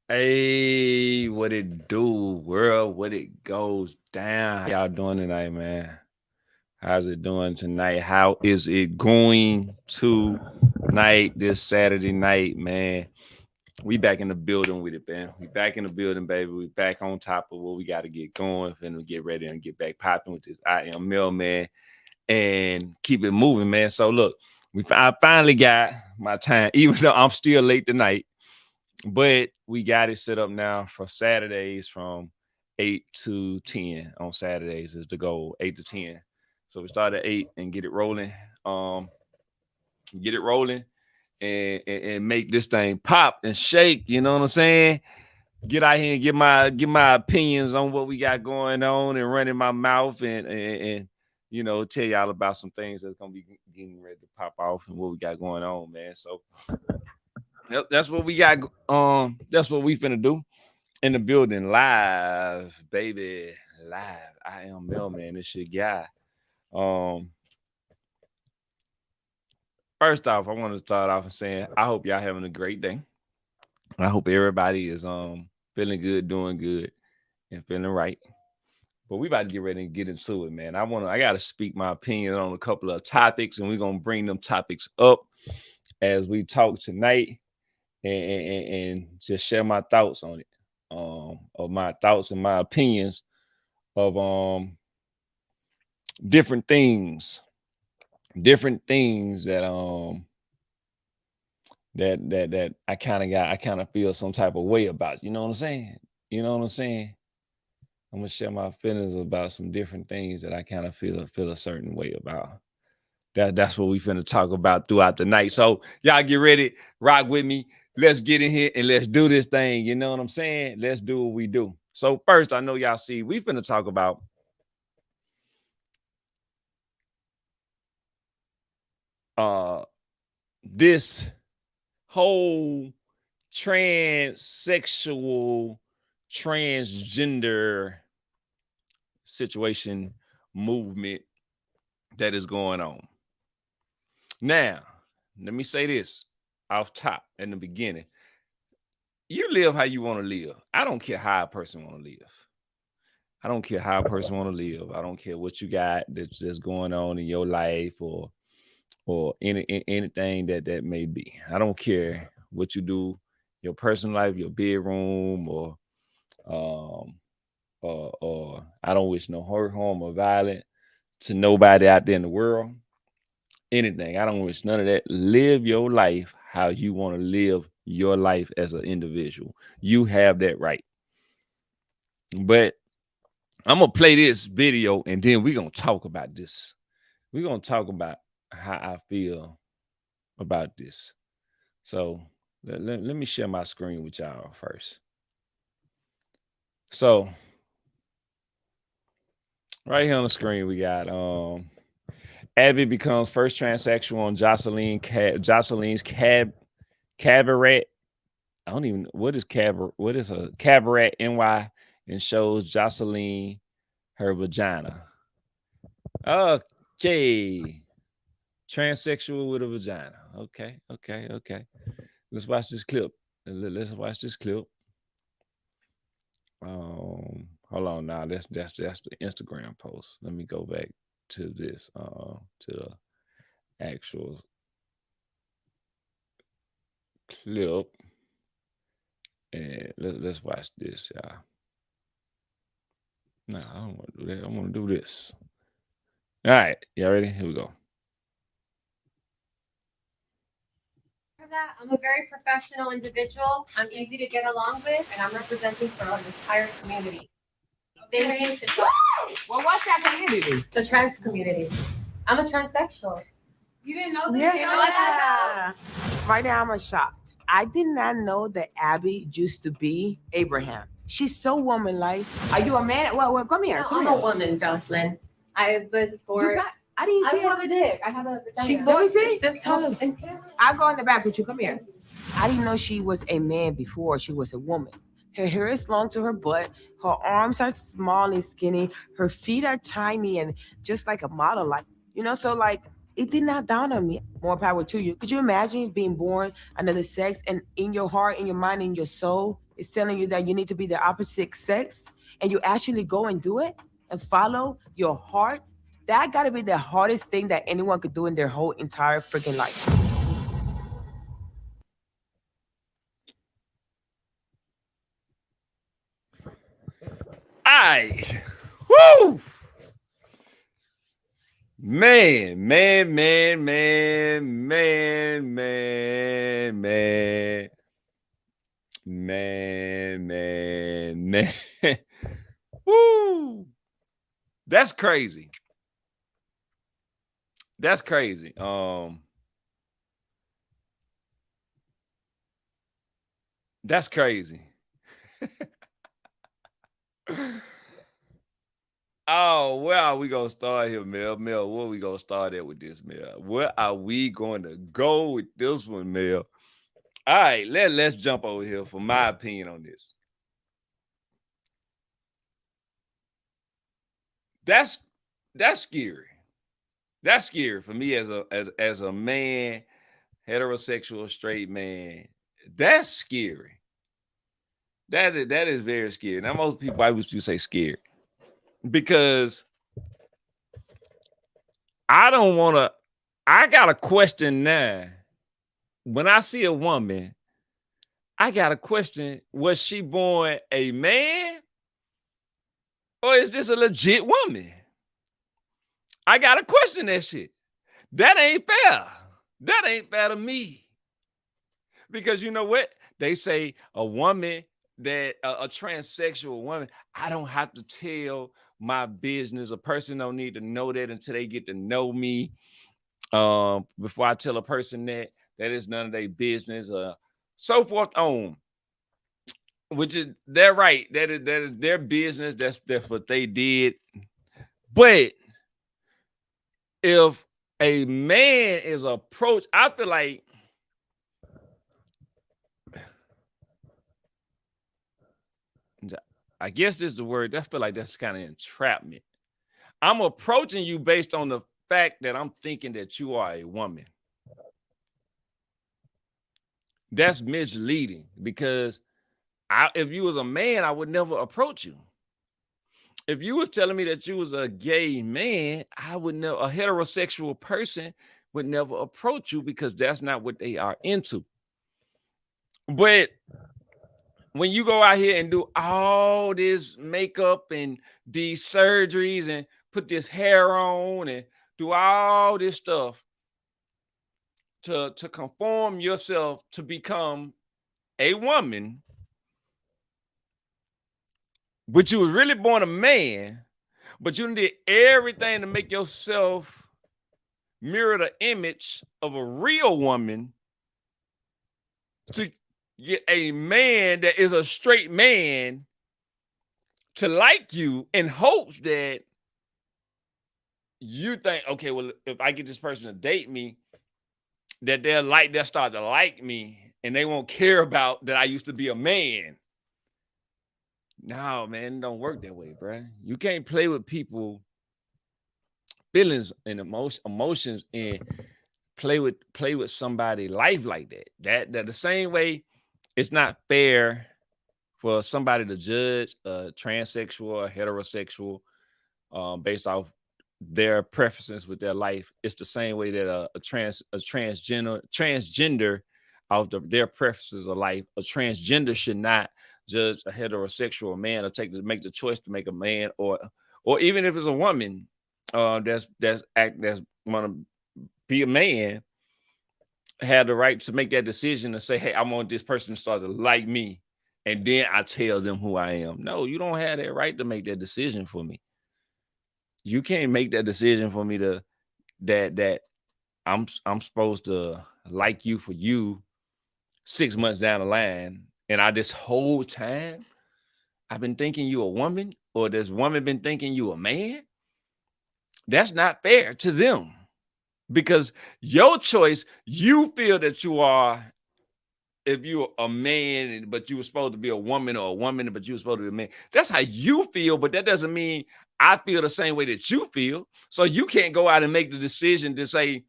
Hey, what it do, world? What it goes down? How y'all doing tonight, man? How's it doing tonight? How is it going tonight, this Saturday night, man? We back in the building with it, man. We back in the building, baby. We back on top of what we got to get going. Finna get ready and get back popping with this I am mailman and keep it moving, man. So look, I finally got my time, even though I'm still late tonight. But we got it set up now for Saturdays from 8 to 10 on Saturdays is the goal, 8 to 10. So we start at 8 and get it rolling. Um, get it rolling and make this thing pop and shake. You know what I'm saying? Get out here and get my opinions on what we got going on and running my mouth and tell y'all about some things that's gonna be getting ready to pop off and what we got going on, man. So that's what we got. That's what we finna do in the building live, baby, live. I am Mailman. This shit guy. Um, First off, I want to start off and saying I hope y'all having a great day. I hope everybody is feeling good, doing good, and feeling right. But we about to get ready and get into it, man. I gotta speak my opinion on a couple of topics, and we're gonna bring them topics up as we talk tonight and just share my thoughts on it. Of my thoughts and my opinions of different things, different things that I kind of feel some type of way about. You know what I'm saying? You know what I'm saying? I'm gonna share my feelings about some different things that I kind of feel a certain way about. That's what we finna talk about throughout the night. So y'all get ready, rock with me. Let's get in here and let's do this thing. You know what I'm saying? Let's do what we do. So first, I know y'all see we finna talk about uh this whole transsexual, transgender situation movement that is going on. Now, let me say this off top in the beginning. You live how you want to live. I don't care how a person want to live. I don't care how a person want to live. I don't care what you got that's going on in your life or anything that may be. I don't care what you do, your personal life, your bedroom, um, or I don't wish no hurt, harm, or violence to nobody out there in the world. Anything. I don't wish none of that. Live your life how you want to live your life as an individual. You have that right. But I'm gonna play this video and then we're gonna talk about this. We're gonna talk about how I feel about this. So let me share my screen with y'all first. So right here on the screen, we got Abby becomes first transsexual on Jocelyn's cabaret. I don't even what is what is a cabaret NY and shows Jocelyn her vagina. Okay. Transsexual with a vagina. Okay, okay, okay. Let's watch this clip. Let's watch this clip. Hold on now. That's the Instagram post. Let me go back to this. To the actual clip, and let's watch this, y'all. No, I don't want to do that. I want to do this. All right, y'all ready? Here we go. That. I'm a very professional individual. I'm easy to get along with, and I'm representing for an entire community. Thank you to Well, what's that community? the trans community. I'm a transsexual. You didn't know this? Yeah. Right now, I'm shocked. I did not know that Abby used to be Abraham. She's so woman-like. Are you a man? Well, come here. No, Come I'm here. a woman, Jocelyn. I was born. I didn't see I have a dick. I have a vagina. Let me see. Tell us. I'll go in the back with you. Come here. I didn't know she was a man before she was a woman. Her hair is long to her butt. Her arms are small and skinny. Her feet are tiny and just like a model, like so like It did not dawn on me. More power to you. Could you imagine being born another sex and in your heart, in your mind, in your soul, it's telling you that you need to be the opposite sex and you actually go and do it and follow your heart? That got to be the hardest thing that anyone could do in their whole entire freaking life. I, woo, man, man, man, man, man, man, man, man, man, man. Woo, that's crazy. That's crazy. That's crazy. Oh, where are we gonna start here, Mel? Mel, where we gonna start at with this, Mel? Where are we going to go with this one, Mel? All right, let's jump over here for my opinion on this. That's that's scary. That's scary for me as a man, heterosexual straight man. That's scary. That is very scary. Now most people, why would you say scared? Because I don't want to. I got a question now. When I see a woman, I got a question: was she born a man, or is this a legit woman? I got to question that shit. That ain't fair. That ain't fair to me. Because you know what? They say a woman that a transsexual woman, I don't have to tell my business. A person don't need to know that until they get to know me. Before I tell a person that is none of their business, so forth on. Which is they're right. That is their business. That's what they did. But if a man is approached, I feel like I guess this is the word. I feel like that's kind of entrapment. I'm approaching you based on the fact that I'm thinking that you are a woman. That's misleading because if you was a man, I would never approach you. If you was telling me that you was a gay man, I would never, a heterosexual person would never approach you because that's not what they are into. But when you go out here and do all this makeup and these surgeries and put this hair on and do all this stuff to conform yourself to become a woman, but you were really born a man, but you did everything to make yourself mirror the image of a real woman to get a man that is a straight man to like you in hopes that you think, okay, well, if I get this person to date me, that they'll start to like me and they won't care about that I used to be a man. No, man, it don't work that way, bro. You can't play with people feelings and emotions and play with somebody life like that. That the same way it's not fair for somebody to judge a transsexual or heterosexual based off their preferences with their life. It's the same way that a transgender out their preferences of life. A transgender should not judge a heterosexual man or make the choice to make a man or even if it's a woman that's want to be a man have the right to make that decision and say, hey, I want this person to start to like me. And then I tell them who I am. No, you don't have that right to make that decision for me. You can't make that decision for me to that I'm supposed to like you for you 6 months down the line. And this whole time I've been thinking you a woman, or this woman been thinking you a man. That's not fair to them because your choice, you feel that you are, if you're a man, but you were supposed to be a woman, or a woman, but you were supposed to be a man. That's how you feel, but that doesn't mean I feel the same way that you feel. So you can't go out and make the decision to say,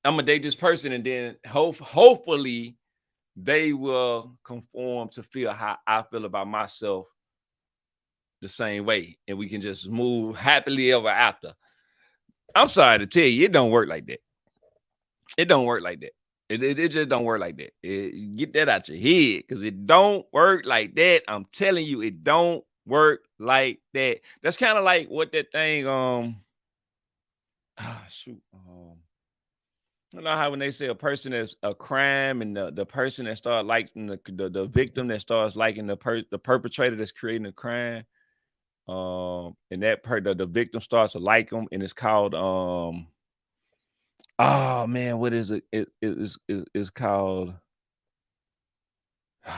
I'm gonna date this person, and then hopefully they will conform to feel how I feel about myself the same way, and we can just move happily ever after. I'm sorry to tell you, it don't work like that. It don't work like that. It just don't work like that. Get that out your head, because it don't work like that. I'm telling you, it don't work like that. That's kind of like what that thing shoot you know how when they say a person that's a crime, and the person that starts liking the victim that starts liking the perpetrator that's creating the crime, and that the victim starts to like them, and it's called oh man, what is it? It's called,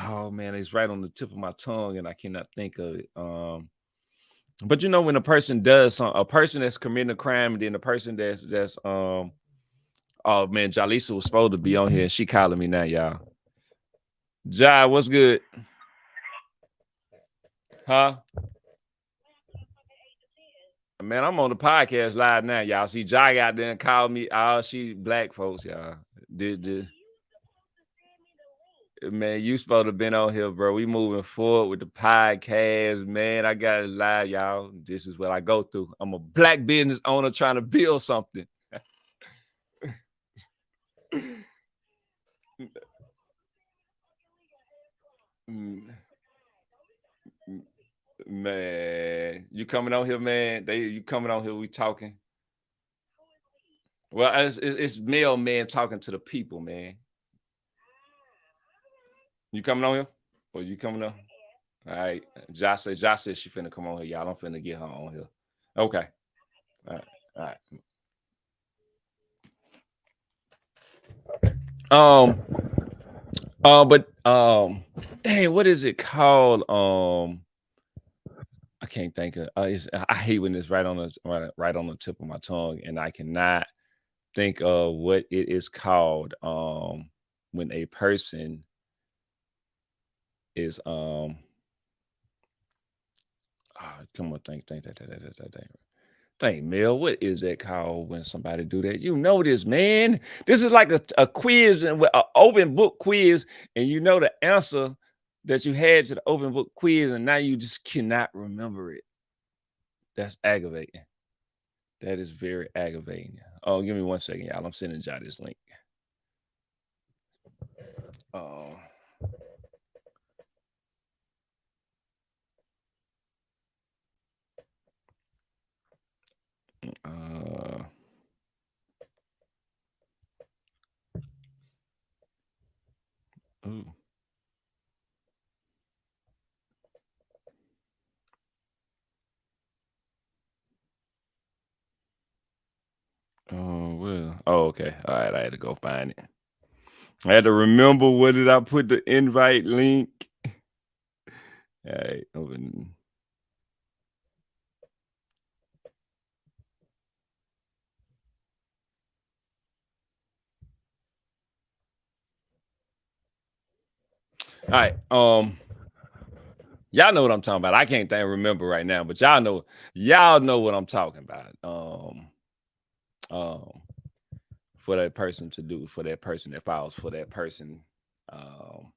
oh man, it's right on the tip of my tongue and I cannot think of it. But you know, when a person does a person that's committing a crime, and then the person that's oh man, Jalisa was supposed to be on here and she calling me now, y'all. Jai, what's good? Huh? Man, I'm on the podcast live now, y'all. See, Jai out there and called me. Oh, she black folks, y'all. Did Man, you supposed to have been on here, bro. We moving forward with the podcast, man. I got to lie, y'all. This is what I go through. I'm a black business owner trying to build something. Mm, Man, you coming on here, man? You coming on here? We talking. Well, it's male man talking to the people, man. You coming on here? Or you coming on? All right. Josh said she finna come on here, y'all. I'm finna get her on here. Okay. All right. All right. Um, but dang, what is it called? I can't think of. I hate when it's right on the tip of my tongue, and I cannot think of what it is called. When a person is come on, think, Mel, what is that called when somebody do that? You know this, man. This is like a quiz, and an open book quiz, and you know the answer that you had to the open book quiz, and now you just cannot remember it. That's aggravating. That is very aggravating. Oh, give me 1 second, y'all. I'm sending y'all this link. Oh, uh, ooh. Oh, well. Oh, okay. All right. I had to go find it. I had to remember, what did I put the invite link? All right. Open. All right. Y'all know what I'm talking about. I can't remember right now, but y'all know what I'm talking about. Um, for that person to do, for that person that files for that person, um,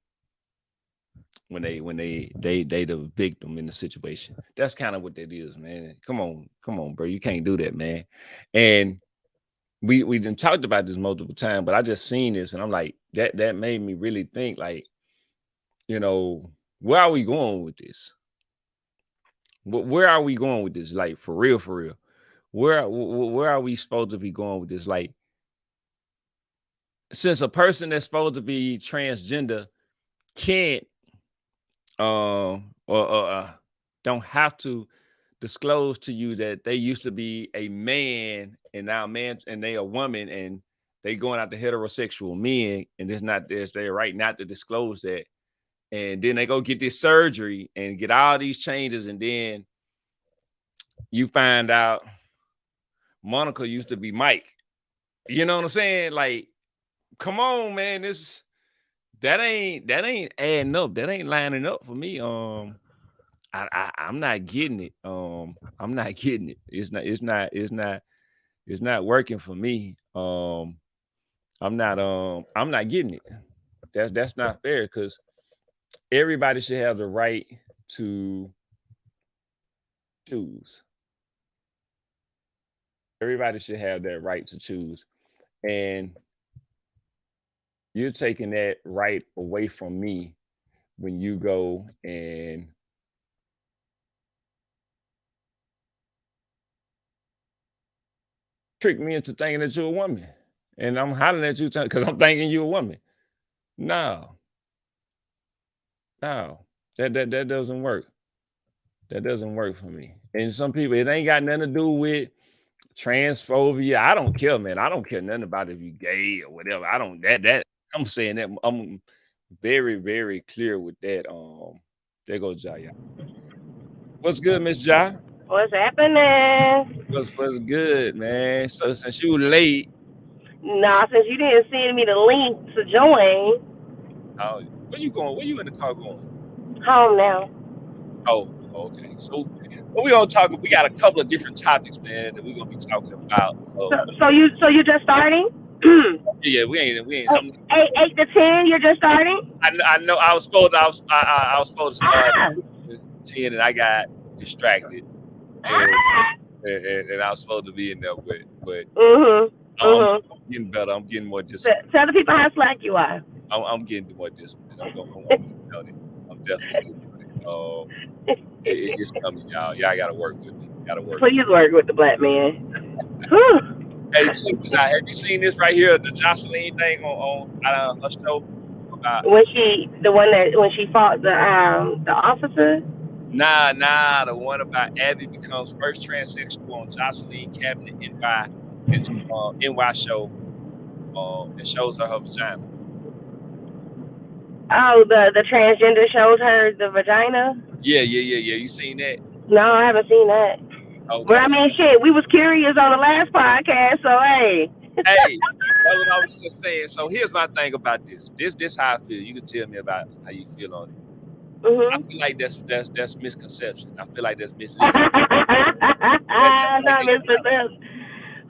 when they the victim in the situation. That's kind of what that is, man. Come on, bro. You can't do that, man. And we done talked about this multiple times, but I just seen this and I'm like, that made me really think, like, you know, where are we going with this? Where are we going with this? Like, for real, for real. Where are we supposed to be going with this? Like, since a person that's supposed to be transgender can't or don't have to disclose to you that they used to be a man and now man, and they a woman, and they going out to heterosexual men, and there's their right not to disclose that, and then they go get this surgery and get all these changes, and then you find out Monica used to be Mike. You know what I'm saying? Like, come on, man. That ain't adding up. That ain't lining up for me. I'm not getting it. I'm not getting it. It's not working for me. I'm not getting it. That's not fair because everybody should have the right to choose. Everybody should have that right to choose. And you're taking that right away from me when you go and trick me into thinking that you're a woman. And I'm hollering at you because I'm thinking you're a woman. No, no, that doesn't work. That doesn't work for me. And some people, it ain't got nothing to do with transphobia. I don't care, man. I don't care nothing about if you gay or whatever. I don't that I'm saying that I'm very, very clear with that. There goes Jaya. What's good, Miss Ja? What's happening? What's good, man? So since you late, Nah, since you didn't send me the link to join, where you going? Where you in the car going? home now. Okay. So what we gonna talk? We got a couple of different topics, man, that we're gonna be talking about. So, So so you just starting? yeah, we ain't. Oh, 8 to 10. You're just starting. I know. I was supposed to start Ah, at 10, and I got distracted, and ah. and I was supposed to be in there, but Mhm. I'm Mhm. getting better. I'm getting more disciplined. Tell the people how slack you are. I'm getting more disciplined. I'm getting on it. I'm definitely getting on it. It's coming, y'all. Y'all got to work with me. Got to work. Please work with the black man. Whew. Hey, check this out. Have you seen this right here? The Jocelyn thing on her show about When she fought the officer. nah, the one about Abby becomes first transsexual on Jocelyn Cabinet NY show. It shows her vagina. Oh, the transgender shows her the vagina. Yeah. You seen that? No, I haven't seen that. But Okay. I mean, shit, we was curious on the last podcast, so hey. Hey, that's what I was just saying. So here's my thing about this. This how I feel. You can tell me about how you feel on it. I Mhm. feel like that's misconception. I feel like that's misleading. That's like Not Mr. Selves.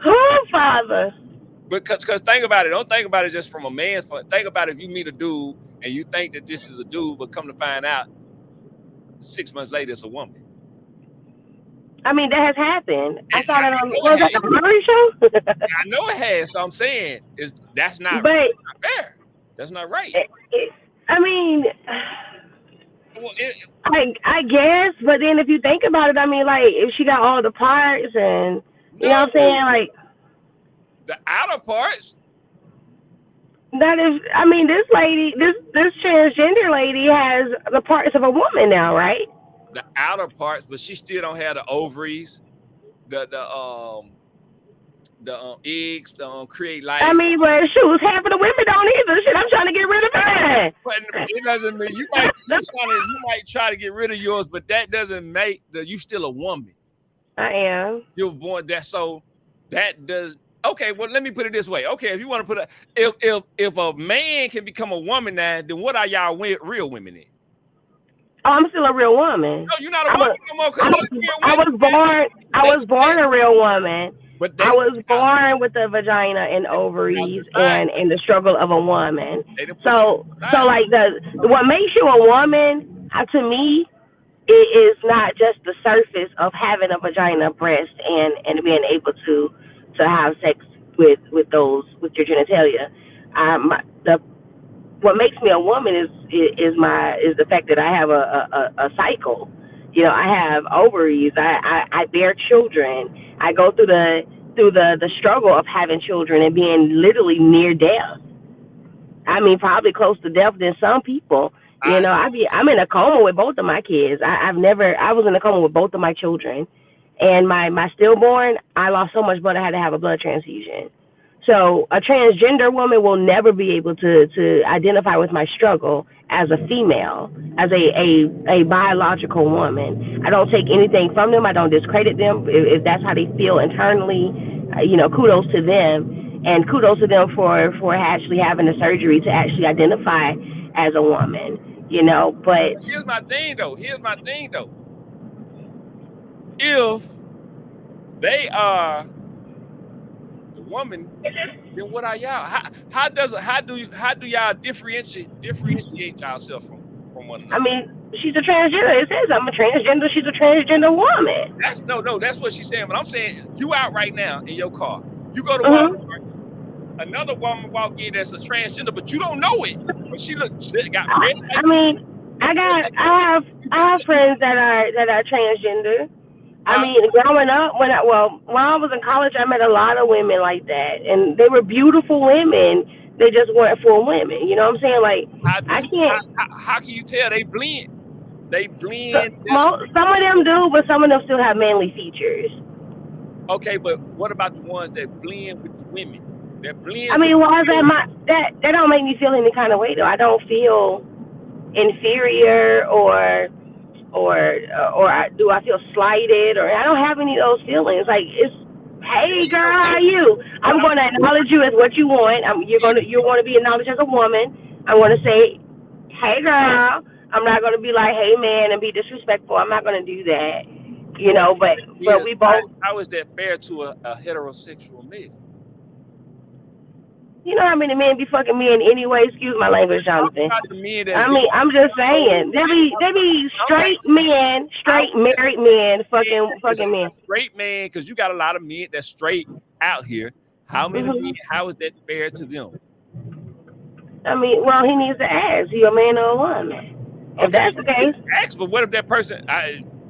Oh, Father. because think about it. Don't think about it just from a man's point. Think about if you meet a dude and you think that this is a dude, but come to find out 6 months later it's a woman. I mean, that has happened. I saw that I on, know was it that has. the Murray show? I know it has. So I'm saying that's not But fair. That's not right. I mean, Well, I guess. But then if you think about it, I mean, like if she got all the parts and you know what I'm saying, no, like the outer parts. that is. I mean, this lady, this transgender lady has the parts of a woman now, right? The outer parts, but she still don't have the ovaries, the eggs, create I life. mean, but shoot, half of the women don't either. Shit, I'm trying to get rid of mine. But it doesn't mean you might try to get rid of yours, but that doesn't make you still a woman. I am. You're born that so that does okay. Well, let me put it this way. Okay, if you want to put if a man can become a woman now, then what are y'all real women in? Oh, I'm still a real woman. No, you're not a I woman was, no more because I most was, real I women. was born. I was born a real woman. But I they was born with a vagina and ovaries and the struggle of a woman. So like what makes you a woman to me it is not just the surface of having a vagina, breast, and being able to have sex with those with your genitalia. The what makes me a woman is the fact that I have a cycle. You know, I have ovaries. I bear children. I go through the struggle of having children and being literally near death. I mean, probably close to death than some people. You know, I'm in a coma with both of my kids. I was in a coma with both of my children, and my stillborn, I lost so much blood I had to have a blood transfusion. So a transgender woman will never be able to identify with my struggle as a female, as a biological woman. I don't take anything from them. I don't discredit them. If that's how they feel internally, kudos to them. And kudos to them for actually having the surgery to actually identify as a woman, but here's my thing though. If they are the woman, Then what are y'all? How do y'all differentiate yourself from one I another? mean, she's a transgender. It says I'm a transgender. She's a transgender woman. That's what she's saying. But I'm saying you out right now in your car. You go to Mm-hmm. Walmart, another woman walk in that's a transgender, but you don't know it. But she got red I like you, mean, I have friends that are transgender. I huh? mean, growing up, when I was in college, I met a lot of women like that, and they were beautiful women. They just weren't for women. You know what I'm saying? Like, How do I you can't. how can you tell they blend? They blend. That's Some of them do, but some of them still have manly features. okay. But what about the ones that blend with the women? That I blends with mean, the why is real that don't make me feel any kind of way though? I don't feel inferior or do I feel slighted, or I don't have any of those feelings. Like, it's, hey you girl, don't how know. are you? But I'm I'm going to acknowledge you as what you want. You're going to be acknowledged as a woman. I'm going to say, hey girl. I'm not going to be like, hey man, and be disrespectful. I'm not going to do that. You what know, I'm saying but is we both, how is that fair to a heterosexual male? you know how many men be fucking men anyway? Excuse my language, I'm Jonathan. about the men that's I dealing mean, I'm just with those saying, they be I'm straight asking men, how straight married men, is fucking men. a straight man, because you got a lot of men that's straight out here. How many men? Hmm. How is that fair to them? I mean, well, he needs to ask, you a man or a woman? If Okay, that's the you case, can ask, but what if that person?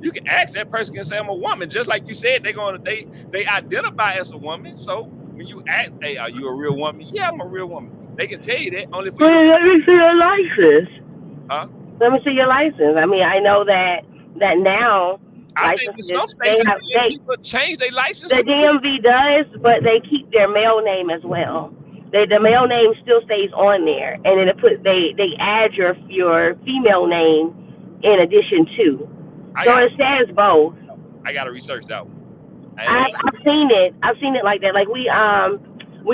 You can ask that person can say I'm a woman, just like you said they identify as a woman. So when you ask, hey, are you a real woman? Yeah, I'm a real woman. They can tell you that only for you to, well, let me see your license. huh? Let me see your license. I mean, I know that now I think in licenses some states the they DMV will change their license the too. DMV does, but they keep their male name as well. The male name still stays on there, and then they add your female name in addition to. I So got it says both. I got to research that one. And I've seen it. I've seen it like that. Like we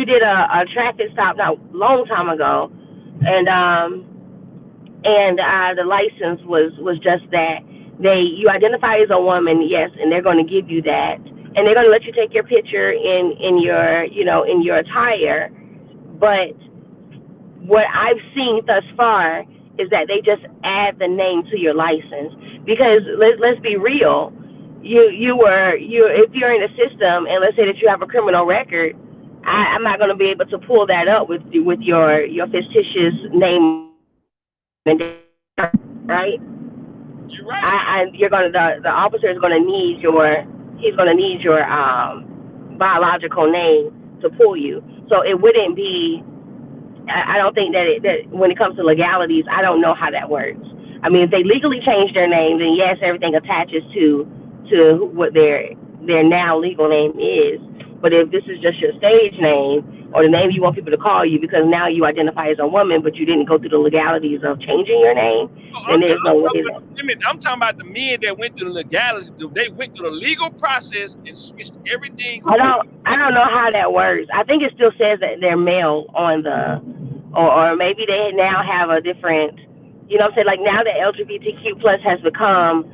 did a traffic stop not long time ago, and the license was just that. You identify as a woman, yes, and they're going to give you that, and they're going to let you take your picture in your in your attire. But what I've seen thus far is that they just add the name to your license, because let's be real, you if you're in the system and let's say that you have a criminal record, I'm not going to be able to pull that up with your fictitious name and right. you're right. You're gonna the officer is gonna need your biological name to pull you. So it wouldn't be. I don't think that when it comes to legalities, I don't know how that works. I mean, if they legally change their name, then yes, everything attaches to what their now legal name is. But if this is just your stage name or the name you want people to call you because now you identify as a woman, but you didn't go through the legalities of changing your name, No, then there's no way that. I'm talking about the men that went through the legalities. They went through the legal process and switched everything over. I don't know how that works. I think it still says that they're male on the, or maybe they now have a different, you know what I'm saying? Like now that LGBTQ plus has become,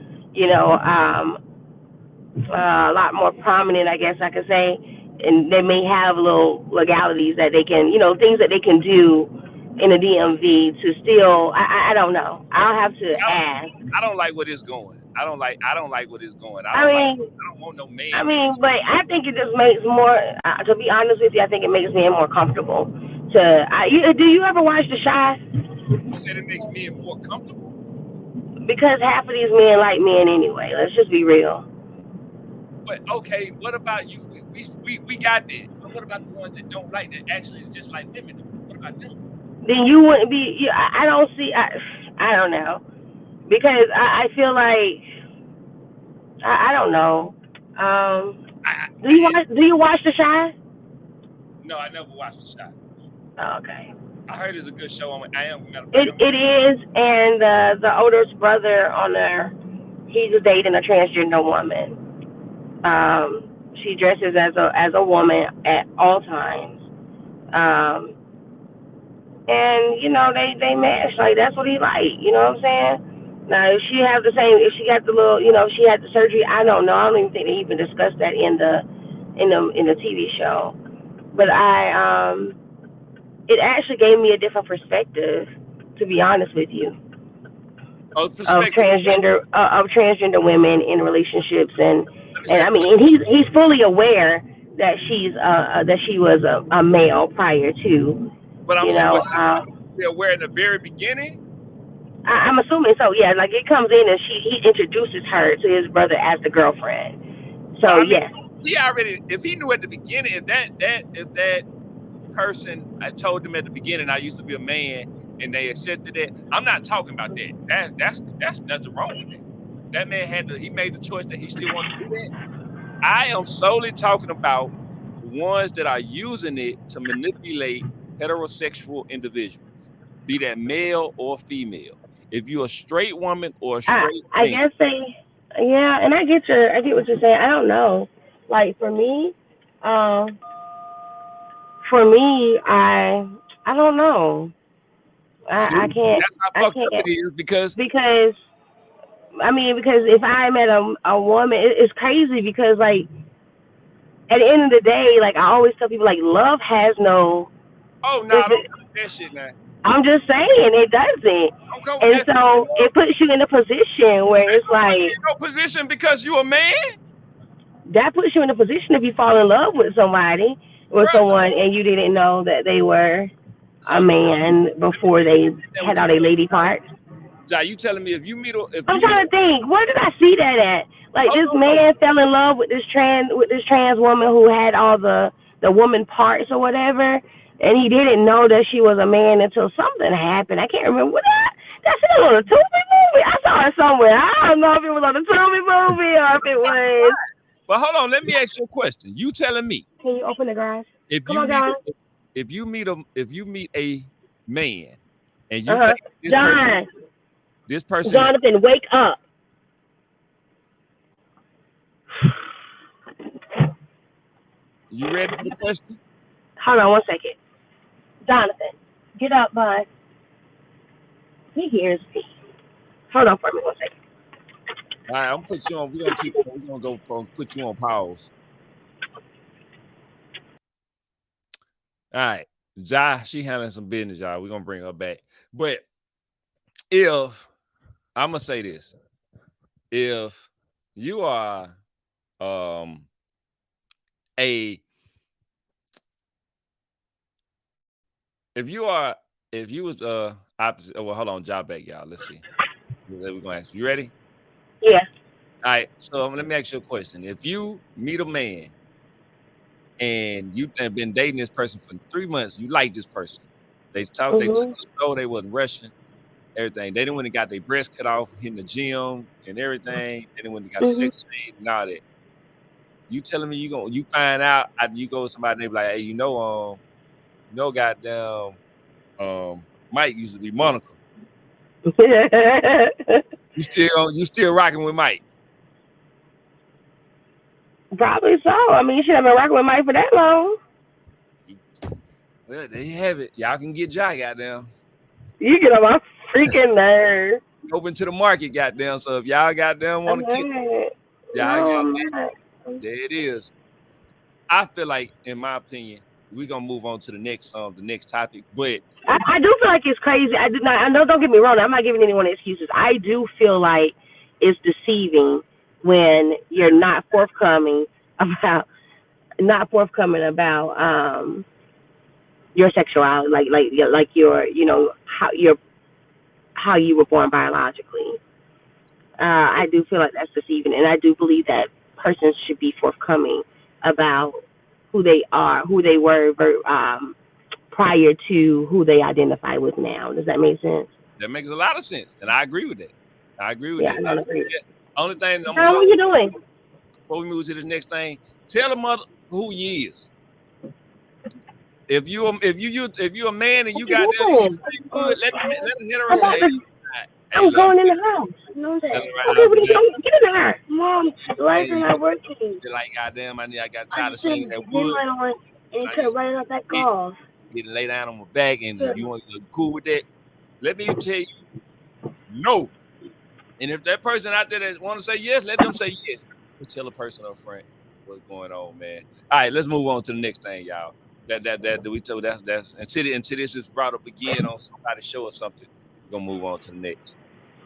a lot more prominent, I guess I could say, and they may have little legalities that they can, things that they can do in the DMV to still. I don't know. I'll have to ask. I don't like what it's going. I don't like what it's going. I mean, I don't want no I man. mean, but I think it just makes more. To be honest with you, I think it makes me more comfortable. Do you ever watch The Shy? You said it makes men more comfortable. Because half of these men like men anyway. Let's just be real. But okay, what about you? We got that. But what about the ones that don't like that? Actually, it's just like women. What about them? Then you wouldn't be. I don't see. I don't know, because I feel like I don't know. Do you watch The Shy? No, I never watched The Shot. Oh, okay. I heard it's a good show. I am. It is, and the oldest brother on there, he's dating a transgender woman. She dresses as a woman at all times. Um, and they match, like that's what he like. You know what I'm saying? Now if she got the little, she had the surgery. I don't know. I don't even think they even discussed that in the TV show. but it actually gave me a different perspective, to be honest with you, Oh, perspective. of transgender women in relationships, Let me and say I mean, and he's fully aware that she was a male prior to, but I'm you saying, know. was she aware in the very beginning? I'm assuming so. Yeah, like it comes in and he introduces her to his brother as the girlfriend. But So I mean, yes. he already, if he knew at the beginning, if that person, I told them at the beginning I used to be a man and they accepted it. I'm not talking about that. That's nothing wrong with that. That man he made the choice that he still wanted to do that. I am solely talking about the ones that are using it to manipulate heterosexual individuals, be that male or female. If you're a straight woman or a straight I man, guess yeah, and I get what you're saying. I don't know. Like um, for me, I don't know. see, I can't that's how I fucked up can't it is because because I mean because if I met a woman, it's crazy because like at the end of the day, like I always tell people, like love has no. oh no, If don't it, come with that shit now. I'm just saying it doesn't, Don't come with and that. so it puts you in a position where Ain't it's gonna put me like in no position because you a man, that puts you in a position if you fall in love with somebody with bro. someone and you didn't know that they were So a you man before they that had what all you their lady parts. Jai, you telling me if I'm you meet trying to think, where did I see that at? Like hold this on, man fell in love with this trans woman who had all the woman parts or whatever, and he didn't know that she was a man until something happened. I can't remember what that. That's it on a Tubi movie. I saw it somewhere. I don't know if it was on a Tubi movie or if it was. but hold on, let me ask you a question. You telling me Can you open the garage? if Come you on, meet John. if you meet a man and Uh you huh. think John. this person Jonathan, wake up. you ready for the question? Hold on 1 second. Jonathan, get up, bud. He hears me. Hold on for me 1 second. All right, I'm gonna put you on. We're gonna go put you on pause. All right. Jai, she handling some business, y'all. We're gonna bring her back. But if I'm gonna say this, if you are um a if you are if you was opposite, well, hold on, Jai back, y'all. Let's see. We're gonna ask you. You ready? Yeah. All right. So let me ask you a question. If you meet a man and you have been dating this person for 3 months, you like this person. They took Mhm. the show, they wasn't rushing, everything. They didn't when they got their breast cut off, hitting the gym and everything. They didn't when they got Mhm. sex change and all that. You telling me you find out after you go with somebody, they be like, hey, goddamn, Mike used to be Monica. You still rocking with Mike. Probably so. I mean, you should have been rocking with Mike for that long. Well, there you have it. Y'all can get Jai, goddamn. You get on my freaking nerves. Open to the market, goddamn. So if y'all goddamn want to kick, y'all No, got I'm not. there it is. I feel like, in my opinion, we're gonna move on to the next topic. But I do feel like it's crazy. I do not. I know. Don't get me wrong. I'm not giving anyone excuses. I do feel like it's deceiving when you're not forthcoming about your sexuality, like your how you were born biologically. I do feel like that's deceiving, and I do believe that persons should be forthcoming about who they are, who they were prior to who they identify with now. Does that make sense? that makes a lot of sense, and I agree with that. I agree with Yeah, that. I don't agree. Yeah. Only thing I'm gonna John, what close are you doing? before we move to the next thing. Tell the mother who you is. If you a man and you What you got that, you doing? good. Let the hetero I'm say, about hey, to. hey, I'm love, going in the house. You know what I'm tell saying? her right Okay, out what the are you gate. doing? Get in there, Mom. The lights Hey, are not working. you're like, goddamn, I got I tired of just turned swinging the that dim wood. light on and I it cut need right off that to off. get lay down on my back, and Good. you cool with that. Let me tell you, no. And if that person out there that want to say yes, let them say yes. But tell a person up front what's going on, man. All right, let's move on to the next thing, y'all. that we told that's until this is brought up again on somebody's show or something. We're gonna move on to the next.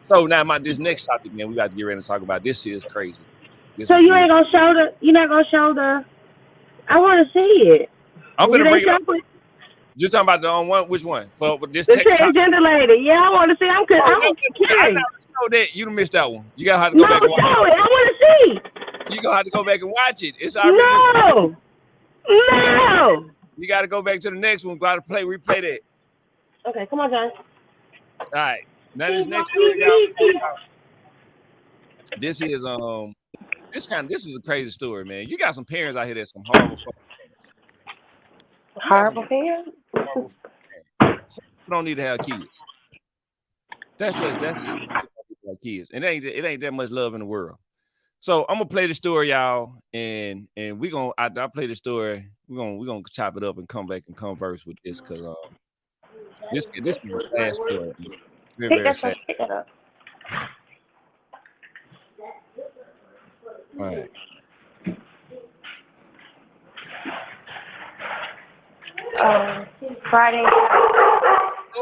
So now this next topic, man, we got to get ready to talk about. This is crazy. This So is you real. ain't gonna show the. You're not gonna show the. I want to see it. I'm You gonna didn't bring it show up. it. Just talking about the one. Which one? For this The text topic. transgender lady. Yeah, I want to see. I'm Oh no, I curious. never showed that. You done missed that one. You gotta have to go No, back and watch. show it. I want to see. You gonna have to go back and watch it. It's already been. No. No. You got to go back to the next one. Got to replay that. Okay, come on, John. All right. Now this next story, y'all. This is this is a crazy story, man. You got some parents out here that's some horrible. Horrible parents. Some people don't need to have kids. That's like kids, and it ain't that much love in the world. So I'm gonna play the story, y'all, and we gonna I play the story. We're gonna chop it up and come back and converse with this because this is a sad story. Very, very sad. Pick that up. All right. Friday.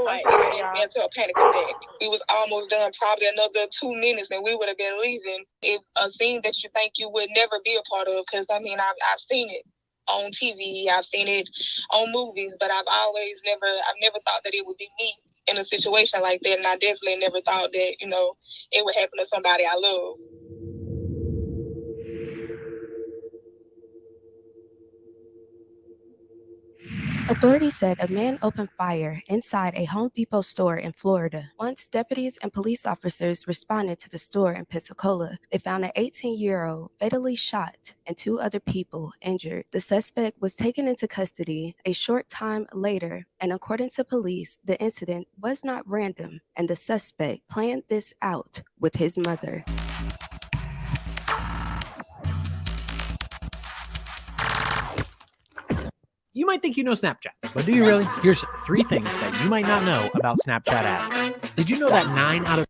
Like it went into a panic attack. We was almost done, probably another 2 minutes, and we would have been leaving. It's a scene that you think you would never be a part of, because I mean, I've seen it on TV, I've seen it on movies, but I've never thought that it would be me in a situation like that, and I definitely never thought that it would happen to somebody I love. Authorities said a man opened fire inside a Home Depot store in Florida. Once deputies and police officers responded to the store in Pensacola, they found an 18-year-old fatally shot and 2 other people injured. The suspect was taken into custody a short time later, and according to police, the incident was not random, and the suspect planned this out with his mother. You might think you know Snapchat, but do you really? Here's 3 things that you might not know about Snapchat ads. Did you know that 9 out of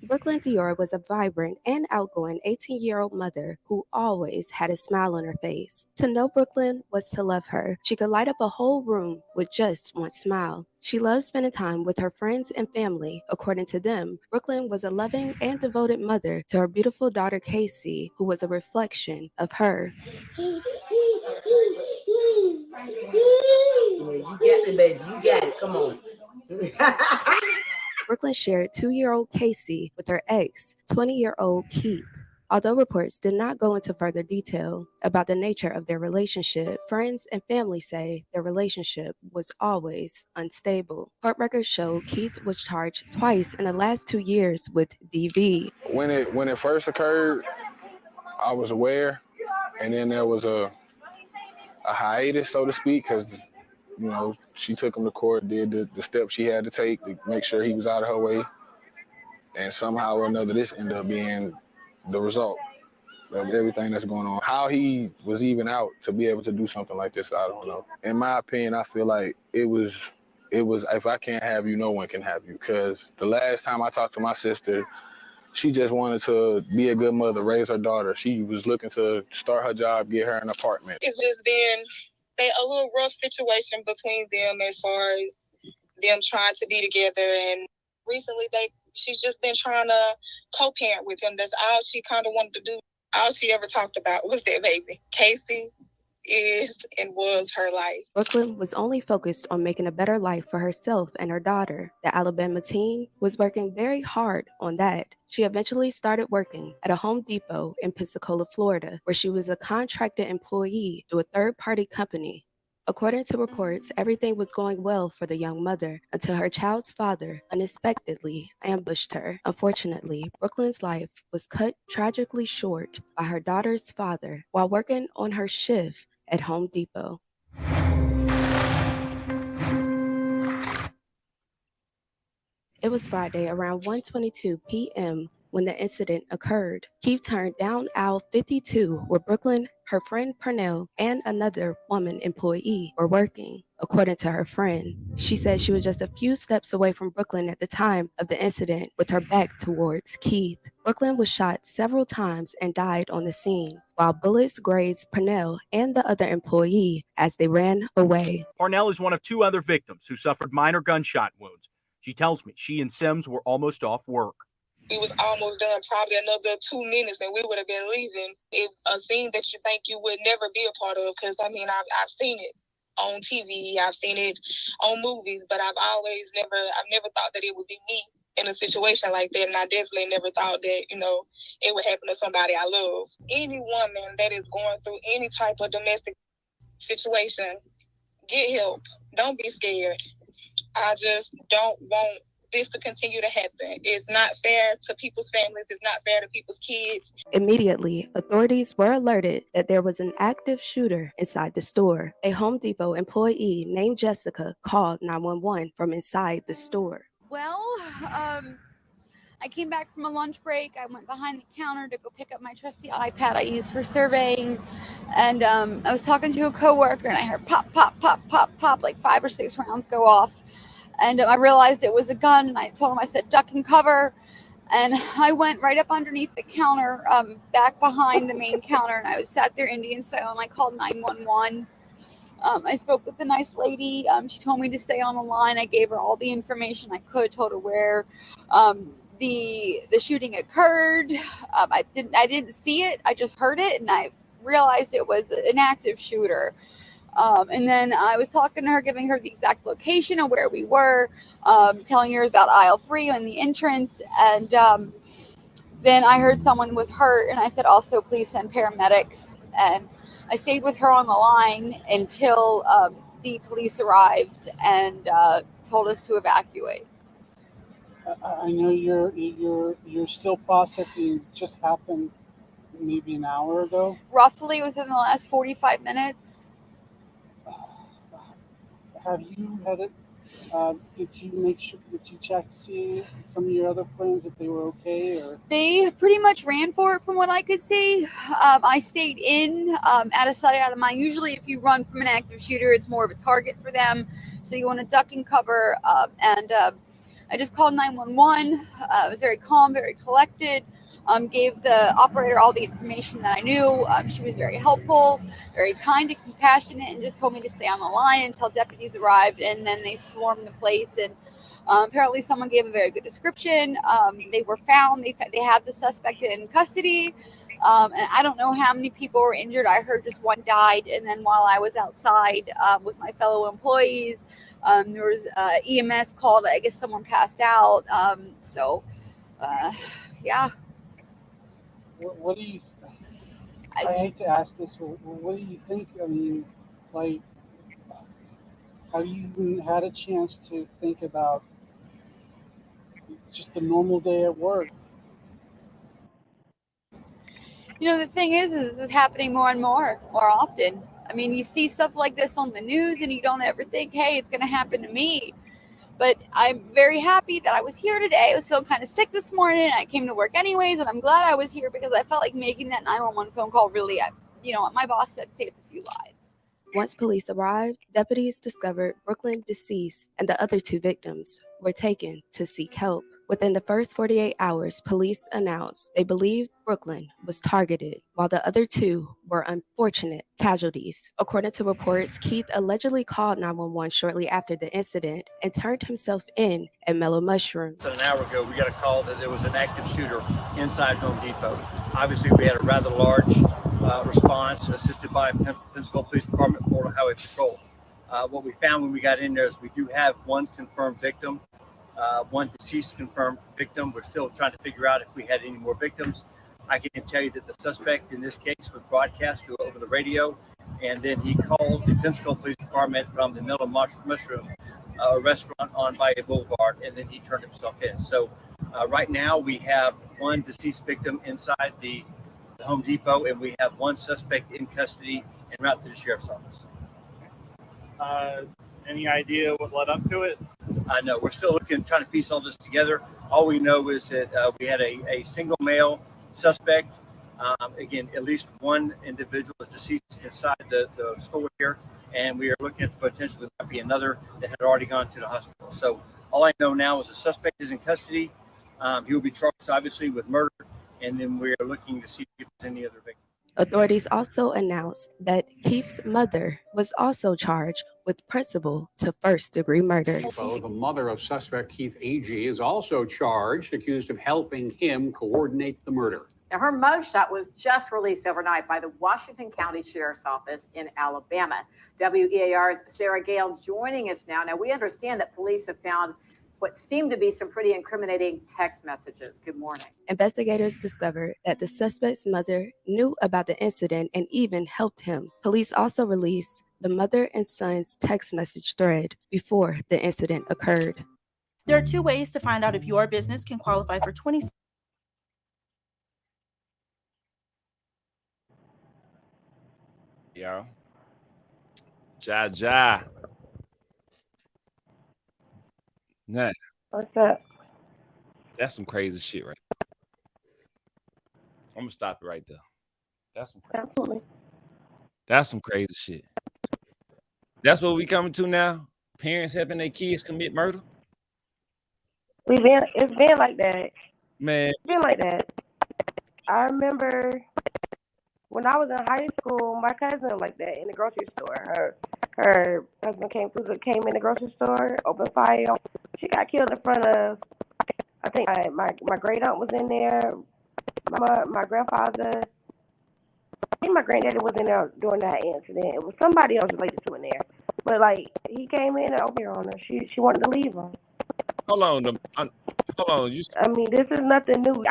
Brooklyn Dior was a vibrant and outgoing 18-year-old mother who always had a smile on her face. To know Brooklyn was to love her. She could light up a whole room with just one smile. She loved spending time with her friends and family. According to them, Brooklyn was a loving and devoted mother to her beautiful daughter Casey, who was a reflection of her. You get it, baby. You got it. Come on. Brooklyn shared 2-year-old Casey with her ex, 20-year-old Keith. Although reports did not go into further detail about the nature of their relationship, friends and family say their relationship was always unstable. Court records show Keith was charged twice in the last 2 years with DV. When it first occurred, I was aware, and then there was a hiatus, so to speak, because she took him to court, did the steps she had to take to make sure he was out of her way, and somehow or another, this ended up being the result of everything that's going on. How he was even out to be able to do something like this, I don't know. In my opinion, I feel like it was if I can't have you, no one can have you. Because the last time I talked to my sister, she just wanted to be a good mother, raise her daughter. She was looking to start her job, get her an apartment. It's just been a little rough situation between them as far as them trying to be together. And recently she's just been trying to co-parent with him. That's all she kind of wanted to do. All she ever talked about was that baby. Casey is and was her life. Brooklyn was only focused on making a better life for herself and her daughter. The Alabama teen was working very hard on that. She eventually started working at a Home Depot in Pensacola, Florida, where she was a contracted employee through a third-party company. According to reports, everything was going well for the young mother until her child's father unexpectedly ambushed her. Unfortunately, Brooklyn's life was cut tragically short by her daughter's father while working on her shift at Home Depot. It was Friday around 1:22 p.m. when the incident occurred. Keith turned down aisle 52 where Brooklyn, her friend Pernell, and another woman employee were working. According to her friend, she said she was just a few steps away from Brooklyn at the time of the incident with her back towards Keith. Brooklyn was shot several times and died on the scene. while bullets grazed Purnell and the other employee as they ran away. Parnell is one of 2 other victims who suffered minor gunshot wounds. She tells me she and Sims were almost off work. We was almost done, probably another 2 minutes, and we would have been leaving. It's a scene that you think you would never be a part of, because I've seen it on TV, I've seen it on movies, but I've never thought that it would be me in a situation like that, and I definitely never thought that, it would happen to somebody I love. Any woman that is going through any type of domestic situation, get help. Don't be scared. I just don't want this to continue to happen. It's not fair to people's families. It's not fair to people's kids. Immediately, authorities were alerted that there was an active shooter inside the store. A Home Depot employee named Jessica called 911 from inside the store. Well, I came back from a lunch break. I went behind the counter to go pick up my trusty iPad I use for surveying. And I was talking to a coworker, and I heard pop, pop, pop, pop, pop, like 5 or 6 rounds go off. And I realized it was a gun, and I told him, I said, duck and cover. And I went right up underneath the counter, back behind the main counter, and I was sat there Indian style, and I called 911. I spoke with the nice lady. She told me to stay on the line. I gave her all the information I could, told her where the shooting occurred. I didn't see it. I just heard it, and I realized it was an active shooter. And then I was talking to her, giving her the exact location of where we were, telling her about aisle 3 and the entrance. And then I heard someone was hurt, and I said, also, please send paramedics. And I stayed with her on the line until the police arrived and told us to evacuate. I know you're still processing. It just happened maybe an hour ago. Roughly within the last 45 minutes. Have you had it? Did you check to see some of your other friends if they were okay? Or they pretty much ran for it from what I could see. I stayed in, out of sight, out of mind. Usually if you run from an active shooter, it's more of a target for them. So you want to duck and cover. And I just called 911. I was very calm, very collected. Gave the operator all the information that I knew. She was very helpful, very kind and compassionate, and just told me to stay on the line until deputies arrived. And then they swarmed the place. And apparently someone gave a very good description. They were found. They have the suspect in custody. And I don't know how many people were injured. I heard just one died. And then while I was outside with my fellow employees, there was EMS called. I guess someone passed out. Yeah. what do you? I hate to ask this, but what do you think? I mean, like, have you even had a chance to think about just a normal day at work? The thing is this is happening more and more often. I mean, you see stuff like this on the news and you don't ever think, hey, it's going to happen to me. But I'm very happy that I was here today. I was feeling kind of sick this morning. I came to work anyways, and I'm glad I was here because I felt like making that 911 phone call really, my boss said saved a few lives. Once police arrived, deputies discovered Brooklyn deceased, and the other 2 victims were taken to seek help. Within the first 48 hours, police announced they believed Brooklyn was targeted, while the other 2 were unfortunate casualties. According to reports, Keith allegedly called 911 shortly after the incident and turned himself in at Mellow Mushroom. An hour ago, we got a call that there was an active shooter inside Home Depot. Obviously, we had a rather large response assisted by Pensacola Police Department, Florida Highway Patrol. What we found when we got in there is we do have one confirmed victim, one deceased confirmed victim. We're still trying to figure out if we had any more victims. I can tell you that the suspect in this case was broadcast over the radio, and then he called the Pensacola Police Department from the Mellow Mushroom, a restaurant on Bayou Boulevard, and then he turned himself in. So right now we have one deceased victim inside the Home Depot, and we have one suspect in custody en route to the sheriff's office. Any idea what led up to it? No, we're still trying to piece all this together. All we know is that we had a single male suspect. Again, at least one individual is deceased inside the store here, and we are looking at the potential there might be another that had already gone to the hospital. So all I know now is the suspect is in custody. He will be charged, obviously, with murder, and then we are looking to see if there's any other victims. Authorities also announced that Keith's mother was also charged with principal to first-degree murder. The mother of suspect Keith A.G. is also charged, accused of helping him coordinate the murder. Now, her mugshot was just released overnight by the Washington County Sheriff's Office in Alabama. WEAR's Sarah Gale joining us now. Now, we understand that police have found what seemed to be some pretty incriminating text messages. Good morning. Investigators discovered that the suspect's mother knew about the incident and even helped him. Police also released the mother and son's text message thread before the incident occurred. There are two ways to find out if your business can qualify for 20. Yo. Ja. Nah. What's up? That's some crazy shit, right? I'm gonna stop it right there. That's some crazy Absolutely. That's some crazy shit. That's what we coming to now? Parents helping their kids commit murder? It's been like that. Man. It's been like that. I remember when I was in high school, my cousin like that in the grocery store. Her husband came in the grocery store, opened fire. She got killed in front of, I think my great aunt was in there, my grandfather. I think my granddaddy was in there during that incident. It was somebody else related to in there. But like he came in and opened her on her. She wanted to leave him. Hold on. I mean, this is nothing new.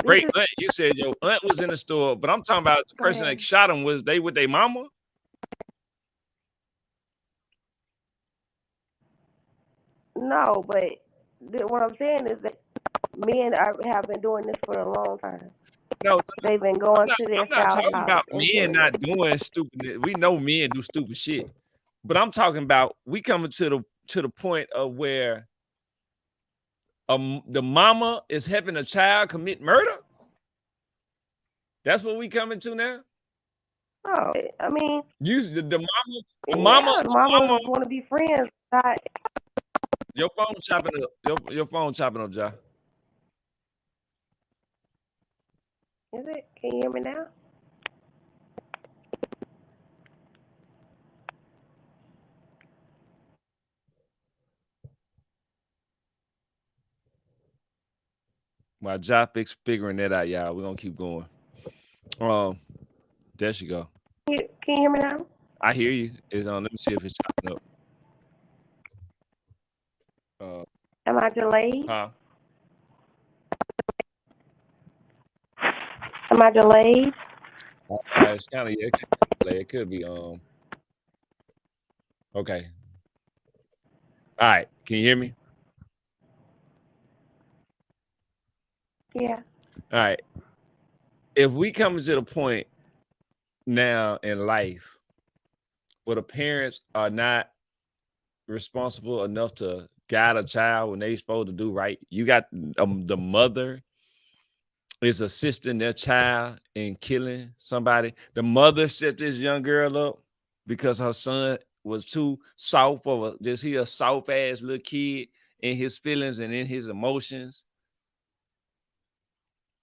Great aunt, you said your aunt was in the store, but I'm talking about the person that shot him. Was they with their mama? No, but what I'm saying is that men have been doing this for a long time. No, they've been going to their I'm not talking about men not doing stupid. We know men do stupid shit, but I'm talking about we coming to the point of where the mama is helping a child commit murder. That's what we coming to now. Oh, I mean, the mama want to be friends. Not... Your phone chopping up. Your phone chopping up, Ja. Is it? Can you hear me now? My job figuring that out, y'all. We're gonna keep going. There she go. Can you hear me now? I hear you. It's on. Let me see if it's chopping up. Am I delayed? Huh? Am I delayed? It's kind of it could be Okay. All right. Can you hear me? Yeah. All right. If we come to the point now in life where the parents are not responsible enough to guide a child when they're supposed to do right, you got the mother is assisting their child in killing somebody. The mother set this young girl up because her son was too soft for just he a soft ass little kid in his feelings and in his emotions.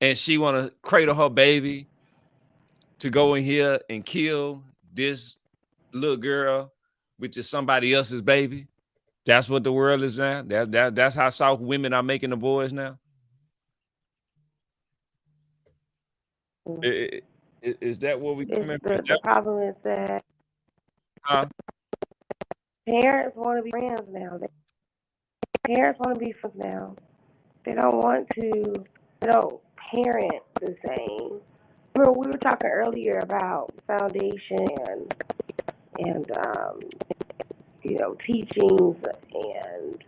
And she want to cradle her baby to go in here and kill this little girl, which is somebody else's baby. That's what the world is now. That's how soft women are making the boys now. Is that what we come in? The problem is that parents want to be friends now. Parents want to be friends now. They don't want to. They don't parent the same. Remember, we were talking earlier about foundation and teachings and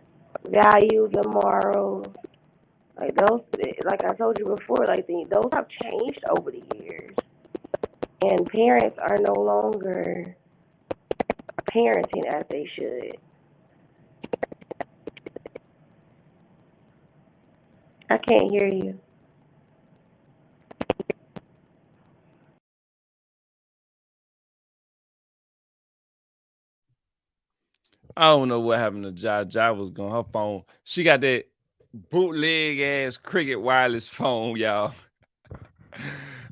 values and morals. Like those, like I told you before, like those have changed over the years, and parents are no longer parenting as they should. I can't hear you. I don't know what happened to Ja. Ja was going her phone. She got that bootleg ass Cricket wireless phone, y'all.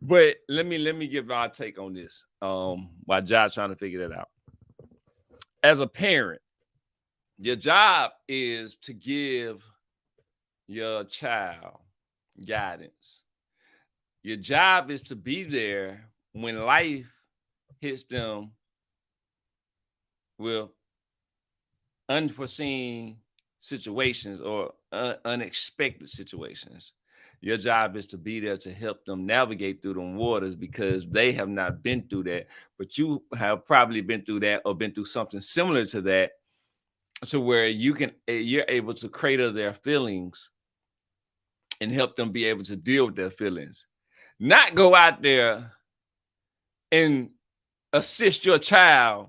But let me give our take on this. While Josh trying to figure that out. As a parent, your job is to give your child guidance. Your job is to be there when life hits them with unforeseen situations or unexpected situations. Your job is to be there to help them navigate through them waters because they have not been through that, but you have probably been through that or been through something similar to that, to where you're able to cradle their feelings and help them be able to deal with their feelings. Not go out there and assist your child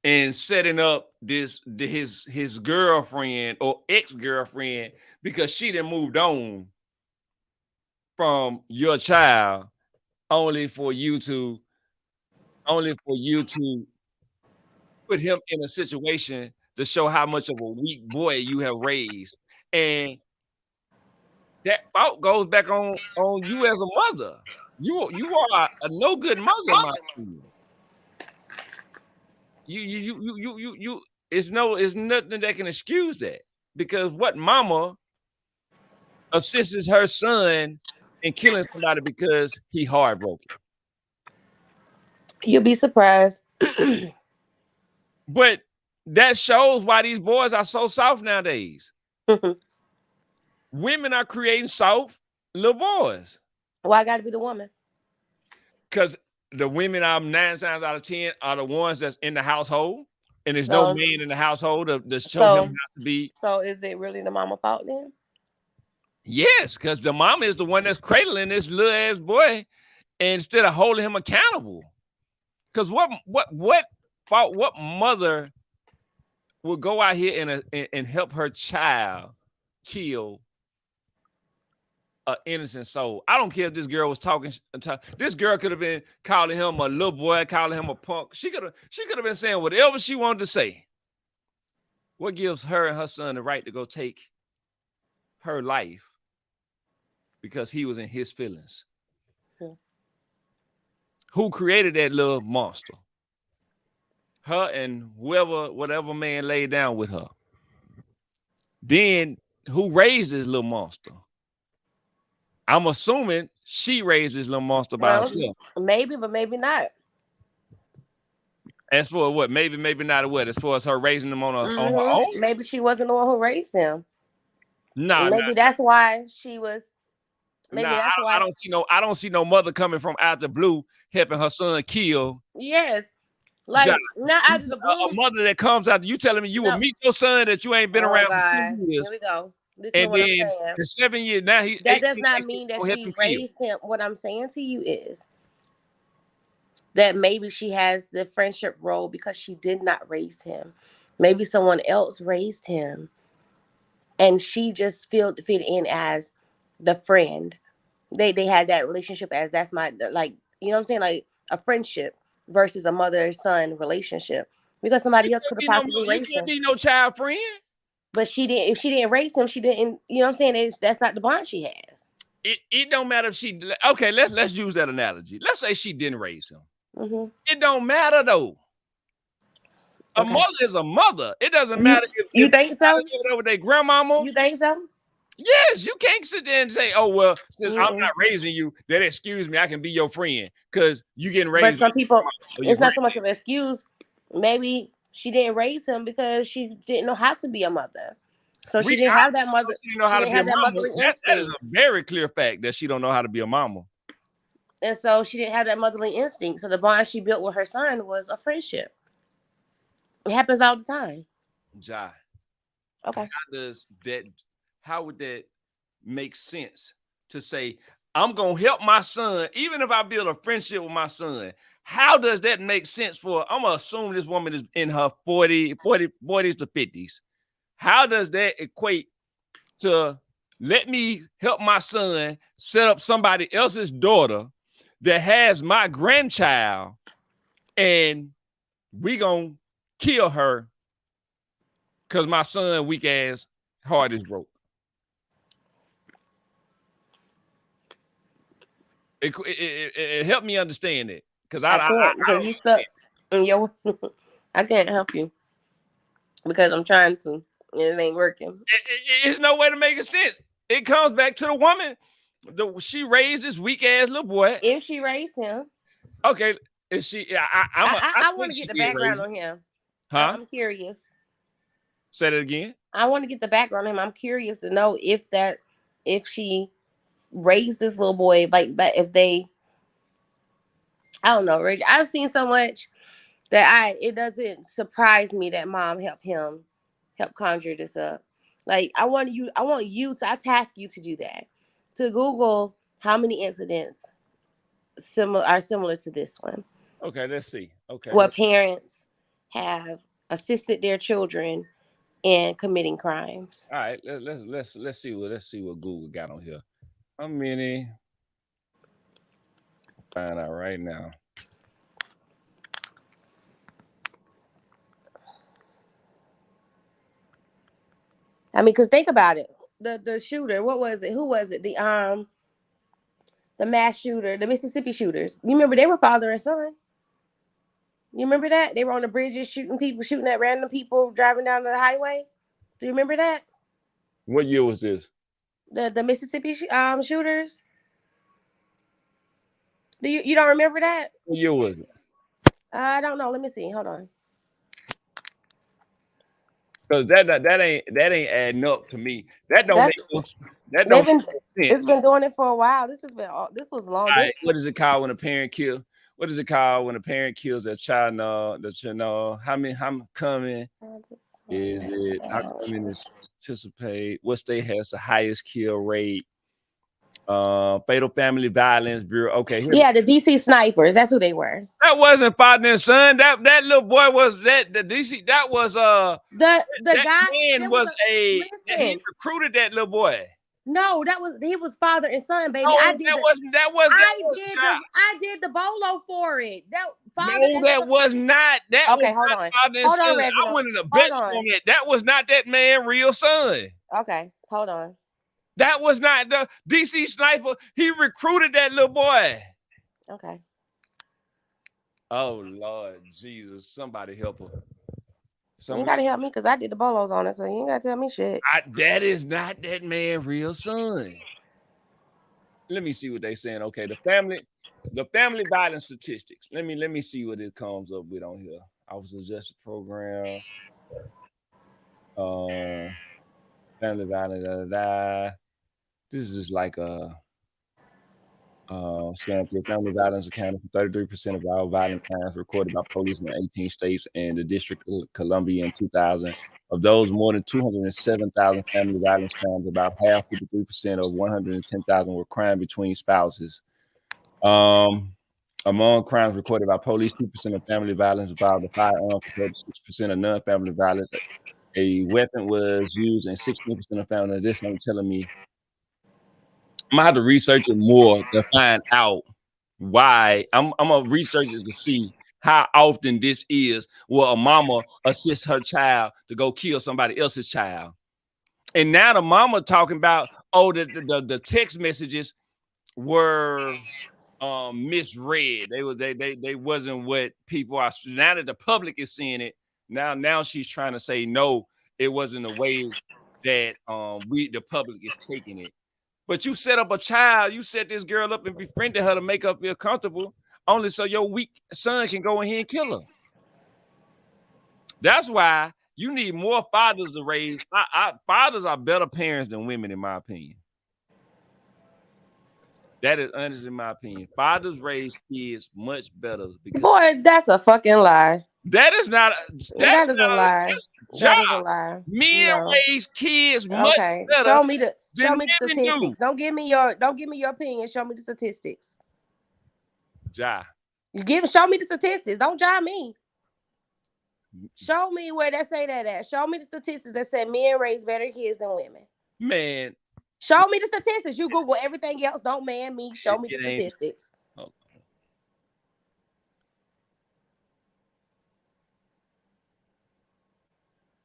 in setting up his girlfriend or ex-girlfriend because she done moved on from your child, only for you to put him in a situation to show how much of a weak boy you have raised. And that fault goes back on you as a mother. You are a no good mother, in my opinion. You it's nothing that can excuse that, because what mama assists her son in killing somebody because he heartbroken? You'll be surprised. But that shows why these boys are so soft nowadays. Women are creating soft little boys. Why I gotta be the woman? Because the women are 9 times out of 10 are the ones that's in the household, and there's no man in the household to show him how to be. So is it really the mama fault then? Yes, because the mama is the one that's cradling this little ass boy instead of holding him accountable. Because what mother would go out here and help her child kill an innocent soul? I don't care if this girl was talking. This girl could have been calling him a little boy, calling him a punk. She could have been saying whatever she wanted to say. What gives her and her son the right to go take her life because he was in his feelings? Who created that little monster? Her and whatever man laid down with her. Then who raised this little monster? I'm assuming she raised this little monster by herself. Maybe, but maybe not. As for what? Maybe not what? As far as her raising them on her own? Maybe she wasn't the one who raised him. Maybe that's why she was. Maybe that's why I don't see no mother coming from out the blue helping her son kill. Yes. Like not out of the blue. A mother that comes out, you telling me you will meet your son that you ain't been around for 2 years. Here we go. And then in 7 years, now he that does not mean that she raised him. What I'm saying to you is that maybe she has the friendship role because she did not raise him. Maybe someone else raised him, and she just fit in as the friend. They had that relationship as that's my, like, you know what I'm saying, like a friendship versus a mother-son relationship, because somebody else could have possibly raised him. You can't be no child friend. But she didn't. If she didn't raise him, she didn't. You know what I'm saying? That's not the bond she has. It don't matter if she. Okay, let's use that analogy. Let's say she didn't raise him. It don't matter though. A mother is a mother. It doesn't matter if you think so. With their grandmama. You think so? Yes, you can't sit there and say, "Oh well, since I'm not raising you, then excuse me, I can be your friend because you getting raised." But some people, it's not so much of an excuse. Maybe she didn't raise him because she didn't know how to be a mother, so she didn't have that mother. She didn't know how to be a mama. That is a very clear fact that she don't know how to be a mama, and so she didn't have that motherly instinct. So the bond she built with her son was a friendship. It happens all the time. Jai. Okay. How would that make sense to say, I'm going to help my son, even if I build a friendship with my son? How does that make sense for, I'm going to assume this woman is in her 40s to 50s. How does that equate to let me help my son set up somebody else's daughter that has my grandchild and we going to kill her because my son weak ass heart is broke? It helped me understand it because I I can't because don't you stuck in your. I can't help you because I'm trying to, and it ain't working. It's no way to make it sense. It comes back to the woman. She raised this weak ass little boy. If she raised him, okay, is she? I want think to she get the did raise background him. on him. Huh? I'm curious. Say that again. I want to get the background on him. I'm curious to know if she raised this little boy like that. If they, I don't know, Rich. I've seen so much that it doesn't surprise me that mom help conjure this up. Like I want you to, I task you to do that, to Google how many incidents similar to this one. Okay, let's see. Okay, What parents have assisted their children in committing crimes. all right. Let's see what Google got on here. How many? Find out right now. I mean, because think about it. The shooter, what was it? Who was it? The mass shooter, the Mississippi shooters. You remember they were father and son. You remember that? They were on the bridges shooting people, shooting at random people driving down the highway. Do you remember that? What year was this? The Mississippi shooters. You don't remember that? What year was it? I don't know. Let me see. Hold on. Because that ain't adding up to me. That don't That's make no, that they've don't been make it's sense. been doing it for a while. This was long. All right, what is it called when a parent kill? What is it called when a parent kills their child? No, that you know how coming is it? How coming is participate? What state has the highest kill rate? Fatal Family Violence Bureau. Okay, here. Yeah, the DC snipers. That's who they were. That wasn't father and son. That little boy was the DC. That was the that guy. man was he Listen. recruited that little boy. No, he was father and son, baby. No, I did I did the bolo for it. That father no, and that son. was not. That was Okay, hold not on. father and Hold on, son. I Reginald. went in a Hold bench on. on that. That was not that man real son. Okay, hold on. That was not the DC sniper. He recruited that little boy. Okay. Oh Lord Jesus, somebody help her. You ain't gotta help me because I did the bolos on it, so you ain't gotta tell me shit. That is not that man real son. Let me see what they saying. Okay, the family violence statistics. Let me see what it comes up with on here. Officer Justice Program. Family violence. This is like a scan through family violence accounted for 33% of all violent crimes recorded by police in 18 states and the District of Columbia in 2000. Of those, more than 207,000 family violence crimes, about half, 53% of 110,000 were crime between spouses. Among crimes recorded by police, 2% of family violence involved a firearm, compared to 6% of non-family violence. A weapon was used in 16% of family. This ain't telling me. I'm gonna have to research it more to find out why. I'm gonna research it to see how often this is where a mama assists her child to go kill somebody else's child. And now the mama talking about, oh, the text messages were misread. They wasn't what people are. Now that the public is seeing it, now she's trying to say no, it wasn't the way that the public is taking it. But you set up a child, you set this girl up and befriended her to make her feel comfortable, only so your weak son can go in here and kill her. That's why you need more fathers to raise. Fathers are better parents than women, in my opinion. That is honestly my opinion. Fathers raise kids much better. Because boy, that's a fucking lie. That is not. That is a lie. That is a lie. Men raise kids much better. Show me the Do. statistics. Don't give me your opinion. Show me the statistics. Ja. Show me the statistics. Don't judge me. Show me where they say that at. Show me the statistics that say men raise better kids than women. Man. Show me the statistics. You Google everything else. Don't man me. Show me the statistics.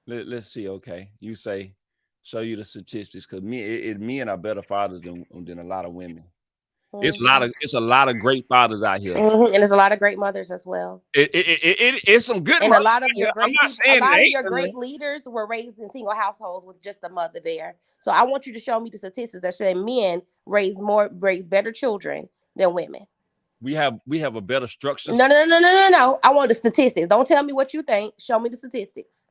Let's see. Okay, you say show you the statistics because men are better fathers than a lot of women. It's a lot of great fathers out here. And there's a lot of great mothers as well. It's some good And mothers a lot of out your here. I'm great not people, a saying it lot of ain't your none. great leaders were raised in single households with just a mother there. So I want you to show me the statistics that say men raise better children than women. We have a better structure. No. I want the statistics. Don't tell me what you think. Show me the statistics.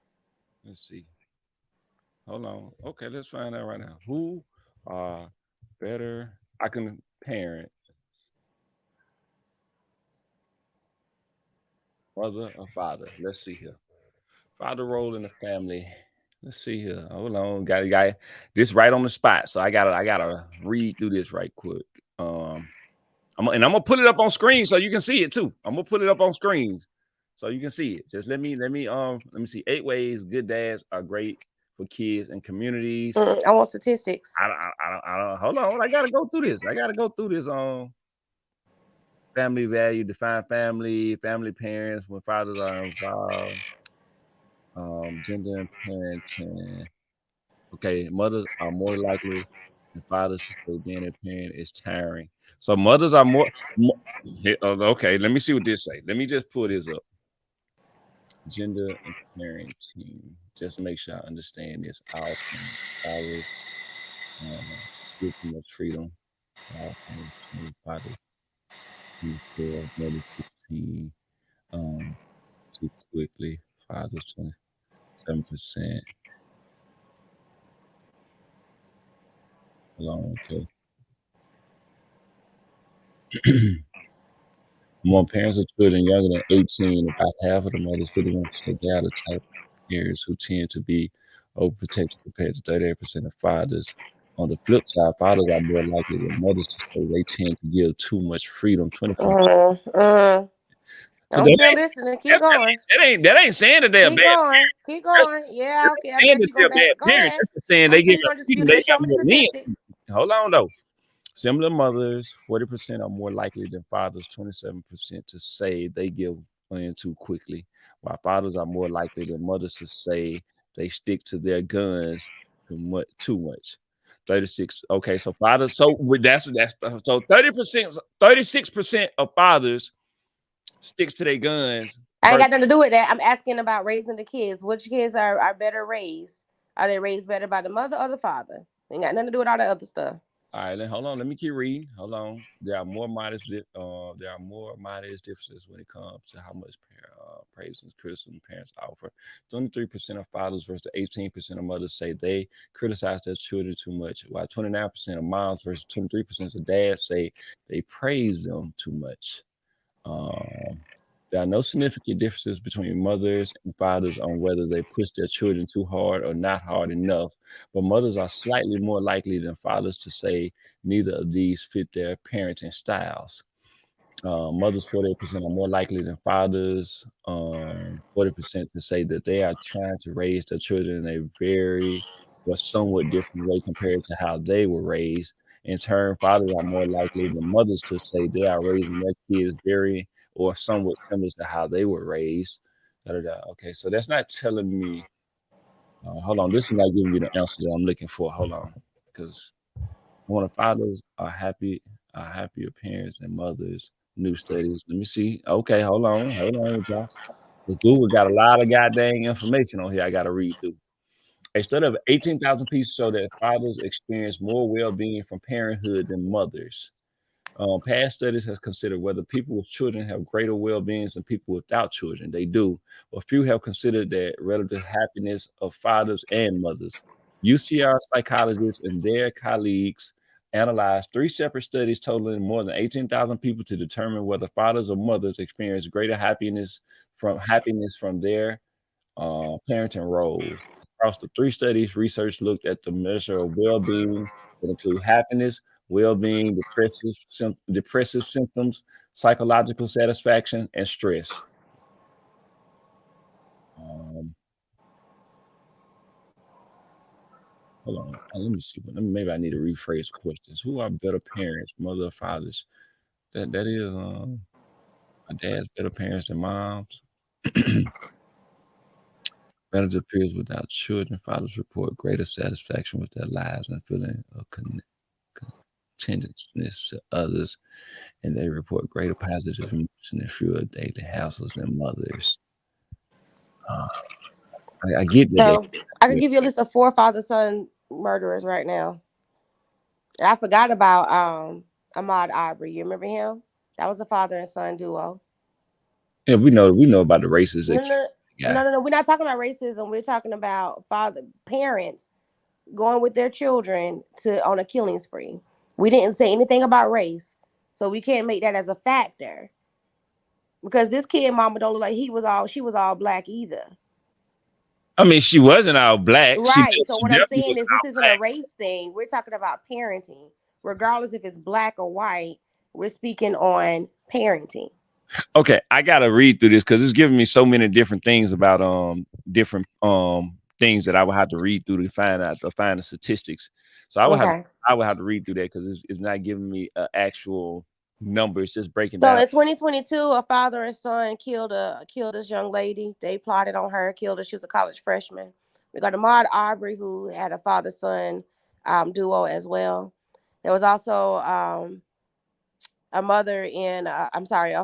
Let's see. Hold on. Okay, let's find out right now. Who are better? I can parent, mother or father. Let's see here. Father role in the family. Let's see here. Hold on. Got this right on the spot. So I gotta read through this right quick. I'm gonna put it up on screen so you can see it too. I'm gonna put it up on screens so you can see it. Just let me see. 8 ways good dads are great for kids and communities. I want statistics. I don't hold on. I gotta go through this. Family value, define family parents when fathers are involved. Gender and parenting. Okay, mothers are more likely than fathers to say being a parent is tiring. So mothers are okay, let me see what this say. Let me just pull this up. Gender and parenting. Just make sure I understand this. All parents, fathers, give too much freedom. All parents, 20 fathers, 24, mothers 16. Too quickly. Fathers 27%. Hold on, okay. More parents of children younger than 18, about half of the mothers, 51%, they are the type of parents who tend to be overprotective compared to 38% of fathers. On the flip side, fathers are more likely than mothers to say they tend to give too much freedom, 24%. So I'm still listening. Keep going. that ain't saying that they're a Keep bad going. parent. Keep going. Yeah, okay. I Saying bet that you they're go a back. bad Go parent. ahead. That's just saying I'm they still give freedom. undisputed, They but show got me the more leniency. statistics. Hold on though. Similar mothers, 40% are more likely than fathers, 27% to say they give in too quickly, while fathers are more likely than mothers to say they stick to their guns too much. 36. Okay, so fathers. So with that's so 30%, 36% of fathers sticks to their guns. I ain't got nothing to do with that. I'm asking about raising the kids. Which kids are better raised? Are they raised better by the mother or the father? Ain't got nothing to do with all that other stuff. All right, hold on. Let me keep reading. Hold on. There are more modest differences when it comes to how much praise and criticism parents offer. 23% of fathers versus 18% of mothers say they criticize their children too much, while 29% of moms versus 23% of dads say they praise them too much. There are no significant differences between mothers and fathers on whether they push their children too hard or not hard enough, but mothers are slightly more likely than fathers to say neither of these fit their parenting styles. Mothers 48% are more likely than fathers, 40% to say that they are trying to raise their children in a very but somewhat different way compared to how they were raised. In turn, fathers are more likely than mothers to say they are raising their kids very or somewhat similar to how they were raised. Da, da, da. Okay, so that's not telling me. Hold on, this is not giving me the answer that I'm looking for. Hold on, because one of fathers are happier parents than mothers. New studies. Let me see. Okay, hold on with y'all. The Google got a lot of goddamn information on here. I got to read through. A study of 18,000 people show that fathers experience more well-being from parenthood than mothers. Past studies has considered whether people with children have greater well-being than people without children. They do, but few have considered the relative happiness of fathers and mothers. UCR psychologists and their colleagues analyzed 3 separate studies totaling more than 18,000 people to determine whether fathers or mothers experience greater happiness from their parenting roles. Across the 3 studies, research looked at the measure of well-being that include happiness, well-being, depressive symptoms, psychological satisfaction, and stress. Hold on. Let me see. Maybe I need to rephrase questions. Who are better parents, mother or fathers? That is, my dad's better parents than moms. Relatives peers without children, fathers report greater satisfaction with their lives and feeling of connection. attentiveness to others, and they report greater positive emotion and fewer daily hassles than mothers. I get that. So I can give you a list of 4 father-son murderers right now. And I forgot about Ahmaud Arbery. You remember him? That was a father and son duo. Yeah, we know about the racist No, that no, guy. no. We're not talking about racism. We're talking about parents going with their children on a killing spree. We didn't say anything about race, so we can't make that as a factor. Because this kid mama don't look like she was all black either. I mean, she wasn't all black. Right. So She what I'm definitely saying was is this all isn't a black. race thing. We're talking about parenting. Regardless if it's black or white, we're speaking on parenting. Okay, I gotta read through this because it's giving me so many different things about different things that I would have to read through to find the statistics. So Okay. I would have to read through that because it's not giving me actual numbers, just breaking So down. in 2022, a father and son killed this young lady. They plotted on her, killed her. She was a college freshman. We got Ahmaud Arbery, who had a father-son duo as well. There was also a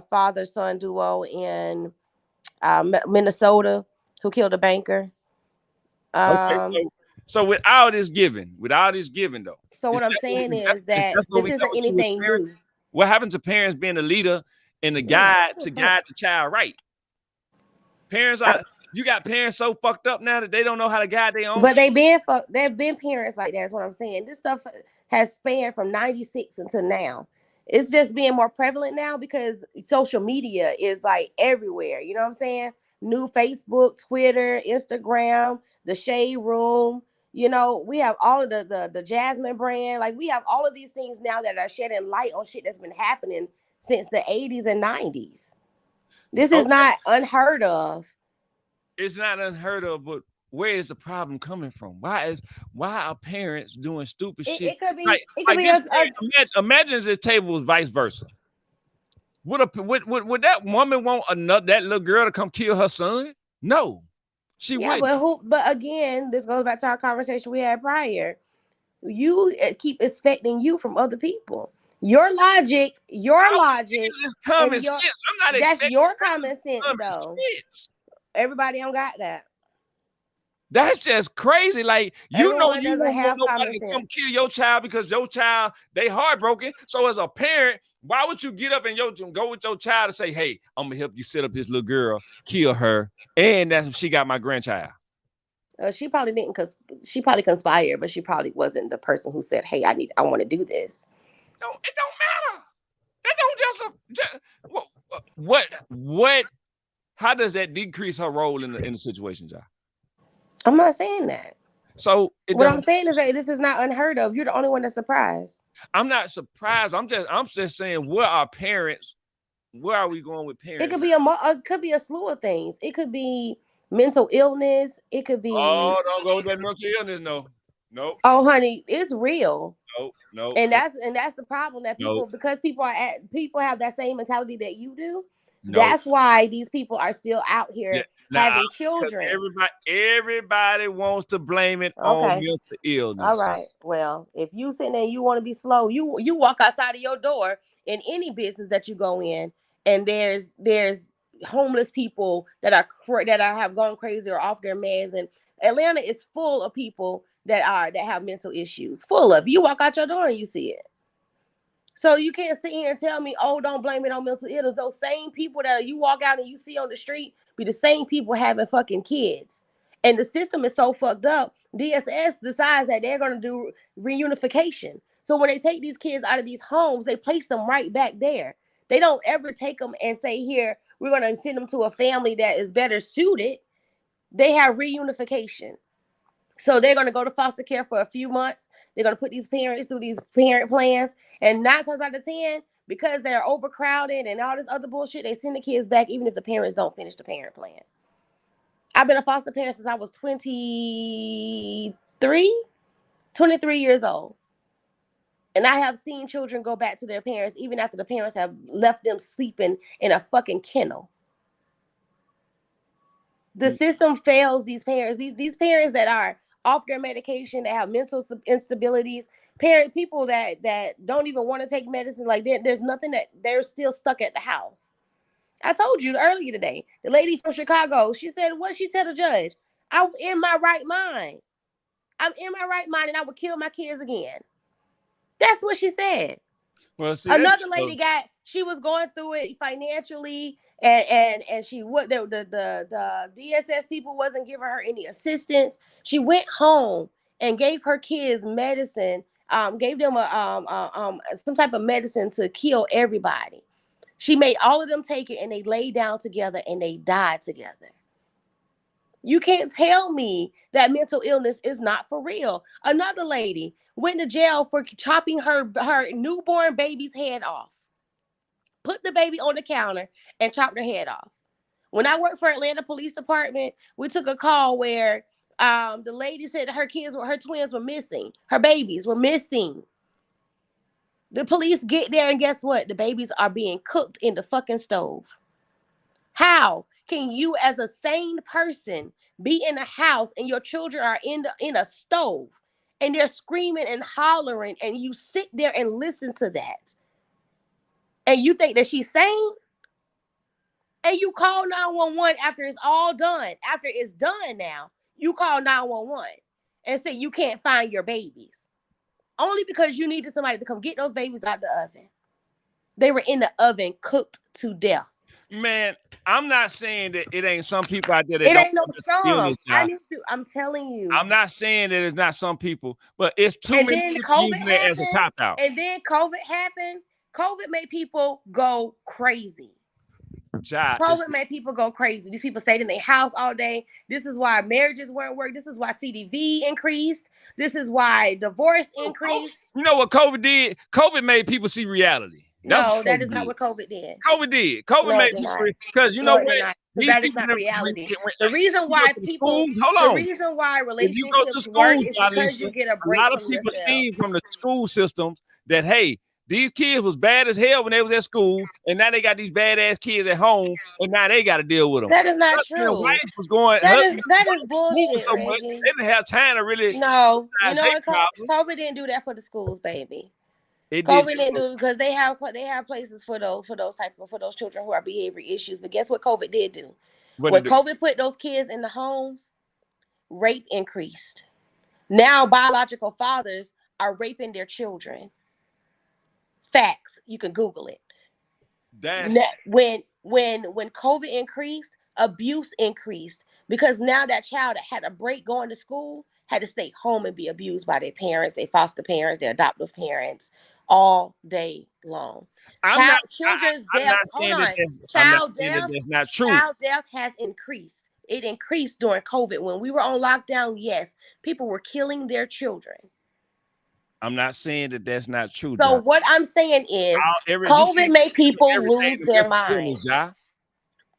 father-son duo in Minnesota who killed a banker. Okay, Um, so with all this giving though, so what I'm saying is that that's what this we isn't coming to with anything new. parents. What happens to parents being a leader and the guide to guide the child right? Parents are you got parents so fucked up now that they don't know how to guide their own. But they've been parents like that. That's what I'm saying. This stuff has spanned from '96 until now. It's just being more prevalent now because social media is like everywhere. You know what I'm saying? New Facebook, Twitter, Instagram, the Shade Room. You know, we have all of the Jasmine brand. Like we have all of these things now that are shedding light on shit that's been happening since the '80s and '90s. This is not unheard of. It's not unheard of, but where is the problem coming from? Why are parents doing stupid shit? It could be Like this parent, imagine if the table was vice versa. Would that woman want that little girl to come kill her son? No, she wouldn't. But again, this goes back to our conversation we had prior. You keep expecting you from other people. Your logic, It's common and your sense. I'm not that's expecting your common sense common though. sense. Everybody don't got that. That's just crazy. Like Everyone you doesn't won't want have common nobody to come sense. kill your child because your child they heartbroken. So as a parent, why would you get up and go with your child and say, "Hey, I'm gonna help you set up this little girl, kill her, and that's she got my grandchild." She probably didn't because she probably conspired, but she probably wasn't the person who said, "Hey, I want to do this." It don't matter. That don't just what? How does that decrease her role in the situation, John? I'm not saying that. So what I'm saying is that this is not unheard of. You're the only one that's surprised. I'm not surprised. I'm just saying, where are parents? Where are we going with parents? It could be a slew of things. It could be mental illness. It could be. Oh, don't go with that mental illness. No. Nope. Oh, honey, it's real. No. And that's the problem that because people have that same mentality that you do. That's why these people are still out here having children. Everybody wants to blame it on mental illness. All right. Well, if you sitting there and you want to be slow, you walk outside of your door in any business that you go in, and there's homeless people that have gone crazy or off their meds, and Atlanta is full of people that have mental issues. Full of. You walk out your door and you see it. So you can't sit here and tell me, oh, don't blame it on mental illness. Those same people that you walk out and you see on the street be the same people having fucking kids. And the system is so fucked up. DSS decides that they're going to do reunification. So when they take these kids out of these homes, they place them right back there. They don't ever take them and say, here, we're going to send them to a family that is better suited. They have reunification. So they're going to go to foster care for a few months. They're going to put these parents through these parent plans. And 9 times out of 10, because they're overcrowded and all this other bullshit, they send the kids back even if the parents don't finish the parent plan. I've been a foster parent since I was 23 years old. And I have seen children go back to their parents even after the parents have left them sleeping in a fucking kennel. The system fails these parents. These parents that are off their medication, that have mental instabilities, people that don't even want to take medicine. Like there's nothing, that they're still stuck at the house. I told you earlier today, the lady from Chicago, she said, what she tell the judge? I'm in my right mind. I'm in my right mind, and I would kill my kids again. That's what she said. Well, see, Another lady she was going through it financially, and she what the DSS people wasn't giving her any assistance. She went home and gave her kids medicine, gave them some type of medicine to kill everybody. She made all of them take it, and they laid down together and they died together. You can't tell me that mental illness is not for real. Another lady went to jail for chopping her newborn baby's head off. Put the baby on the counter and chopped her head off. When I worked for Atlanta Police Department, we took a call where the lady said her twins were missing. Her babies were missing. The police get there, and guess what? The babies are being cooked in the fucking stove. How can you, as a sane person, be in a house and your children are in a stove and they're screaming and hollering, and you sit there and listen to that, and you think that she's sane? And you call 911 after it's all done. After it's done now, you call 911 and say you can't find your babies. Only because you needed somebody to come get those babies out the oven. They were in the oven, cooked to death. Man, I'm not saying that it ain't some people out there that it don't ain't no some. I'm telling you. I'm not saying that it's not some people, but it's too and many then people COVID using it as a cop out. And then COVID happened. COVID made people go crazy. COVID made people go crazy. These people stayed in their house all day. This is why marriages weren't working. This is why CDV increased. This is why divorce increased. You know what COVID did? COVID made people see reality. No, that is not what COVID did. COVID did. COVID made people, because you know what? That is not reality. The reason why people, the reason why relationships work is because you get a break. A lot of people see from the school systems that, hey, these kids was bad as hell when they was at school, and now they got these badass kids at home, and now they got to deal with them. That is not true. Wife was going. That is bullshit. So much, they didn't have time to really. No, you know what? COVID didn't do that for the schools, baby. COVID didn't do it because they have places for those children who are behavior issues. But guess what COVID did do? When COVID put those kids in the homes, rape increased. Now biological fathers are raping their children. Facts. You can Google it. When COVID increased, abuse increased, because now that child that had a break going to school had to stay home and be abused by their parents, their foster parents, their adoptive parents, all day long. Child death has increased. It increased during COVID. When we were on lockdown, yes, people were killing their children. I'm not saying that that's not true. So what I'm saying is COVID made people lose their mind.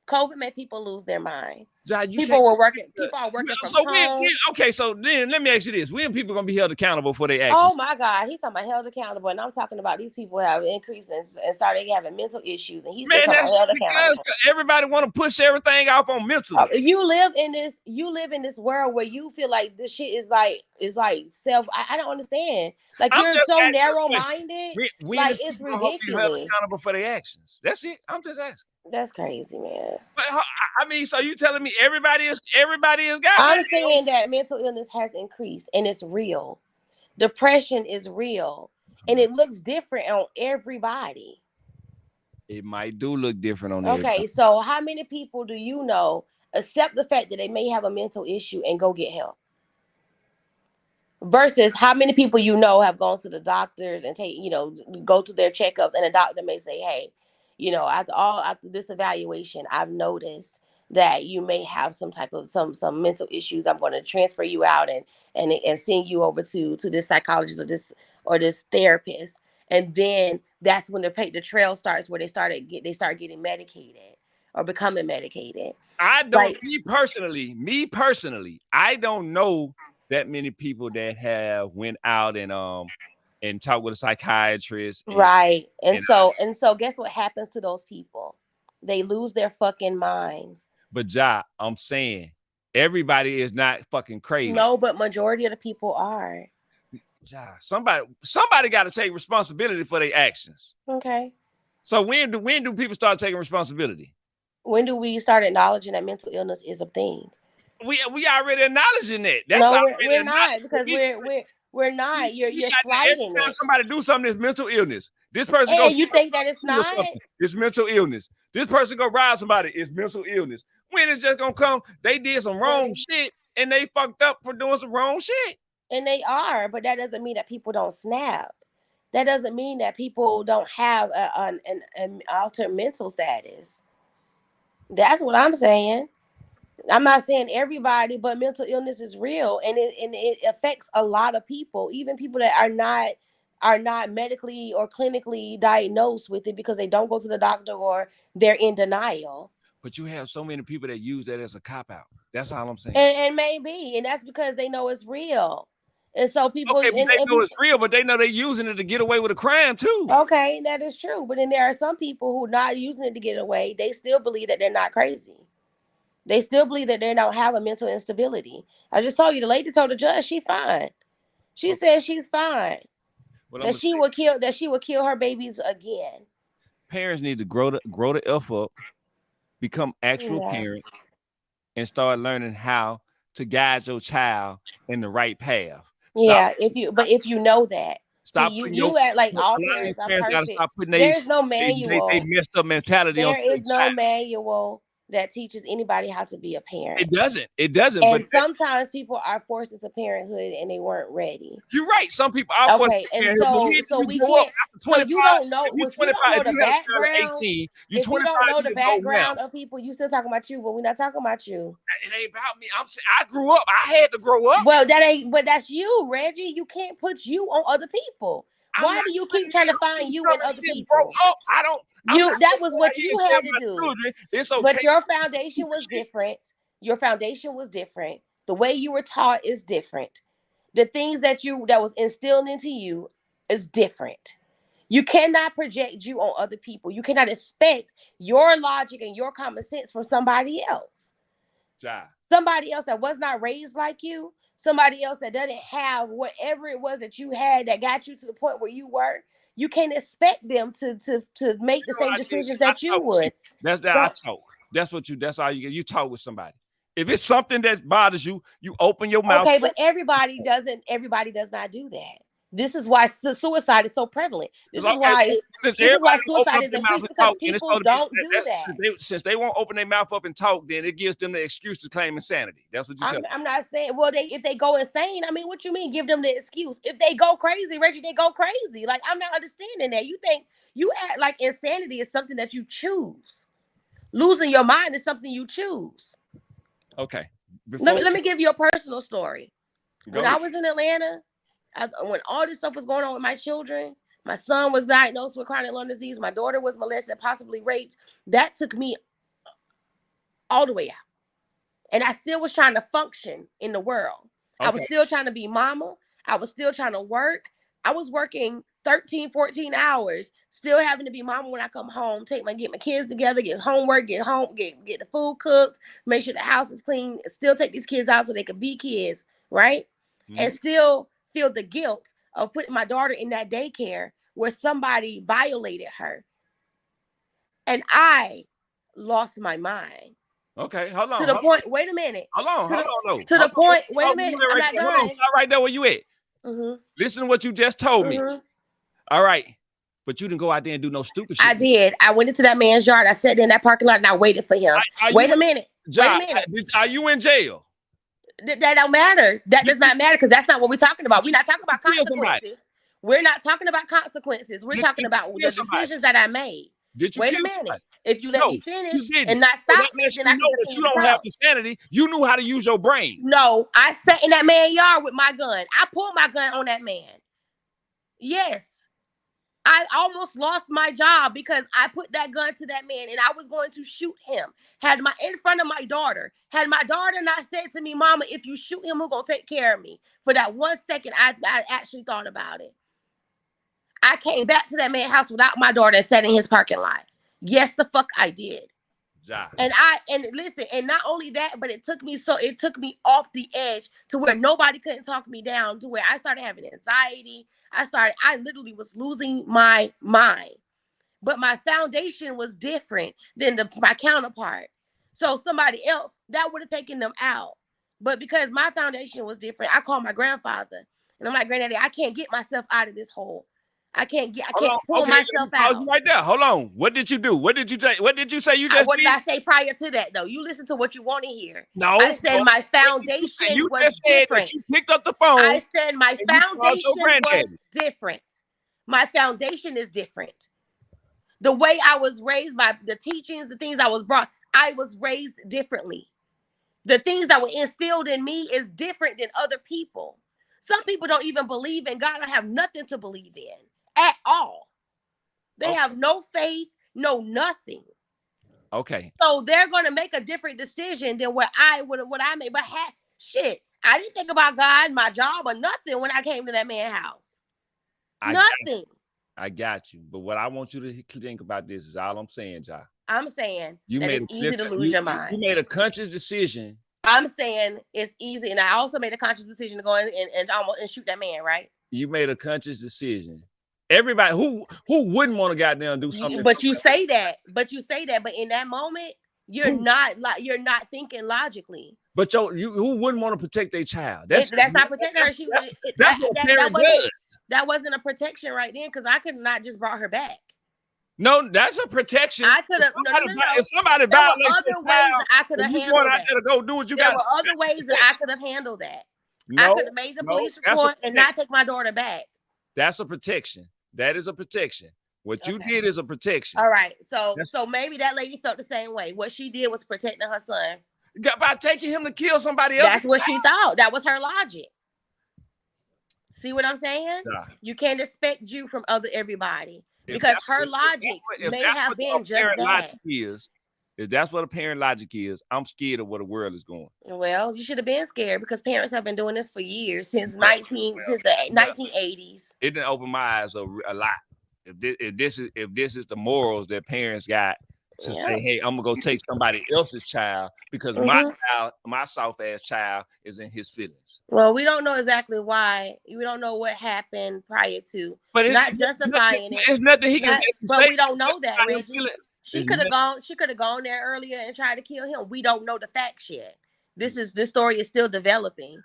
COVID made people lose their mind. People are working from home. Okay, so then let me ask you this. When people going to be held accountable for their actions? Oh my God, he's talking about held accountable, and I'm talking about these people have increased and started having mental issues, and he's talking about held accountable. Everybody want to push everything off on mental. You live in this world where you feel like this shit is like self. I don't understand. Like you're so narrow-minded. Like it's ridiculous. Be held accountable for their actions. That's it. I'm just asking. That's crazy, man. But I mean, so you telling me everybody is got? I'm saying that mental illness has increased, and it's real. Depression is real, and it looks different on everybody. It might do look different on everybody. Okay, so how many people do you know accept the fact that they may have a mental issue and go get help? Versus how many people you know have gone to the doctors and go to their checkups, and a doctor may say, hey, after this evaluation, I've noticed that you may have some type of some mental issues. I'm going to transfer you out and send you over to this psychologist or this therapist. And then that's when the trail starts, where they start getting medicated or becoming medicated. Me personally, I don't know that many people that have went out and talk with a psychiatrist. Right. And so guess what happens to those people? They lose their fucking minds. But I'm saying Everybody is not fucking crazy. No, but majority of the people are. Somebody got to take responsibility for their actions. Okay. So when do people start taking responsibility? When do we start acknowledging that mental illness is a thing? We already acknowledging that. That's no, already we're not, because we're not. You're slighting every time it. somebody do something, it's mental illness. This person And goes, you think that it's not? It's mental illness. This person go rob somebody, it's mental illness. When it's just gonna come, they did some wrong shit and they fucked up for doing some wrong shit. And they are, but that doesn't mean that people don't snap. That doesn't mean that people don't have an altered mental status. That's what I'm saying. I'm not saying everybody, but mental illness is real, and it affects a lot of people, even people that are not medically or clinically diagnosed with it because they don't go to the doctor or they're in denial. But you have so many people that use that as a cop out. That's all I'm saying. And maybe, and that's because they know it's real. And so people, okay, but they know it's real, but they know they're using it to get away with a crime too. Okay, that is true. But then there are some people who are not using it to get away. They still believe that they're not crazy. They still believe that they don't have a mental instability. I just told you, the lady told the judge she's fine. She said she's fine. That she will kill her babies again. Parents need to grow the F up, become actual parents, and start learning how to guide your child in the right path. If you know that. Stop. See, you act like all parents are perfect. There's no manual. They messed up mentality. There is no manual that teaches anybody how to be a parent. It doesn't. And sometimes people are forced into parenthood and they weren't ready. You're right. Some people are okay, and so we can't. So you don't know. If you don't know the background, if you don't know the background of people, you still talking about you, but we're not talking about you. It ain't about me. I grew up. I had to grow up. Well, but that's you, Reggie. You can't put you on other people. Why do you keep trying to find you in other people? Grow up. I don't. That was what you had to do. Children. It's okay. But your foundation was different. Your foundation was different. The way you were taught is different. The things that was instilled into you is different. You cannot project you on other people. You cannot expect your logic and your common sense from somebody else. Somebody else that was not raised like you. Somebody else that doesn't have whatever it was that you had that got you to the point where you were. You can't expect them to make the same decisions that you would. I talk. That's all you get. You talk with somebody. If it's something that bothers you, you open your mouth. Okay, but everybody does not do that. This is why suicide is so prevalent. This is why suicide is increased, because people don't do that. Since they won't open their mouth up and talk, then it gives them the excuse to claim insanity. That's what you said. I'm not saying, well, if they go insane, I mean, what you mean give them the excuse? If they go crazy, Reggie, they go crazy. Like, I'm not understanding that. You think you act like insanity is something that you choose. Losing your mind is something you choose. Okay. Let me give you a personal story. When I was in Atlanta, when all this stuff was going on with my children, my son was diagnosed with chronic lung disease, my daughter was molested, possibly raped. That took me all the way out. And I still was trying to function in the world. Okay. I was still trying to be mama. I was still trying to work. I was working 13, 14 hours, still having to be mama when I come home, get my kids together, get homework, get the food cooked, make sure the house is clean, still take these kids out so they can be kids, right? Mm-hmm. And still feel the guilt of putting my daughter in that daycare where somebody violated her. And I lost my mind. Okay, hold on. To the point, wait a minute. Hold on. To the point, wait a minute. I'm not done. Hold on, stop right there where you at. Mm-hmm. Listen to what you just told me. All right. But you didn't go out there and do no stupid shit. I did. I went into that man's yard. I sat in that parking lot and I waited for him. Wait a minute. Are you in jail? That don't matter. That does not matter, because that's not what we're talking about. We're not talking about consequences. We're not talking about consequences. We're talking about the decisions that I made. Wait a minute. Somebody? If you let me finish and not stop me, then I know that you don't have insanity. You knew how to use your brain. No, I sat in that man's yard with my gun. I pulled my gun on that man. Yes. I almost lost my job because I put that gun to that man and I was going to shoot him. In front of my daughter. Had my daughter not said to me, Mama, if you shoot him, who's going to take care of me? For that 1 second, I actually thought about it. I came back to that man's house without my daughter and sat in his parking lot. Yes, the fuck I did. Ja. And listen, and not only that, but it took me off the edge to where nobody couldn't talk me down, to where I started having anxiety. I literally was losing my mind. But my foundation was different than my counterpart. So somebody else that would have taken them out. But because my foundation was different, I called my grandfather and I'm like, Granddaddy, I can't get myself out of this hole. I can't pull Okay, let myself me pause out. you right there. Hold on. What did you do? What did you say? What did you say you just What did did? I say prior to that, though? You listen to what you want to hear. No. I said my What did foundation you was just said different. that you picked up the phone. I said my and you called your foundation was granddaddy. different. My foundation is different. The way I was raised, by the teachings, the things I was brought, I was raised differently. The things that were instilled in me is different than other people. Some people don't even believe in God or have nothing to believe in at all. They have no faith, no nothing. Okay. So they're going to make a different decision than what I made. But shit, I didn't think about God, my job, or nothing when I came to that man's house. Nothing. I got you. But what I want you to think about this is all I'm saying, Ja. I'm saying that it's easy to lose your mind. You made a conscious decision. I'm saying it's easy. And I also made a conscious decision to go in and shoot that man, right? You made a conscious decision. Everybody who wouldn't want to goddamn do something. But you say that. But in that moment, you're not thinking logically. But who wouldn't want to protect their child? That's not protecting her. That's what a parent does. That wasn't a protection right then, because I could not just brought her back. No, that's a protection. I could have. No. If somebody violates other ways that I could have handled that. There to go do what you got. There were other ways that I could have handled that. I could have made the police report and not take my daughter back. That's a protection. That is a protection. What you did is a protection. All right. So maybe that lady felt the same way. What she did was protecting her son. By taking him to kill somebody else. That's what she thought. That was her logic. See what I'm saying? Yeah. You can't expect you from everybody. Because her logic may have been just that. If that's what a parent logic is, I'm scared of where the world is going. Well, you should have been scared, because parents have been doing this for years, since the 1980s. It didn't open my eyes a lot. If this is the morals that parents got to say, hey, I'm gonna go take somebody else's child because my soft ass child is in his feelings. Well, we don't know exactly why. We don't know what happened prior to, but not justifying it. It's nothing he can. But we don't know that, Reggie. She could have gone there earlier and tried to kill him. We don't know the facts yet. This story is still developing.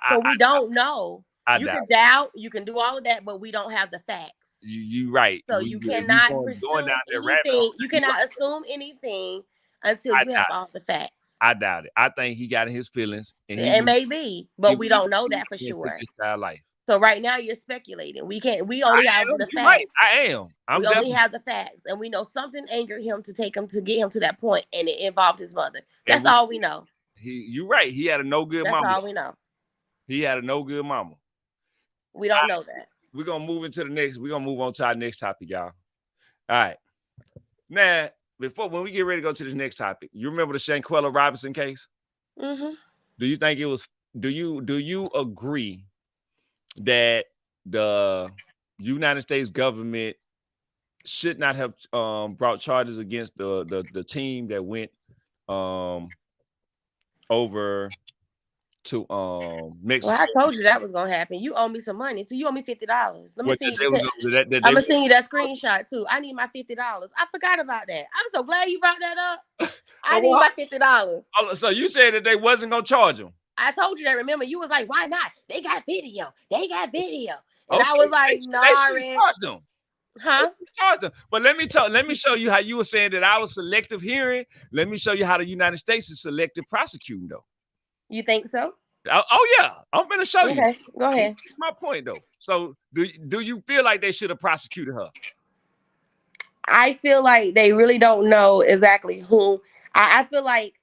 So we don't know. You can doubt, you can do all of that, but we don't have the facts. You right. So you cannot assume anything. You cannot assume anything until you have all the facts. I doubt it. I think he got in his feelings. It may be, but we don't know that for sure. Life. So right now you're speculating. We only have the facts. Right. I am. We only have the facts, and we know something angered him to get him to that point, and it involved his mother. That's all we know. You're right. He had a no good mama. That's all we know. He had a no good mama. We don't know that. We're gonna move on to our next topic, y'all. All right. Now, when we get ready to go to this next topic, you remember the Shanquella Robinson case? Mm-hmm. Do you think it was? Do you agree that the United States government should not have brought charges against the team that went over to Mexico? Well, I told you that was gonna happen. You owe me some money too. You owe me $50. Let me send you. I'm gonna send you that screenshot too. I need my $50. I forgot about that. I'm so glad you brought that up. I need my $50. So you said that they wasn't gonna charge them. I told you that. Remember, you was like, "Why not? They got video. They got video." And I was like, "Nah, they charged them." Huh? Charged them. But let me show you how you were saying that I was selective hearing. Let me show you how the United States is selective prosecuting, though. You think so? Oh yeah, I'm gonna show you. Okay, go ahead. That's my point, though. So, do you feel like they should have prosecuted her? I feel like they really don't know exactly who. I feel like.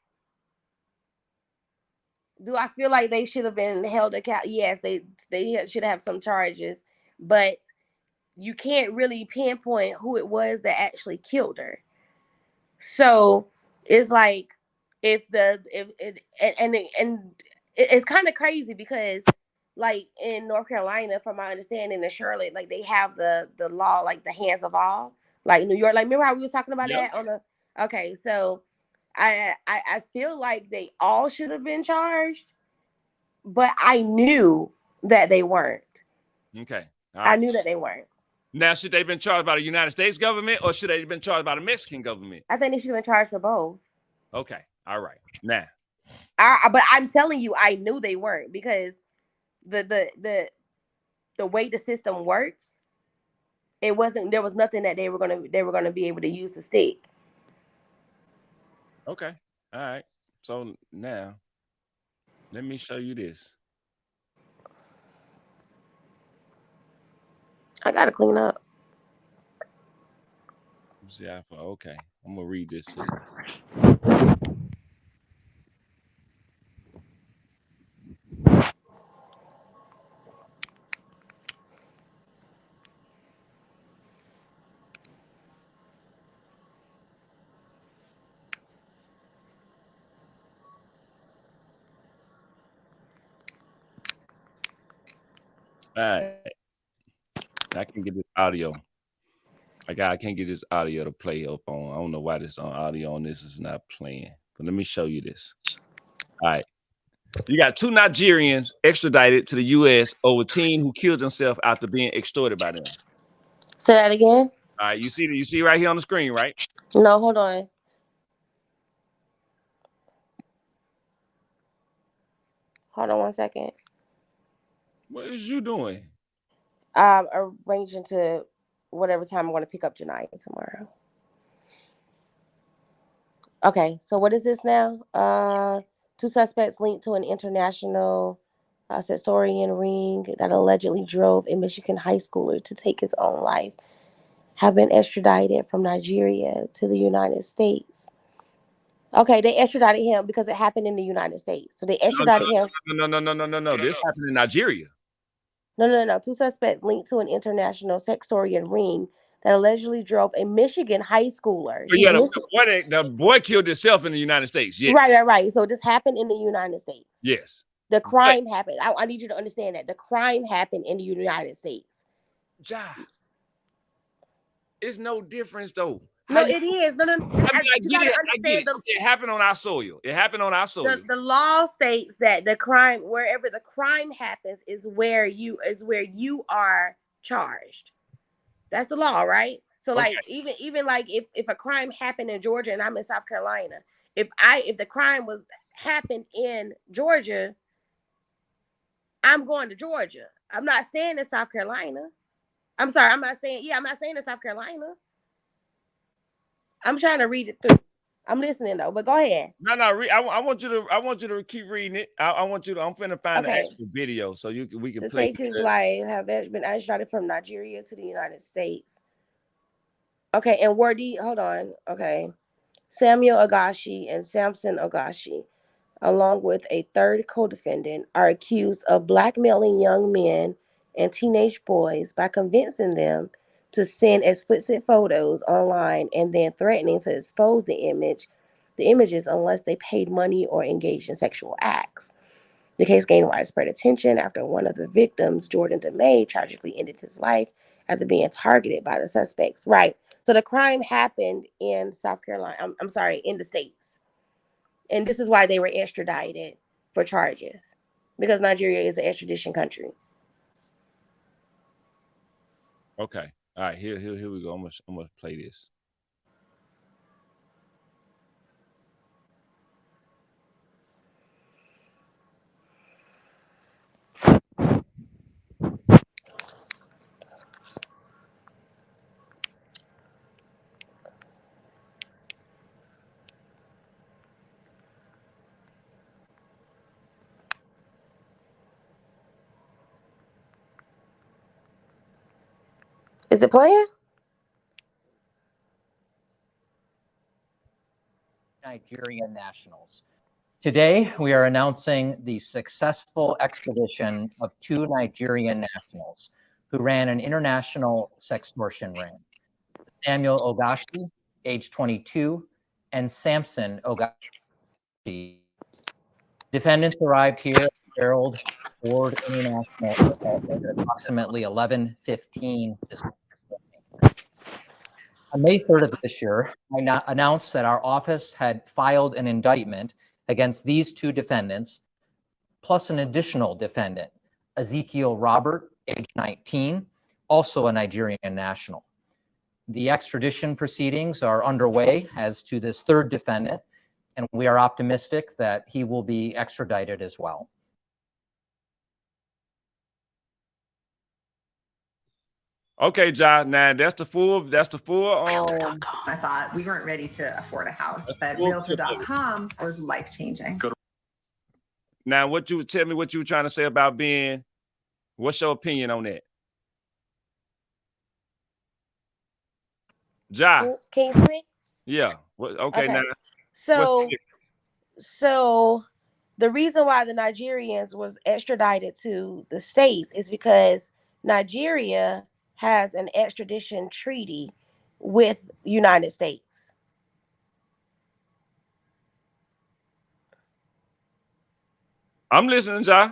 Do I feel like they should have been held accountable? Yes, they should have some charges, but you can't really pinpoint who it was that actually killed her. So it's like it's kind of crazy because like in North Carolina, from my understanding, in Charlotte, like they have the law, like the hands of all, like New York. Like remember how we was talking about that on the okay, so I feel like they all should have been charged, but I knew that they weren't. Okay. All I right. knew that they weren't. Now, should they have been charged by the United States government or should they have been charged by the Mexican government? I think they should have been charged for both. Okay. All right. Now. But I'm telling you, I knew they weren't because the way the system works, it wasn't. There was nothing that they were gonna be able to use to stick. Okay. All right. So now, let me show you this. I gotta clean up. See, okay. I'm gonna read this to you. All right. I can get this audio. I can't get this audio to play up on. I don't know why this on audio on this is not playing. But let me show you this. All right. You got 2 Nigerians extradited to the U.S. over teen who killed himself after being extorted by them. Say that again. All right, you see right here on the screen, right? No, hold on. Hold on 1 second. What is you doing? Arranging to whatever time I'm going to pick up Janiyah tomorrow. Okay, so what is this now? 2 suspects linked to an international Sextorian ring that allegedly drove a Michigan high schooler to take his own life have been extradited from Nigeria to the United States. Okay, they extradited him because it happened in the United States. So they extradited him. No. This happened in Nigeria. No. 2 suspects linked to an international Sextorian ring that allegedly drove a Michigan high schooler. Oh, yeah, the boy killed himself in the United States. Yes. Right. So this happened in the United States. Yes. The crime happened. I need you to understand that. The crime happened in the United States. Ja. It's no difference, though. No, it is. No. I get it. It happened on our soil. It happened on our soil. The law states that the crime, wherever the crime happens, is where you are charged. That's the law, right? So, like, even like if a crime happened in Georgia and I'm in South Carolina, if the crime happened in Georgia, I'm going to Georgia. I'm not staying in South Carolina. I'm sorry, I'm not staying in South Carolina. I'm trying to read it through. I'm listening though, but go ahead. No. I want you to keep reading it. I'm finna find the actual video so we can play. To take his life have been extradited from Nigeria to the United States. Okay, and hold on. Okay. Samuel Ogashi and Samson Ogashi, along with a third co-defendant, are accused of blackmailing young men and teenage boys by convincing them to send explicit photos online and then threatening to expose the images unless they paid money or engaged in sexual acts. The case gained widespread attention after one of the victims, Jordan DeMay, tragically ended his life after being targeted by the suspects. Right. So the crime happened in South Carolina. I'm sorry, in the States. And this is why they were extradited for charges, because Nigeria is an extradition country. Okay. All right. Here we go. I'm gonna play this. Is it playing? Nigerian nationals. Today, we are announcing the successful extradition of 2 Nigerian nationals who ran an international sextortion ring. Samuel Ogashi, age 22, and Samson Ogashi. Defendants arrived here at Gerald Ford International at approximately 11:15 this morning. On May 3rd of this year, I announced that our office had filed an indictment against these two defendants, plus an additional defendant, Ezekiel Robert, age 19, also a Nigerian national. The extradition proceedings are underway as to this third defendant, and we are optimistic that he will be extradited as well. Okay, John. Now that's the full. I thought we weren't ready to afford a house, but Realtor.com was life changing. Now, what you tell me? What you were trying to say about being? What's your opinion on that, Ja? Can you speak? Yeah. Okay. Now. So the reason why the Nigerians was extradited to the States is because Nigeria has an extradition treaty with United States. I'm listening, Ja.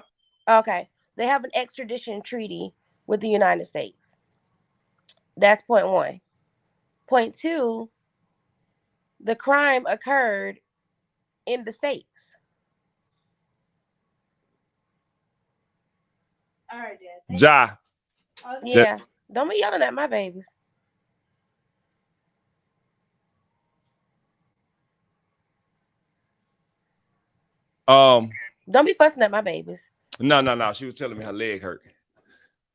Okay. They have an extradition treaty with the United States. That's point one. Point two, the crime occurred in the States. All right, Dad. Ja. Yeah. Don't be yelling at my babies. Don't be fussing at my babies. No. She was telling me her leg hurt.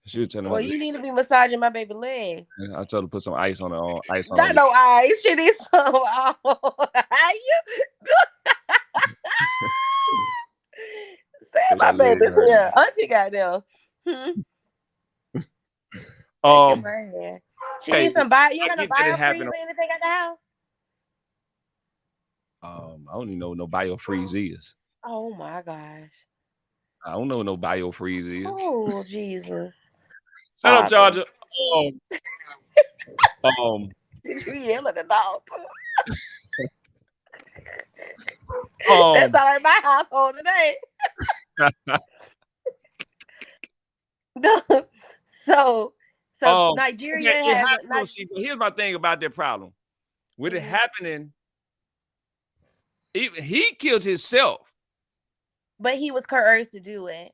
She was telling me. Well, you need to be massaging my baby leg. I told her to put some ice on her. Ice on. Not no ice. She needs some. Say my baby's here. Auntie got them. She needs some bio. You got no biofreeze or anything at the house? I don't even know what no biofreeze is. Oh my gosh. I don't know what no biofreeze is. Oh Jesus. Shut up, Georgia. You yell at the dog. That's all in my household today. So Nigeria has. Here's my thing about that problem. With it happening, he killed himself. But he was coerced to do it.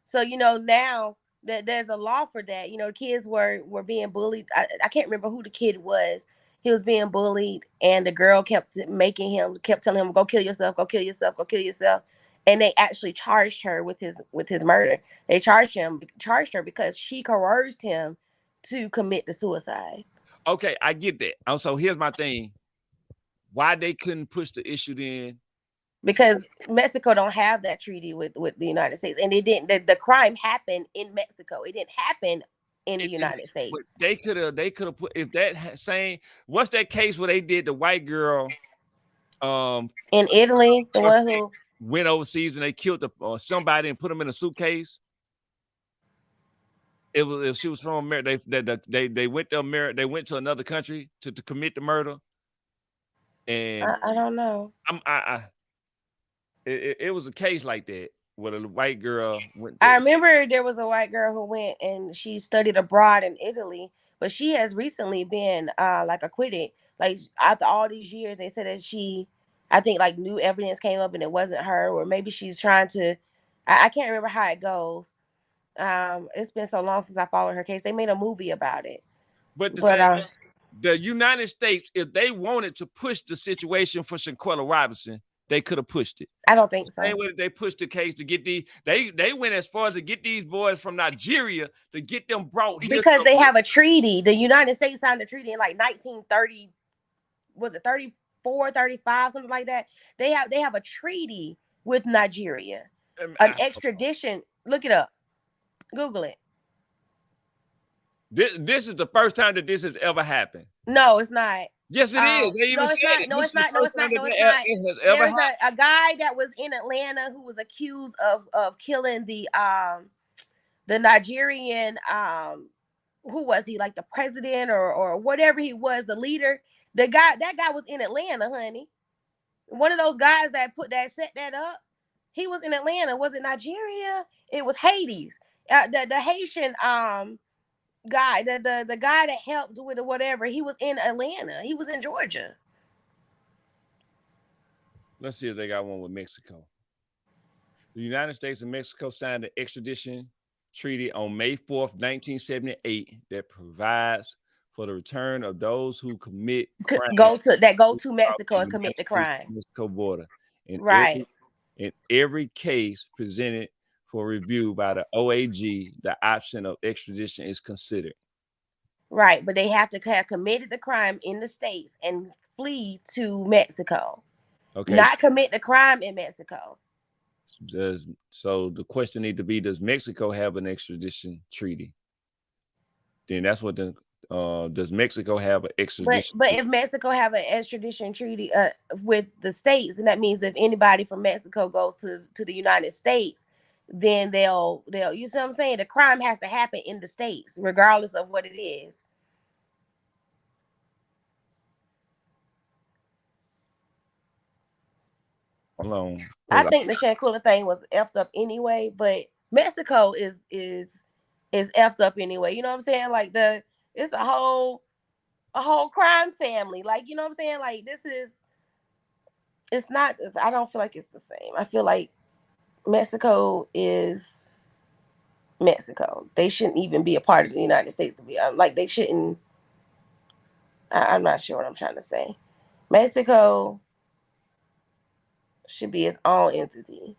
So now that there's a law for that. Kids were being bullied. I can't remember who the kid was. He was being bullied, and the girl kept telling him, "Go kill yourself, go kill yourself, go kill yourself." And they actually charged her with his murder. They charged her because she coerced him to commit the suicide. Okay, I get that. So here's my thing: why they couldn't push the issue then? Because Mexico don't have that treaty with the United States, and it didn't. The crime happened in Mexico. It didn't happen in the United States. They could have put if that same. What's that case where they did the white girl? In Italy, the one who went overseas and they killed somebody and put them in a suitcase. It was if she was from America. They went to America. They went to another country to commit the murder. And I don't know. It was a case like that where a white girl went. I remember there was a white girl who went and she studied abroad in Italy, but she has recently been acquitted. Like after all these years, they said that I think new evidence came up and it wasn't her, or maybe she's trying to. I can't remember how it goes. It's been so long since I followed her case. They made a movie about it. But the United States, if they wanted to push the situation for Shanquella Robinson, they could have pushed it. I don't think so. Same way that they pushed the case to get they went as far as to get these boys from Nigeria to get them brought here. Because they have a treaty. The United States signed a treaty in 1930. Was it 34, 35, something like that? They have a treaty with Nigeria. An extradition. Look it up. Google it. This is the first time that this has ever happened. No, it's not. Yes, it is. They even said it. No, it's not. There's a guy that was in Atlanta who was accused of killing the Nigerian who was he, like the president or whatever he was, the leader. That guy was in Atlanta, honey. One of those guys that set that up. He was in Atlanta. Was it Nigeria? It was Haiti. The Haitian guy, the guy that helped with whatever, he was in Atlanta. He was in Georgia. Let's see if they got one with Mexico. The United States and Mexico signed an extradition treaty on May 4th, 1978 that provides for the return of those who commit crimes Go to across Mexico the and commit United the States crime. Mexico border. Right. In every case presented for review by the OAG, the option of extradition is considered. Right, but they have to have committed the crime in the States and flee to Mexico. Okay. Not commit the crime in Mexico. So the question need to be, does Mexico have an extradition treaty? Then that's what the does Mexico have an extradition But treaty? if Mexico have an extradition treaty with the states, and that means if anybody from Mexico goes to the United States, then they'll you see what I'm saying? The crime has to happen in the states, regardless of what it is. Hold on. I think the Shankula thing was effed up anyway, but Mexico is effed up anyway. You know what I'm saying? Like it's a whole crime family. Like, you know what I'm saying? Like it's not. I don't feel like it's the same. I feel like Mexico is Mexico. They shouldn't even be a part of the United States to be like they shouldn't. I'm not sure what I'm trying to say. Mexico should be its own entity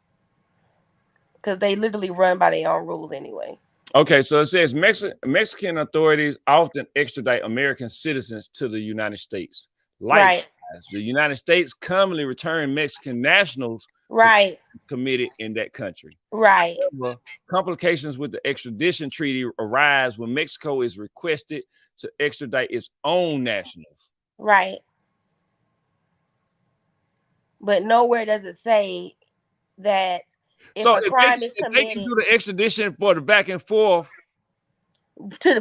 because they literally run by their own rules anyway. Okay, so it says Mexican authorities often extradite American citizens to the United States. Likewise, the United States commonly return Mexican nationals committed in that country. Right. However, complications with the extradition treaty arise when Mexico is requested to extradite its own nationals. Right. But nowhere does it say that if a crime is committed, they can do the extradition for the back and forth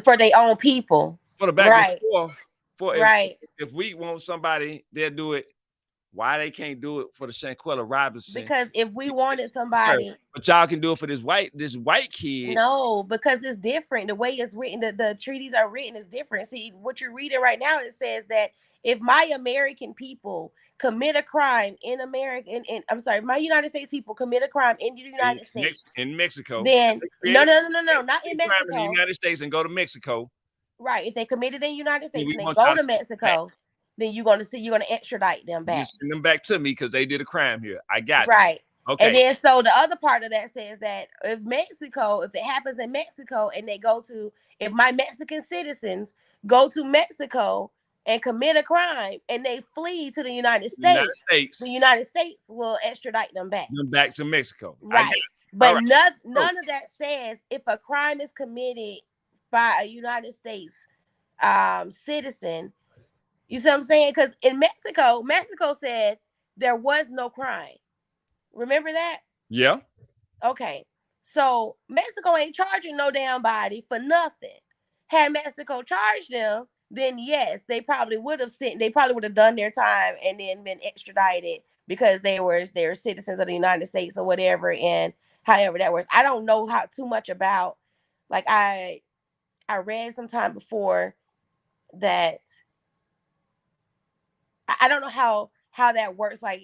for their own people. For the back and forth. If we want somebody, they'll do it. Why they can't do it for the Shanquella Robinson? Because if we wanted somebody, but y'all can do it for this white kid. No, because it's different. The way it's written, the treaties are written is different. See, what you're reading right now, it says that if my American people commit a crime in America, I'm sorry, my United States people commit a crime in the United States, in Mexico, then no, not in Mexico. In the United States and go to Mexico. Right. If they committed in the United States and they go to Mexico, then you're gonna extradite them back. Just send them back to me because they did a crime here. I got right. You. Okay. And then so the other part of that says that if it happens in Mexico and if my Mexican citizens go to Mexico and commit a crime and they flee to the United States, the United States will extradite them back. Back to Mexico. Right. But none of that says if a crime is committed by a United States citizen, you see what I'm saying? Because in Mexico said there was no crime. Remember that? Yeah. Okay. So Mexico ain't charging no damn body for nothing. Had Mexico charged them, then yes, they probably would have done their time and then been extradited because they were citizens of the United States or whatever. And however that works, I don't know too much about. Like I read sometime before that. I don't know how that works. Like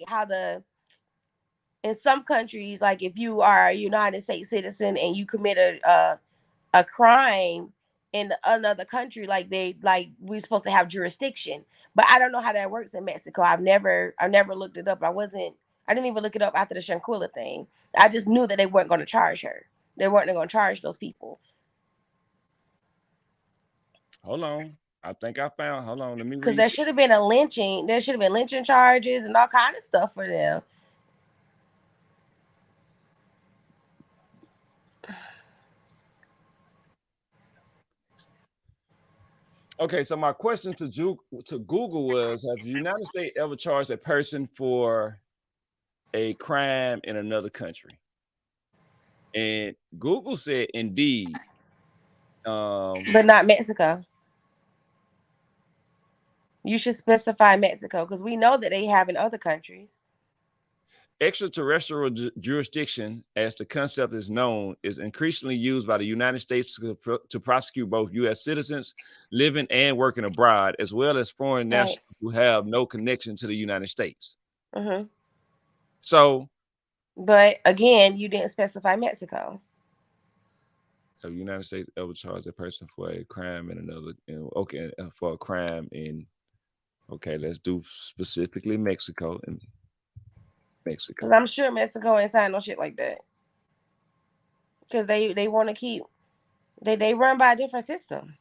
in some countries, like if you are a United States citizen and you commit a crime in another country, we're supposed to have jurisdiction. But I don't know how that works in Mexico. I've never looked it up. I didn't even look it up after the Shanquilla thing. I just knew that they weren't going to charge her. They weren't going to charge those people. Hold on. I think I found. Hold on. Let me read. Because there should have been lynching. There should have been lynching charges and all kind of stuff for them. Okay, so my question to Google was: have the United States ever charged a person for a crime in another country? And Google said, indeed. But not Mexico. You should specify Mexico because we know that they have in other countries. Extraterrestrial jurisdiction, as the concept is known, is increasingly used by the United States to prosecute both U.S. citizens living and working abroad, as well as foreign nationals who have no connection to the United States. Mm-hmm. So, but again, you didn't specify Mexico. The United States ever charged a person for a crime in another? Okay, for a crime in. Okay, let's do specifically Mexico and Mexico. Because I'm sure Mexico ain't signed no shit like that. Because they want to keep they run by a different system.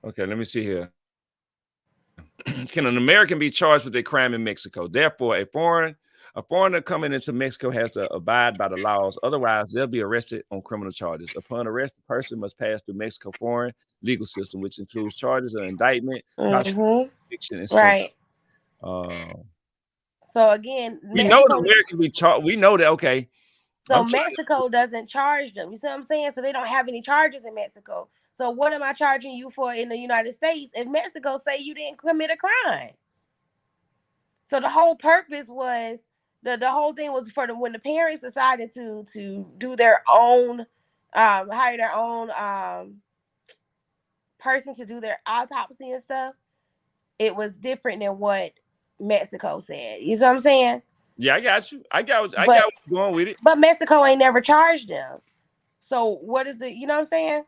Okay, let me see here. Can an American be charged with a crime in Mexico? Therefore, a foreigner coming into Mexico has to abide by the laws. Otherwise, they'll be arrested on criminal charges. Upon arrest, the person must pass through Mexico's foreign legal system, which includes charges of indictment, prosecution, conviction, and sentence. Right. So again, we know the American be charged. We know that. Okay. So Mexico doesn't charge them. You see what I'm saying? So they don't have any charges in Mexico. So what am I charging you for in the United States if Mexico say you didn't commit a crime? So the whole purpose was the whole thing was for when the parents decided to do their own hire their own person to do their autopsy and stuff. It was different than what Mexico said. You know what I'm saying? Yeah, I got you. I got what you're going with it. But Mexico ain't never charged them. So what is the, you know what I'm saying?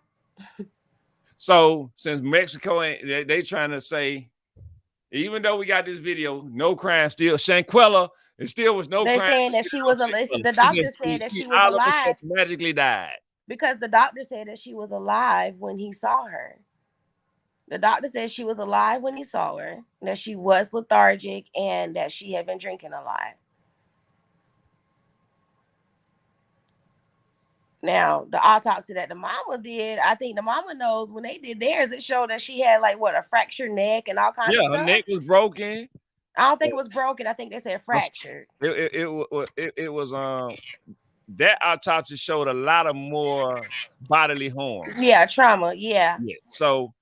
So since Mexico ain't, they trying to say, even though we got this video, no crime still. Shanquella, it still was no crime. They're saying that she was the doctor said that she was alive. Magically died. Because the doctor said that she was alive when he saw her. The doctor said she was alive when he saw her, that she was lethargic, and that she had been drinking a lot. Now, the autopsy that the mama did, I think the mama knows when they did theirs, it showed that she had like a fractured neck and all kinds of stuff. Yeah, her neck was broken. I don't think it was broken. I think they said fractured. It was that autopsy showed a lot of more bodily harm. Yeah, trauma. Yeah. So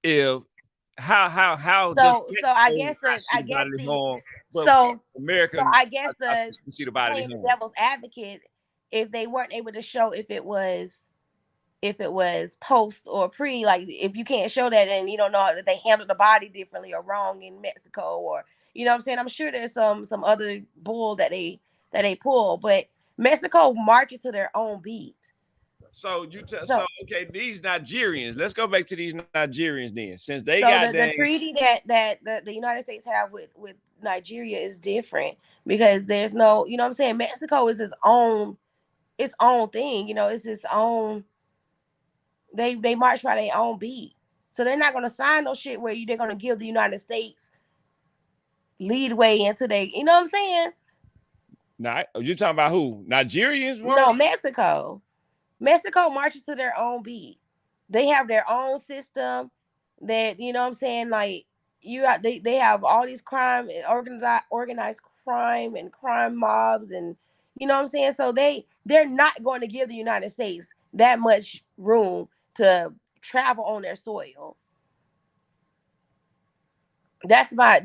if how so I guess American I guess the see the bodily harm. devil's advocate, if they weren't able to show if it was post or pre, like if you can't show that, and you don't know that they handled the body differently or wrong in Mexico, or you know what I'm saying, I'm sure there's some other bull that they pull, but Mexico marches to their own beat. So okay, these Nigerians, let's go back to these Nigerians then, since they got the treaty that the United States have with Nigeria is different, because there's no, you know what I'm saying, Mexico is its own thing, you know, it's its own, they march by their own beat. So they're not going to sign no shit where they're going to give the United States leadway into their, you know what I'm saying? Now, you're talking about who? Nigerians? No, Mexico. Mexico marches to their own beat. They have their own system that, you know what I'm saying, like they have all these crime, organized crime and crime mobs, and you know what I'm saying? So they're not going to give the United States that much room to travel on their soil. That's my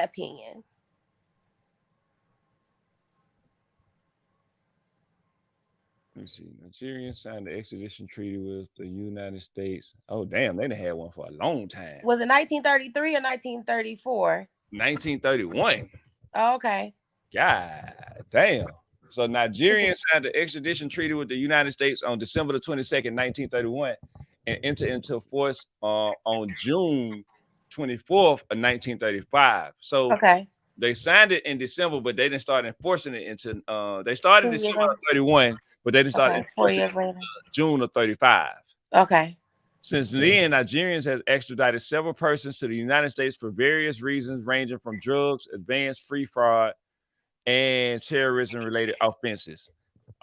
opinion. Let me see. Nigerians signed the extradition treaty with the United States. Oh, damn. They done had one for a long time. Was it 1933 or 1934? 1931. Oh, okay. God damn. So Nigerians signed the extradition treaty with the United States on December the 22nd, 1931, and entered into force on June 24th of 1935. So okay. They signed it in December, but they didn't start enforcing it until they started December of 31, but they didn't start enforcing it until June of 35. Okay. Since then, Nigerians have extradited several persons to the United States for various reasons, ranging from drugs, advanced free fraud, and terrorism-related offenses.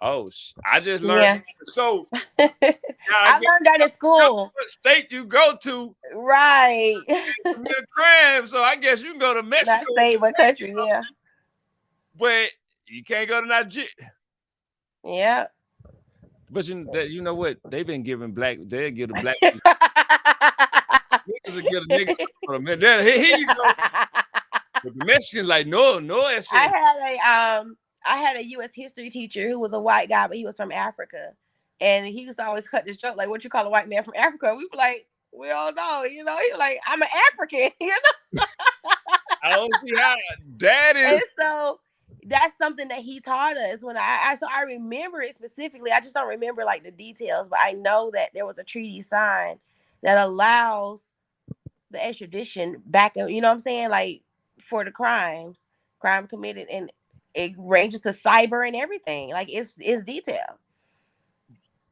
Oh, I just learned. Yeah. So I learned that in school. What state you go to, right? Commit a crime, so I guess you can go to Mexico. Not state, but country, yeah. But you can't go to Nigeria. Yeah. But you know what? They've been giving black. They'll give the black. Niggas will get a nigga. Here you go. But the Mexicans like no. I had had a U.S. history teacher who was a white guy, but he was from Africa, and he used to always cut this joke like, "What you call a white man from Africa?" We were like, "We don't know," you know. He was like, "I'm an African," you know. I don't see how that is. And so that's something that he taught us when so I remember it specifically. I just don't remember like the details, but I know that there was a treaty signed that allows the extradition back, you know what I'm saying, like for the crime committed, and it ranges to cyber and everything. Like it's detailed.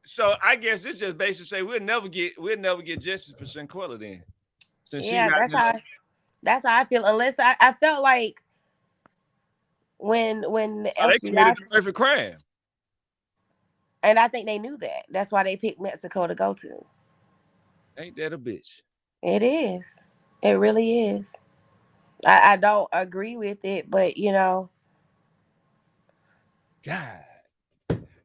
So I guess this just basically say we'll never get justice for Shanquella then. Since she Yeah, not that's how I feel. Unless I felt like when the so they FBI, committed the perfect crime. and I think they knew that. That's why they picked Mexico to go to. Ain't that a bitch? It is. It really is. I don't agree with it, but you know. God.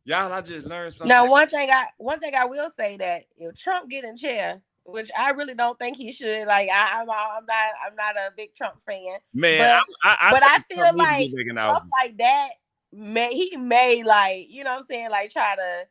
Y'all, I just learned something. Now, one thing I will say that if Trump get in chair, which I really don't think he should, like I'm not a big Trump fan, Man, but I but I think Trump feel need to like get back in the stuff office. like that may like, you know what I'm saying, like try to,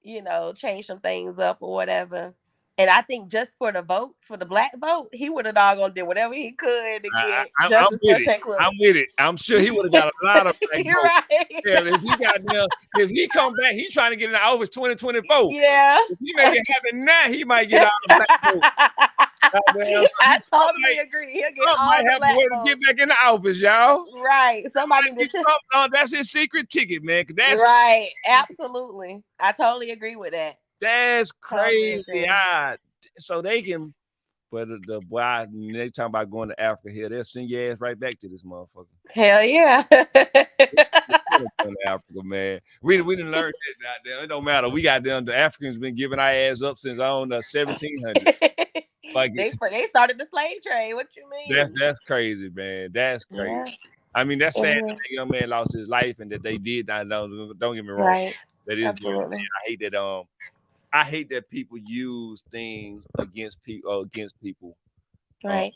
you know, change some things up or whatever. And I think just for the votes, for the black vote, he would have doggone did whatever he could to get I'm justice with for it. Shanquella. I'm with it. I'm sure he would have got a lot of black You're votes. right. Hell, if he come back, he's trying to get in the office 2024. Yeah. If he make it happen now, he might get all the black votes. I totally agree. He'll get Trump all might the have black to wait to votes. get back in the office, y'all. Right. Somebody need to. Trump, that's his secret ticket, man. That's Right. Absolutely. I totally agree with that. That's Totally crazy. agree. So they can, but the boy, they talking about going to Africa here, they'll send your ass right back to this motherfucker. Hell yeah. Going to Africa, man. We didn't learn that goddamn. It don't matter. We got them. The Africans been giving our ass up since on the 1700s. Like they started the slave trade. What you mean? that's crazy, man. That's crazy. Yeah. I mean, that's sad Mhm. that that young man lost his life and that they did not know. Don't get me wrong. Right. That is very Absolutely. sad. I hate that people use things against people. Right.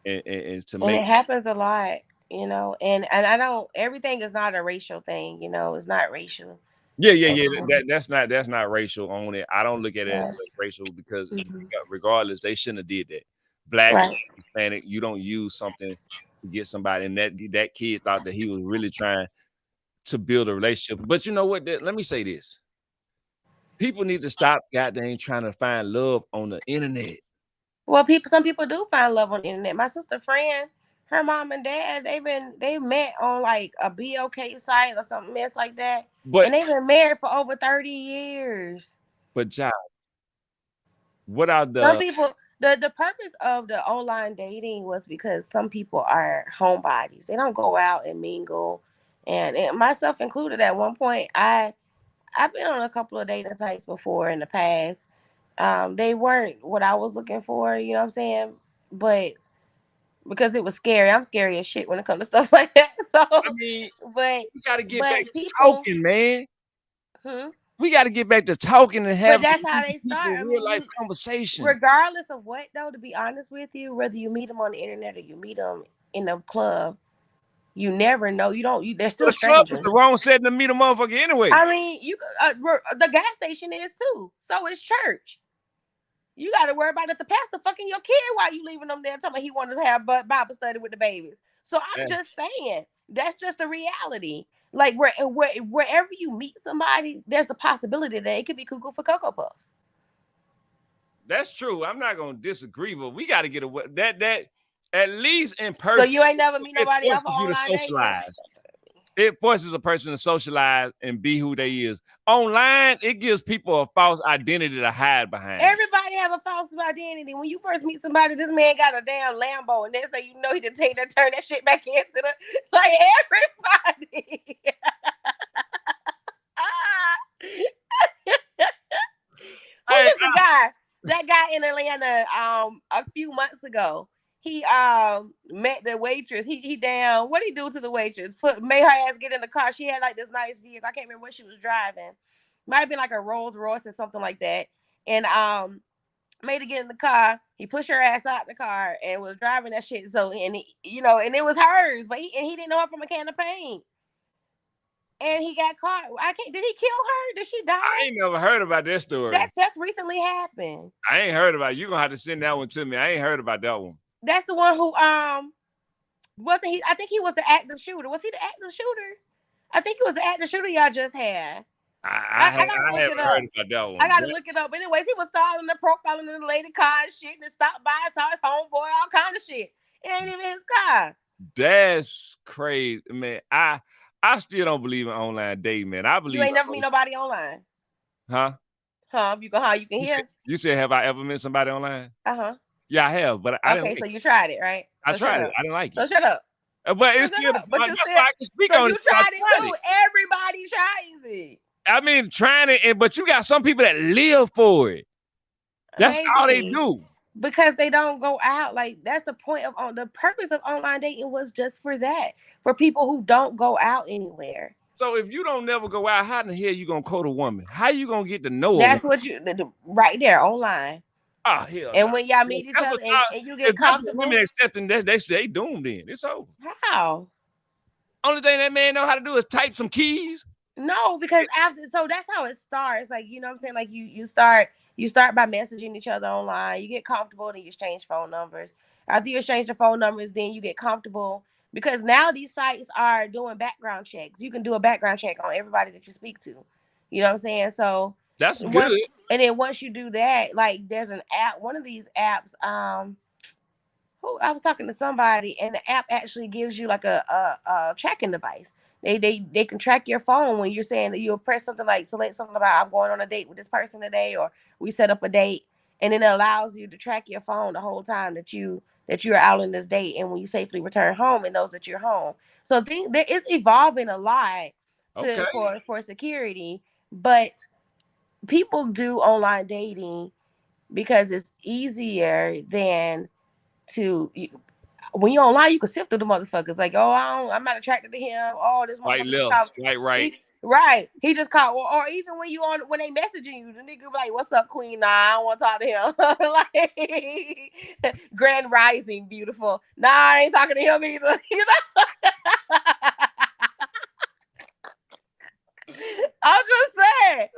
And to And make it happens a lot, you know, and I don't, everything is not a racial thing, you know, it's not racial. yeah. That's not racial on it. I don't look at it as Right. racial because Mhm. regardless, they shouldn't have did that. Black, Right. Hispanic, you don't use something to get somebody. And that kid thought that he was really trying to build a relationship. But you know what? Let me say this. People need to stop goddamn trying to find love on the internet. Well, some people do find love on the internet. My sister friend, her mom and dad, they met on like a BOK site or something mess like that. But And they've been married for over 30 years. But John, what are Some the people, the purpose of the online dating was because some people are homebodies. They don't go out and mingle. And myself included at one point, I've been on a couple of dating sites before in the past. They weren't what I was looking for, you know what I'm saying? But because it was scary, I'm scary as shit when it comes to stuff like that. So, I mean, but we got to get back to people, talking, man. hmm? We got to get back to talking and But have that's how they people start. I real mean, life conversation. regardless of what though, to be honest with you, whether you meet them on the internet or you meet them in a club, you never know. You don't. They're still The club is strangers. the wrong setting to meet a motherfucker anyway. I mean, the gas station is too. So is church. You got to worry about if the pastor fucking your kid while you leaving them there, talking about he wanted to have Bible study with the babies. So I'm just saying that's just a reality. Like wherever you meet somebody, there's the possibility that it could be cuckoo for Cocoa Puffs. That's true. I'm not gonna disagree, but we got to get away that at least in person. So you ain't never meet nobody else forces you to online dating? socialize. It forces a person to socialize and be who they is. Online, it gives people a false identity to hide behind. Everybody have a false identity. When you first meet somebody, this man got a damn Lambo, and next thing you know, he done turn that shit back into the like everybody. Who was the guy? That guy in Atlanta a few months ago. He met the waitress. He down. What he do to the waitress? Made her ass get in the car. She had like this nice vehicle. I can't remember what she was driving. Might have been like a Rolls Royce or something like that. And made her get in the car. He pushed her ass out the car and was driving that shit. So and and it was hers, but he didn't know her from a can of paint. And he got caught. Did he kill her? Did she die? I ain't never heard about that story. That's recently happened. I ain't heard about it. You're gonna have to send that one to me. I ain't heard about that one. That's the one who wasn't he? I think he was the active shooter. Was he the active shooter? I think he was the active shooter y'all just had. I haven't heard about that one. I gotta look it up. Anyways, he was profiling in the lady car and shit, and stopped by, saw his homeboy, all kind of shit. It ain't even his car. That's crazy, man. I still don't believe in online dating, man. I believe you ain't never meet nobody online. Huh? You can hear? You said, have I ever met somebody online? Yeah, I have, but I didn't. Okay, so you tried it, right? I tried it. I didn't like it. So shut up. But it's still. But you said, I can speak on you it. tried it too. Everybody tries it. I mean, trying it, but you got some people that live for it. That's all they do. Because they don't go out. Like, that's the point of the purpose of online dating was just for that. For people who don't go out anywhere. So if you don't never go out, how in the hell you gonna court a woman? How you gonna get to know her? That's what right there online. Oh hell! And when y'all meet each other and you get comfortable, women accepting that they doomed. Then it's over. How? Only thing that man know how to do is type some keys. No, because so that's how it starts. Like, you know what I'm saying? Like you start by messaging each other online. You get comfortable, then you exchange phone numbers. After you exchange the phone numbers, then you get comfortable. Because now these sites are doing background checks. You can do a background check on everybody that you speak to. You know what I'm saying? So that's good. And then once you do that, like there's an app, one of these apps, I was talking to somebody, and the app actually gives you like a tracking device. They can track your phone when you're saying that you'll press something like select something about I'm going on a date with this person today, or we set up a date, and then it allows you to track your phone the whole time that you're out on this date, and when you safely return home, it knows that you're home. So it's evolving a lot for security, but people do online dating because it's easier than when you're online, you can sift through the motherfuckers. Like, oh, I'm not attracted to him. Oh, this motherfucker. Left, right. Right. He just caught. Or even when they messaging you, the nigga be like, "What's up, queen? Nah, I don't want to talk to him." Like, Grand Rising, beautiful. Nah, I ain't talking to him either. You know. I'm just saying.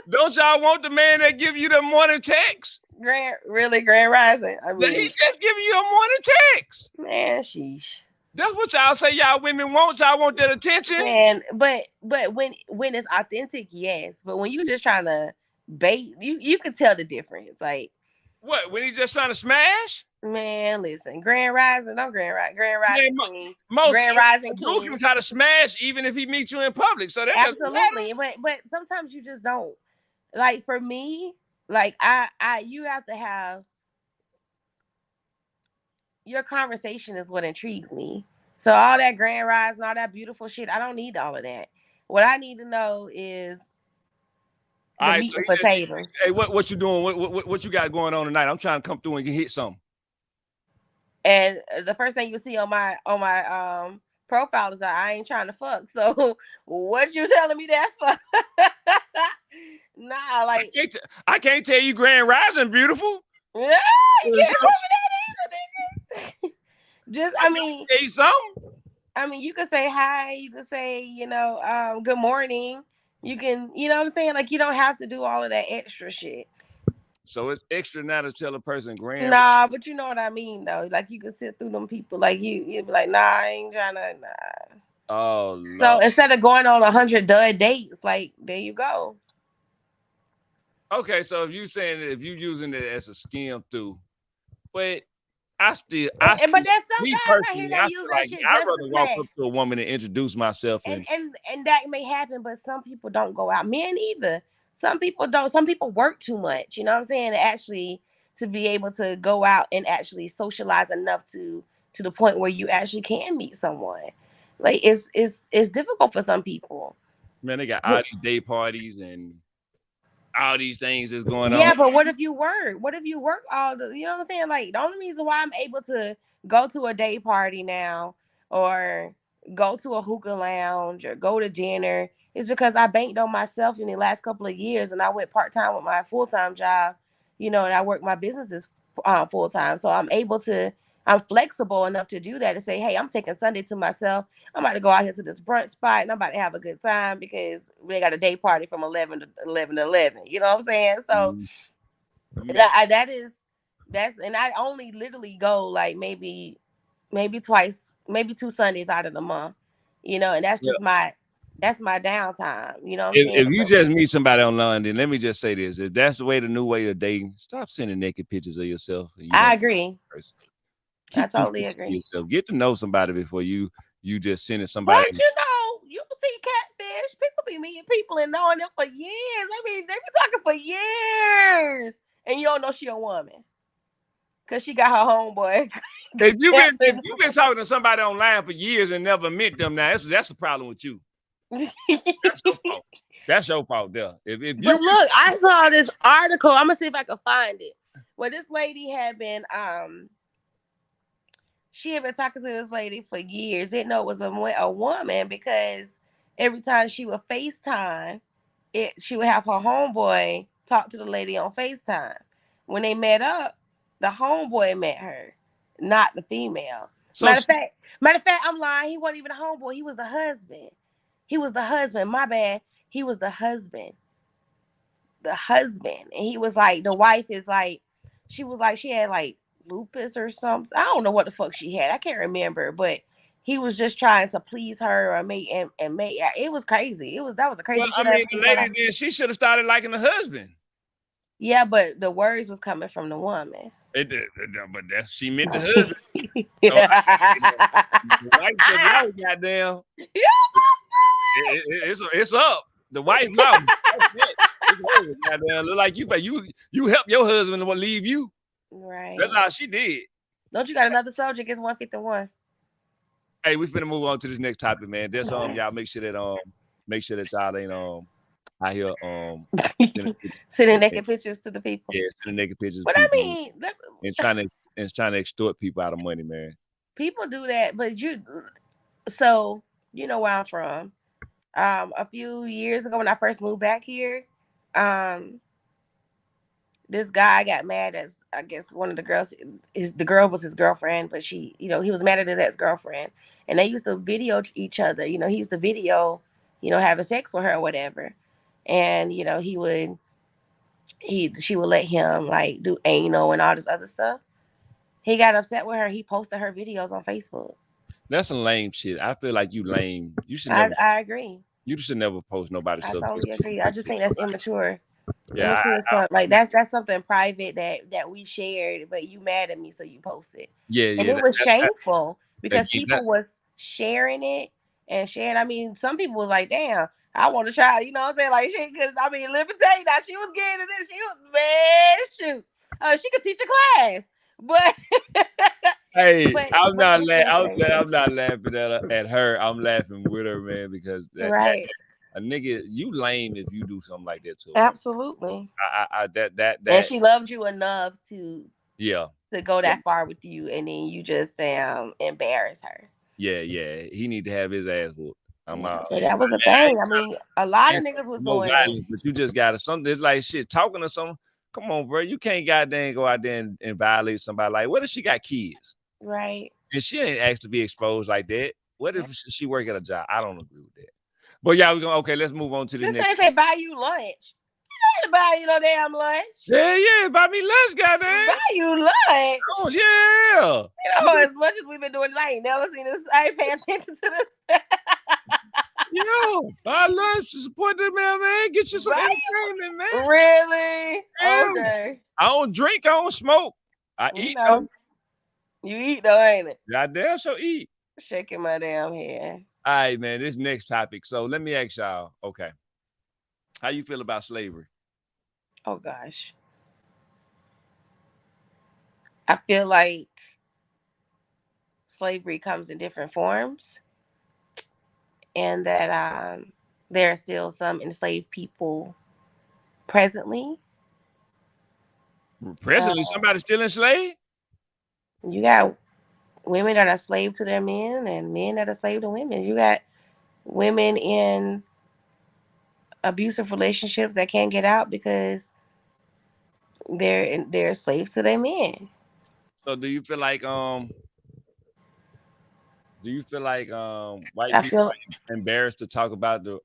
Don't y'all want the man that give you the morning text? Grand Rising. I mean, he just giving you a morning text. Man, sheesh. That's what y'all say y'all women want. Y'all want that attention. Man, but when it's authentic, yes. But when you just trying to bait, you can tell the difference. Like, what? When he's just trying to smash? Man, listen, Grand Rising, I'm Grand Rising King. Most Grand Rising King. You can try to smash even if he meets you in public. So that absolutely, but sometimes you just don't. Like for me, like you have to have your conversation is what intrigues me. So all that Grand Rise and all that beautiful shit, I don't need all of that. What I need to know is the meat and potatoes. Hey, what you doing? What you got going on tonight? I'm trying to come through and hit something. And the first thing you see on my profile is that I ain't trying to fuck. So what you telling me that for? Nah, like I can't tell you Grand Rising beautiful. Yeah, you can't tell me that either, nigga. Just I mean, say something. I mean, you could say hi. You could say, good morning. You can, you know what I'm saying? Like, you don't have to do all of that extra shit. So it's extra now to tell a person Grand. Nah, but you know what I mean, though. Like, you can sit through them people. Like, you'd be like, nah, I ain't trying to, nah. Oh, Lord. So instead of going on 100 dud dates, like, there you go. Okay, so if you using it as a skim through, but but there's some guys out here that use that shit. I'd rather walk up to a woman and introduce myself, and that may happen, but some people don't go out. Men either. Some people don't. Some people work too much. You know what I'm saying? Actually, to be able to go out and actually socialize enough to the point where you actually can meet someone. Like it's difficult for some people. Man, they got all these day parties and all these things that's going on. Yeah, but what if you work? What if you work all the, you know what I'm saying? Like, the only reason why I'm able to go to a day party now or go to a hookah lounge or go to dinner It's because I banked on myself in the last couple of years, and I went part-time with my full-time job, and I work my businesses full-time. So I'm flexible enough to do that and say, hey, I'm taking Sunday to myself. I'm about to go out here to this brunch spot and I'm about to have a good time because we got a day party from 11 to 11 to 11. You know what I'm saying? So and I only literally go like maybe twice, maybe 2 Sundays out of the month, and that's just that's my downtime. You know what I'm saying? If you just meet somebody online, then let me just say this: if that's the new way of dating, stop sending naked pictures of yourself. I agree. Keep I totally pictures to agree. yourself. Get to know somebody before you just sending somebody. But you see catfish. People be meeting people and knowing them for years. I mean, they be talking for years, and you don't know she a woman because she got her homeboy. If you've been talking to somebody online for years and never met them, now that's a problem with you. That's your fault. That's your fault there. But look, I saw this article. I'm gonna see if I can find it. Where this lady had been she had been talking to this lady for years. Didn't know it was a woman because every time she would FaceTime, she would have her homeboy talk to the lady on FaceTime. When they met up, the homeboy met her, not the female. So matter of fact, I'm lying. He wasn't even a homeboy. He was the husband. He was the husband. My bad. He was the husband. The husband. And he was like, the wife is like, she was like, she had like lupus or something. I don't know what the fuck she had. I can't remember, but he was just trying to please her or make and make it was crazy. That was a crazy shit. I mean, the lady then she should have started liking the husband. Yeah, but the words was coming from the woman. But she meant the husband. The wife said, "No, goddamn, it's up." The wife lost. Goddamn, look like you help your husband to leave you. Right. That's how she did. Don't you got another soldier against 151? Hey, we finna move on to this next topic, man. Just y'all make sure that y'all ain't out here sending naked pictures to the people. Yeah, sending naked pictures. But I mean, and trying to extort people out of money, man. People do that, but so you know where I'm from. A few years ago when I first moved back here, this guy got mad at, I guess, one of the girls. The girl was his girlfriend, but he was mad at his ex-girlfriend, and they used to video each other. He used to video, having sex with her or whatever, and she would let him like do anal and all this other stuff. He got upset with her. He posted her videos on Facebook. That's some lame shit. I feel like you lame. You should never. I agree. You should never post nobody's stuff. I totally agree. I just think that's immature. Yeah, that's something private that we shared, but you mad at me, so you posted. Yeah, and it was shameful because people was sharing it and sharing. I mean, some people was like, "Damn, I want to try." You know what I'm saying? Like, because I mean, let me tell you now, she was getting this. She was shoot. She could teach a class, but hey, I'm not laughing at her. I'm laughing with her, man, because a nigga, you lame if you do something like that too. Absolutely. And she loved you enough to go that far with you, and then you just embarrass her. Yeah. He need to have his ass whooped. That was a thing. I mean, a lot of niggas was doing it. But you just gotta something. It's like shit talking to someone. Come on, bro. You can't goddamn go out there and violate somebody. Like, what if she got kids? Right. And she ain't asked to be exposed like that. What if she work at a job? I don't agree with that. But yeah, we're gonna let's move on to the next. They say buy you lunch. You don't buy you no damn lunch. Yeah, buy me lunch, goddamn. Buy you lunch. Oh yeah. As much as we've been doing, I ain't never seen this. I ain't paying attention to this. Buy lunch to support the man. Get you some entertainment, man. Really? Yeah. Okay. I don't drink. I don't smoke. I eat though. You eat though, ain't it? Goddamn, so eat. Shaking my damn head. All right, man. This next topic. So let me ask y'all. Okay, how you feel about slavery? Oh gosh, I feel like slavery comes in different forms, and that there are still some enslaved people presently. Somebody still enslaved? You got women that are slave to their men and men that are slave to women. You got women in abusive relationships that can't get out because they're slaves to their men. So do you feel like white I people feel are embarrassed to talk about the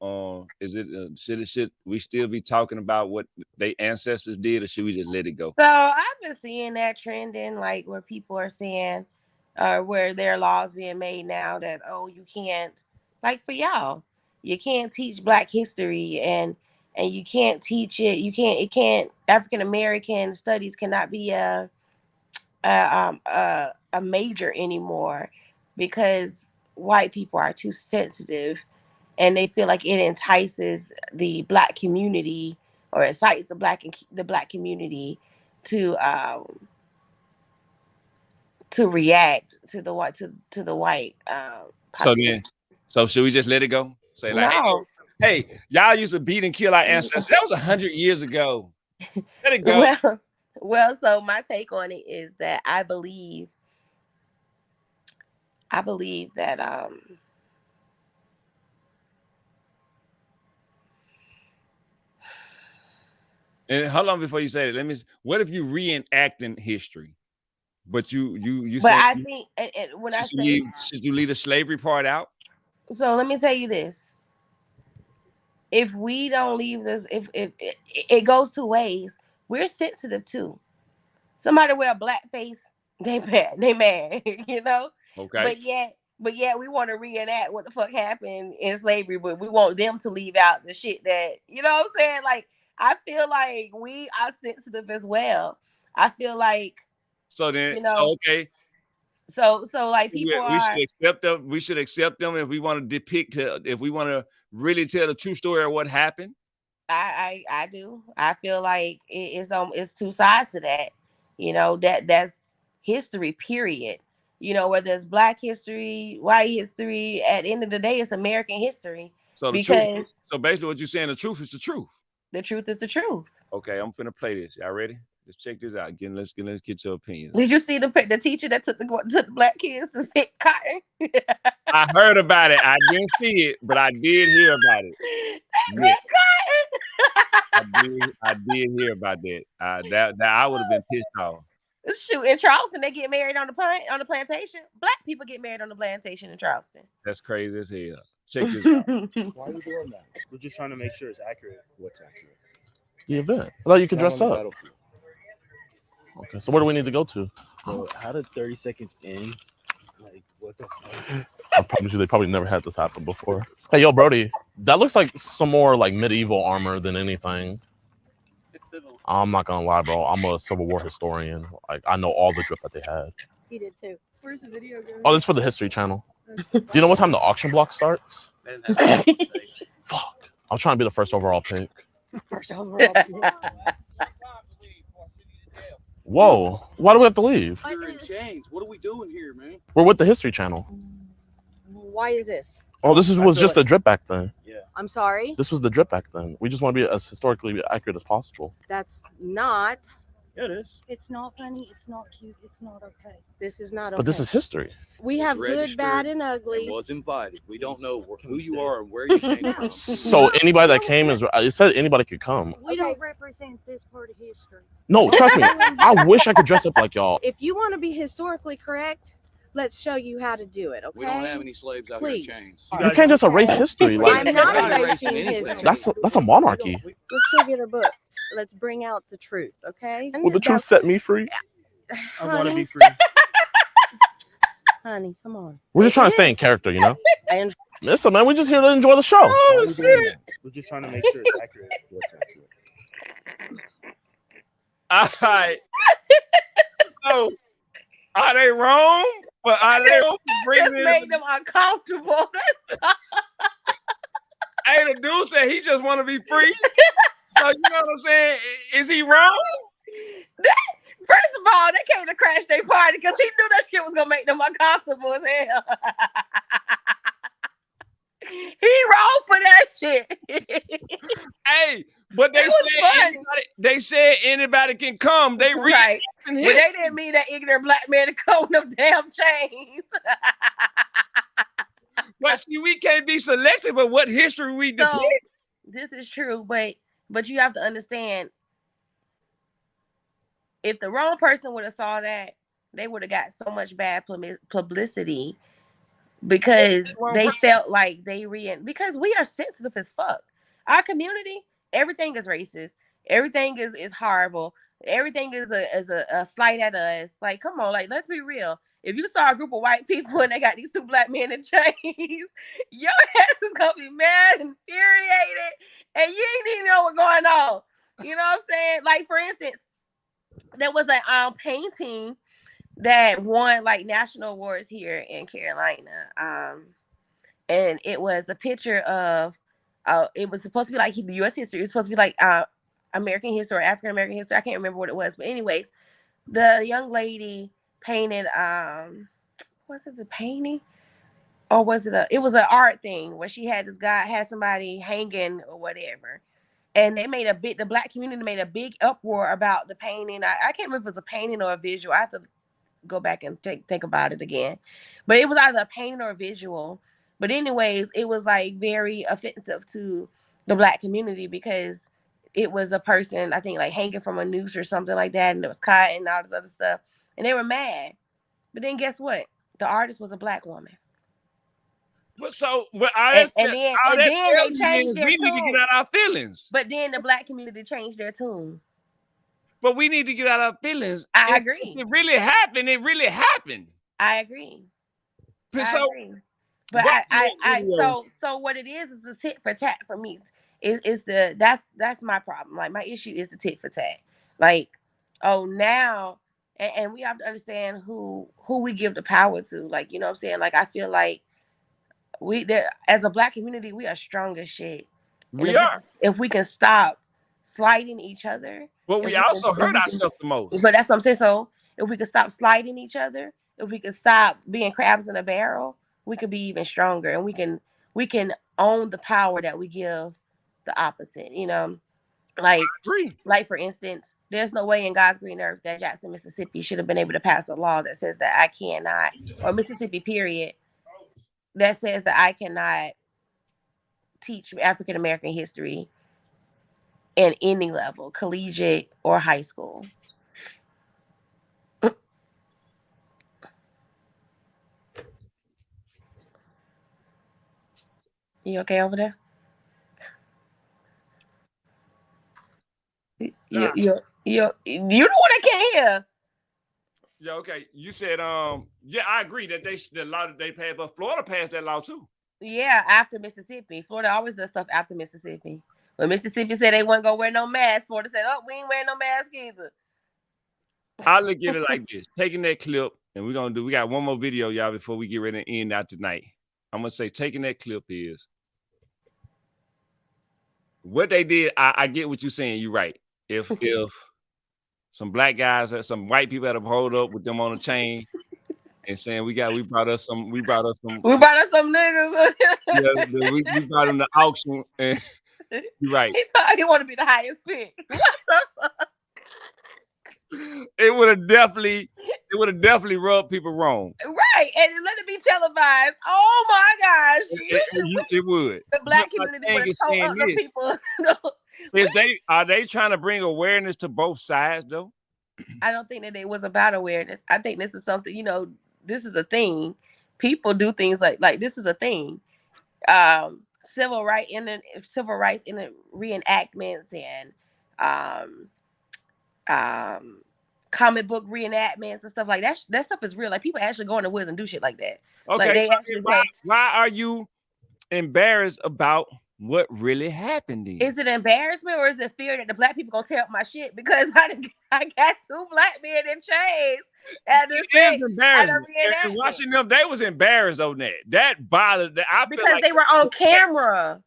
is it should we still be talking about what they ancestors did, or should we just let it go? so. I've been seeing that trending, like where people are saying, where there are laws being made now that you can't, like for y'all, you can't teach Black history and you can't teach it. You can't. It can't. African American studies cannot be a major anymore because white people are too sensitive and they feel like it entices the Black community or incites the Black community to react to the white So population. should we just let it go? Say like, No. hey, y'all used to beat and kill our ancestors. That was 100 years ago. Let it go. So my take on it is that I believe that And hold on before you say it. What if you reenacting history, but you but saying I think when I say should you leave the slavery part out? so, let me tell you this: if we don't leave this, if it goes two ways, we're sensitive too. Somebody wear a black face, they mad, you know. Okay. But yet we want to reenact what the fuck happened in slavery, but we want them to leave out the shit that what I'm saying. Like I feel like we are sensitive as well. I feel like So then, okay. So like people We should are. accept them. We should accept them if we want to depict. If we want to really tell the true story of what happened. I do. I feel like it's two sides to that. That's history. Period. Whether it's Black history, white history. At the end of the day, it's American history. So the truth. So basically, what you're saying, the truth is the truth. The truth is the truth. Okay, I'm finna play this. Y'all ready? Let's check this out. Again, let's get your opinions. Did you see the teacher that took the Black kids to pick cotton? I heard about it. I didn't see it, but I did hear about it. Yeah. I did hear about that. That I would have been pissed off. Shoot, in Charleston, they get married on the plantation. Black people get married on the plantation in Charleston. That's crazy as hell. Check this out. Why are we doing that? We're just trying to make sure it's accurate. What's accurate? The event. I thought you could dress up. Okay, so where do we need to go to? So how did 30 seconds in? Like, what the fuck? I promise you, they probably never had this happen before. Hey, yo, Brody, that looks like some more like medieval armor than anything. It's civil. I'm not gonna lie, bro. I'm a Civil War historian. Like, I know all the drip that they had. He did too. Where's the video going? Oh, this is for the History Channel. Do you know what time the auction block starts? Fuck. I was trying to be the first overall pick. First overall. Whoa. Why do we have to leave? You're in chains. What are we doing here, man? We're with the History Channel. Why is this? Oh, this was just the drip back then. Yeah. I'm sorry. This was the drip back then. We just want to be as historically accurate as possible. That's not. Yeah, it is. It's not funny. It's not cute. It's not okay. This is not okay. But this is history. We have good, bad, and ugly. Was invited. We don't know who you are and where you came from. So anybody that came is. It said anybody could come. We don't represent this part of history. No, trust me. I wish I could dress up like y'all. If you want to be historically correct, let's show you how to do it. Okay. We don't have any slaves out here in chains. You can't just erase history. Like, I'm not erasing history. That's a monarchy. Let's go get our books. Let's bring out the truth, okay? Will the truth set me free? I want to be free. Honey, come on. We're just trying to stay in character, you know? And Listen, man, we're just here to enjoy the show. Oh, shit. We're just trying to make sure it's accurate. What's accurate? All right. So, are they wrong? But are they wrong to bring Just this? made them uncomfortable. Hey, the dude said he just want to be free. So, you know what I'm saying? Is he wrong? First of all, they came to crash their party because he knew that shit was gonna make them uncomfortable as hell. He wrong for that shit. Hey, but they said anybody can come. They right, but they didn't mean that ignorant Black man to come with them damn chains. But see, we can't be selective of what history we depict. This is true, but you have to understand, if the wrong person would have saw that, they would have got so much bad publicity because they felt like because we are sensitive as fuck. Our community, everything is racist. Everything is horrible. Everything is a slight at us. Like, come on, like let's be real. If you saw a group of white people and they got these two black men in chains, your ass is gonna be mad, infuriated, and you ain't even know what's going on. You know what I'm saying? Like, for instance, there was a painting that won like national awards here in Carolina. And it was a picture of it was supposed to be like the US history. It was supposed to be like American history or African American history. I can't remember what it was. But anyway, the young lady painted was it the painting? Or was it was an art thing where she had somebody hanging or whatever. And the black community made a big uproar about the painting. I can't remember if it was a painting or a visual. I have to go back and think about it again. But it was either a painting or a visual. But anyways, it was like very offensive to the black community because it was a person, I think, like hanging from a noose or something like that, and it was caught and all this other stuff. And they were mad. But then guess what? The artist was a black woman. But then they changed their we tune. need to get out our feelings. But then the black community changed their tune. But we need to get out our feelings. I agree. If it really happened, it really happened. I agree. But But so what it is a tit for tat for me. That's my problem. Like, my issue is the tit for tat. Like, now, and we have to understand who we give the power to. Like, you know what I'm saying? Like, I feel like as a black community, we are strong as shit. If we can stop slighting each other. But we also hurt ourselves the most. But that's what I'm saying. So if we can stop slighting each other, if we can stop being crabs in a barrel, we could be even stronger, and we can own the power that we give the opposite. You know, like for instance, there's no way in God's green earth that Jackson, Mississippi should have been able to pass a law that says that I cannot, or Mississippi period, that says that I cannot teach African American history in any level, collegiate or high school. You okay over there? You the one that can't hear. Yeah, okay. You said, yeah, I agree that the law that they passed, but Florida passed that law too. Yeah, after Mississippi. Florida always does stuff after Mississippi. When Mississippi said they weren't gonna wear no mask, Florida said, "Oh, we ain't wearing no mask either." I look at it like this: taking that clip, and we got one more video, y'all, before we get ready to end out tonight. I'm gonna say taking that clip is what they did. I get what you're saying. You're right. If some black guys, some white people had to hold up with them on a chain and saying we brought us some niggas. Yeah, we brought them to auction. And you're right. He want to be the highest pick. What the fuck? It would have definitely rubbed people wrong. Right, and let it be televised. Oh my gosh, it would. The black community would have told other people. Are they trying to bring awareness to both sides though? I don't think that it was about awareness. I think this is something, this is a thing. People do things like this is a thing. Civil rights in the reenactments and comic book reenactments and stuff like that. That stuff is real. Like, people actually go in the woods and do shit like that. Okay, like why are you embarrassed about what really happened then? Is it embarrassment or is it fear that the black people gonna tear up my shit because I got two black men in chains? It is embarrassing. And watching them, they was embarrassed on that. That bothered them. Because they were on camera.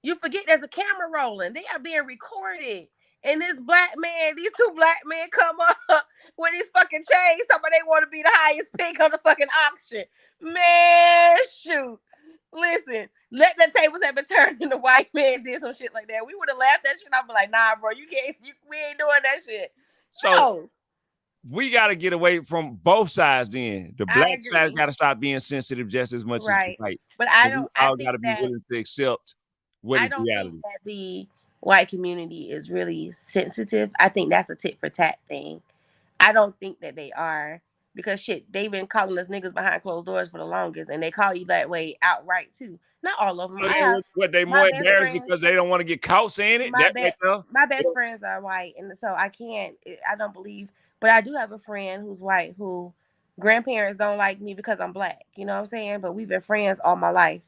You forget there's a camera rolling. They are being recorded. And these two black men come up with these fucking chains. Somebody they want to be the highest pick on the fucking auction. Man, shoot. Listen, let the tables have been turned and the white man did some shit like that. We would have laughed that shit. I'd be like, nah, bro, we ain't doing that shit. So we got to get away from both sides then. The black side's got to stop being sensitive just as much as the white. But I don't. We all got to be willing to accept What I is don't think reality? that the white community is really sensitive. I think that's a tit for tat thing. I don't think that they are because shit, they've been calling us niggas behind closed doors for the longest, and they call you that way outright too. Not all of them. So I they have what they my more best embarrassed friends. because they don't want to get caught saying it. My That right best now. my best friends are white, and so I can't. I don't believe, but I do have a friend who's white who grandparents don't like me because I'm black. You know what I'm saying? But we've been friends all my life.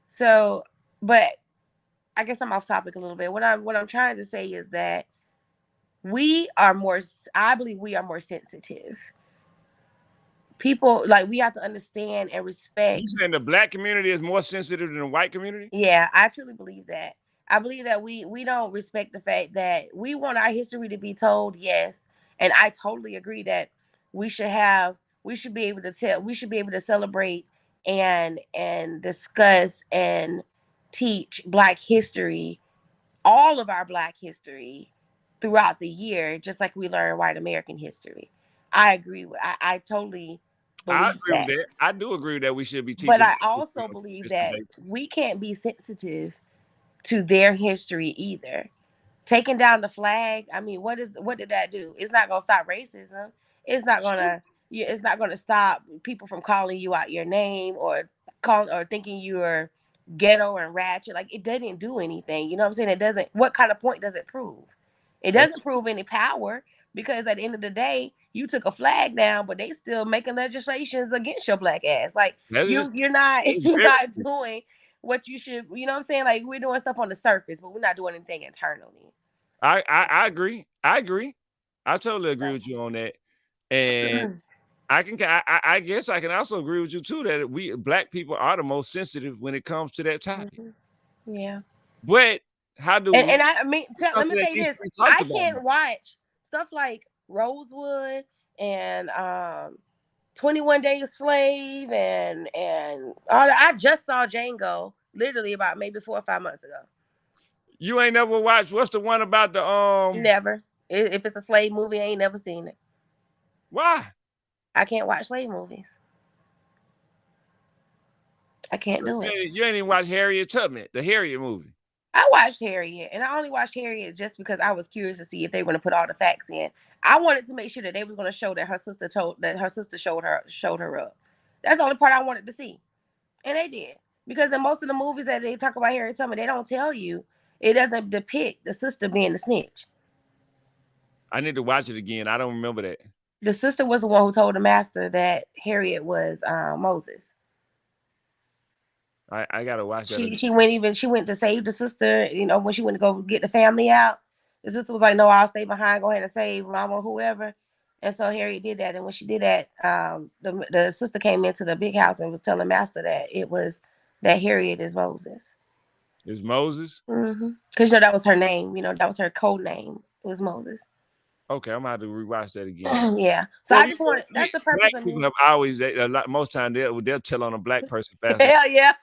So, but I guess I'm off topic a little bit. What I'm trying to say is that we are more. I believe we are more sensitive. People like we have to understand and respect. You saying the black community is more sensitive than the white community? Yeah, I truly believe that. I believe that we don't respect the fact that we want our history to be told, yes. And I totally agree that we should have we should be able to tell we should be able to celebrate and discuss and teach black history, all of our black history throughout the year, just like we learn white American history. I agree with I totally I believe agree with that. that. I do agree that we should be But teaching I history also on a believe consistent that basis. we can't be sensitive to their history either. Taking down the flag, I mean, what did that do? It's not gonna stop racism. It's not gonna it's not gonna stop people from calling you out your name or thinking you're ghetto and ratchet. Like it doesn't do anything. You know what I'm saying? It doesn't what kind of point does it prove? It That's doesn't prove any power because at the end of the day, you took a flag down, but they still making legislations against your black ass. Like that is you're not it's you're very not true. doing what you should. You know what I'm saying? Like we're doing stuff on the surface, but we're not doing anything internally. I agree. I agree. I totally agree with you on that. And I guess I can also agree with you too that we black people are the most sensitive when it comes to that topic. Yeah. But how do And we? I mean, It's let me something that say needs this: to be talked I about more. can't watch stuff like Rosewood and 21 Days a Slave and all that. I just saw Django literally about maybe 4 or 5 months ago. You ain't never watched what's the one about the Never. If it's a slave movie, I ain't never seen it. why? I can't watch slave movies. I can't do it. You ain't even watch Harriet Tubman, the Harriet movie. I watched Harriet, and I only watched Harriet just because I was curious to see if they were going to put all the facts in. I wanted to make sure that they was going to show that her sister showed her up. That's the only part I wanted to see, and they did. Because in most of the movies that they talk about Harriet Tubman, they don't tell you. It doesn't depict the sister being the snitch. I need to watch it again. I don't remember that. The sister was the one who told the master that Harriet was Moses. I gotta watch that again. She went to save the sister. You know, when she went to go get the family out, the sister was like, "No, I'll stay behind. Go ahead and save mama, whoever." And so Harriet did that. And when she did that, the sister came into the big house and was telling Master that it was that Harriet is Moses. Is Moses? Because that was her name. That was her code name. It was Moses. Okay, I'm gonna have to rewatch that again. Yeah. So Well, I just want that's the purpose black of people me. have always a lot. Most time they'll tell on a black person faster. Hell yeah.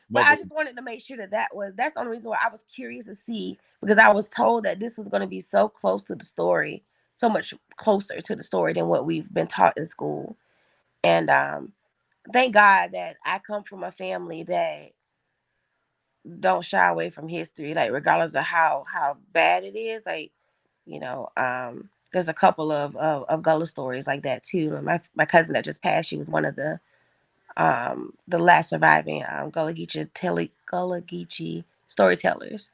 But I just wanted to make sure that's the only reason why I was curious to see, because I was told that this was going to be so close to the story, so much closer to the story than what we've been taught in school. And thank God that I come from a family that don't shy away from history, like regardless of how bad it is. Like, there's a couple of Gullah stories like that too. My cousin that just passed, she was one of the last surviving Gullah Geechee storytellers.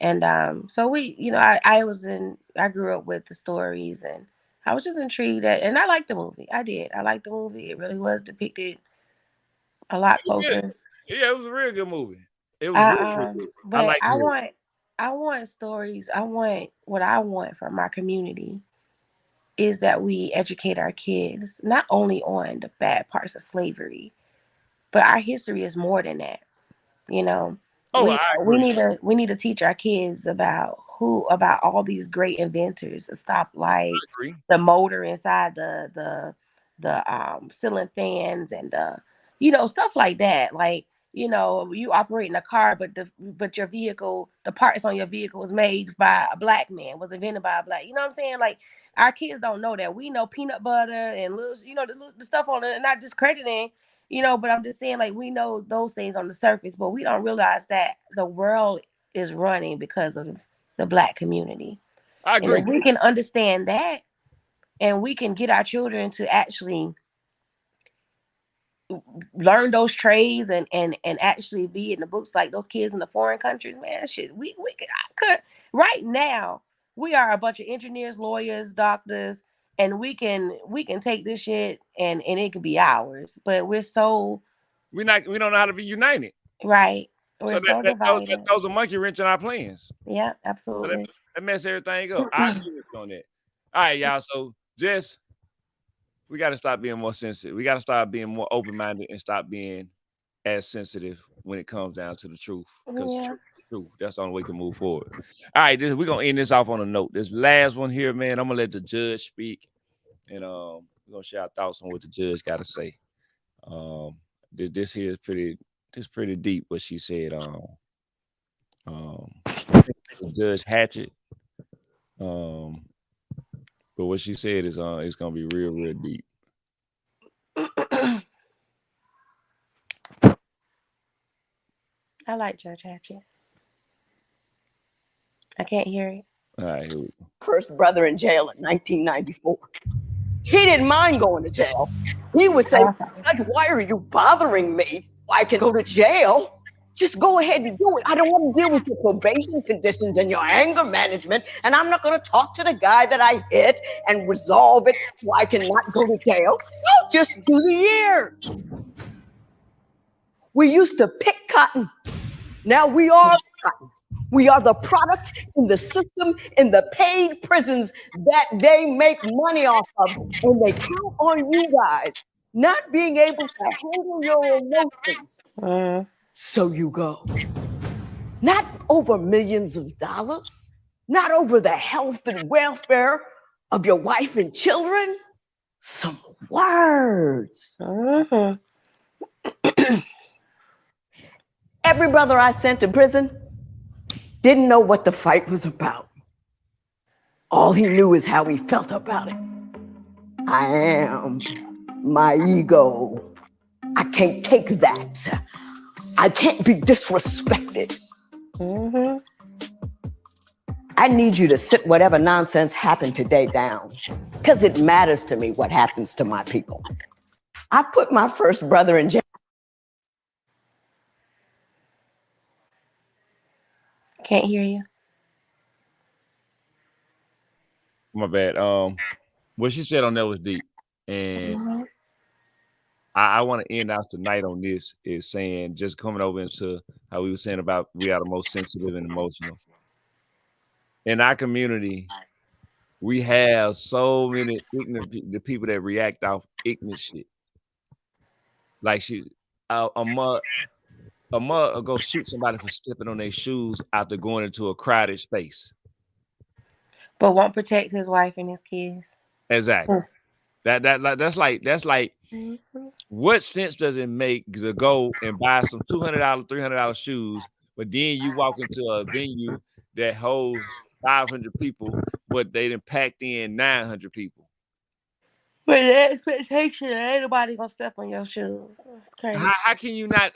And so I grew up with the stories, and I was just intrigued and I liked the movie. I did. I liked the movie. It really was depicted a lot closer. Yeah, it was a real good movie. It was real good. I But like it. I want stories. What I want from our community is that we educate our kids not only on the bad parts of slavery, but our history is more than that. You know, Oh, I we agree. need to teach our kids about all these great inventors, the stoplight, I agree. the motor inside the ceiling fans, and the stuff like that. Like, you operate in a car, but your vehicle, the parts on your vehicle was made by a black man, was invented by a black. You know what I'm saying? Like, our kids don't know that. We know peanut butter and little, the stuff on it, and not discrediting You know, but I'm just saying, like, we know those things on the surface, but we don't realize that the world is running because of the Black community. I And agree. if we can understand that, and we can get our children to actually learn those trades and actually be in the books like those kids in the foreign countries, man, shit, we could, I could right now. We are a bunch of engineers, lawyers, doctors, and we can take this shit and it could be ours. But we're so we don't know how to be united. right. So We're so divided. that throws a monkey wrench in our plans. Yeah, So absolutely. that mess everything up. I agree with you on that. All right, y'all. So just we got to stop being more sensitive. We got to start being more open-minded and stop being as sensitive when it comes down to the truth. Because Yeah. truth, that's the only way we can move forward. All right, we're gonna end this off on a note. This last one here, man. I'm gonna let the judge speak, and we're gonna share our thoughts on what the judge got to say. This here is pretty deep what she said. Judge Hatchett. But what she said is it's gonna be real deep. I like Judge Hatchett. I can't hear it. All right, here we go. First brother in jail in 1994. He didn't mind going to jail. He would say, Judge, why are you bothering me? I can go to jail. Just go ahead and do it. I don't want to deal with your probation conditions and your anger management, and I'm not going to talk to the guy that I hit and resolve it so I cannot go to jail. No, just do the year. We used to pick cotton. Now we are cotton. We are the product in the system, in the paid prisons that they make money off of, and they count on you guys not being able to handle your emotions. So you go. Not over millions of dollars, not over the health and welfare of your wife and children. Some words. Every brother I sent to prison didn't know what the fight was about. All he knew is how he felt about it. I am my ego. I can't take that. I can't be disrespected. I need you to sit whatever nonsense happened today down, because it matters to me what happens to my people. I put my first brother in jail. Can't hear you. My bad. What she said on that was deep, and I want to end out tonight on this is saying, just coming over into how we were saying about we are the most sensitive and emotional. In our community, we have so many the people that react off ignorant shit. Like a mother go shoot somebody for stepping on their shoes after going into a crowded space. But won't protect his wife and his kids. Exactly. That's like what sense does it make to go and buy some $200, $300 shoes, but then you walk into a venue that holds 500 people, but they done packed in 900 people? But the expectation that ain't nobody gonna step on your shoes. It's crazy. How can you not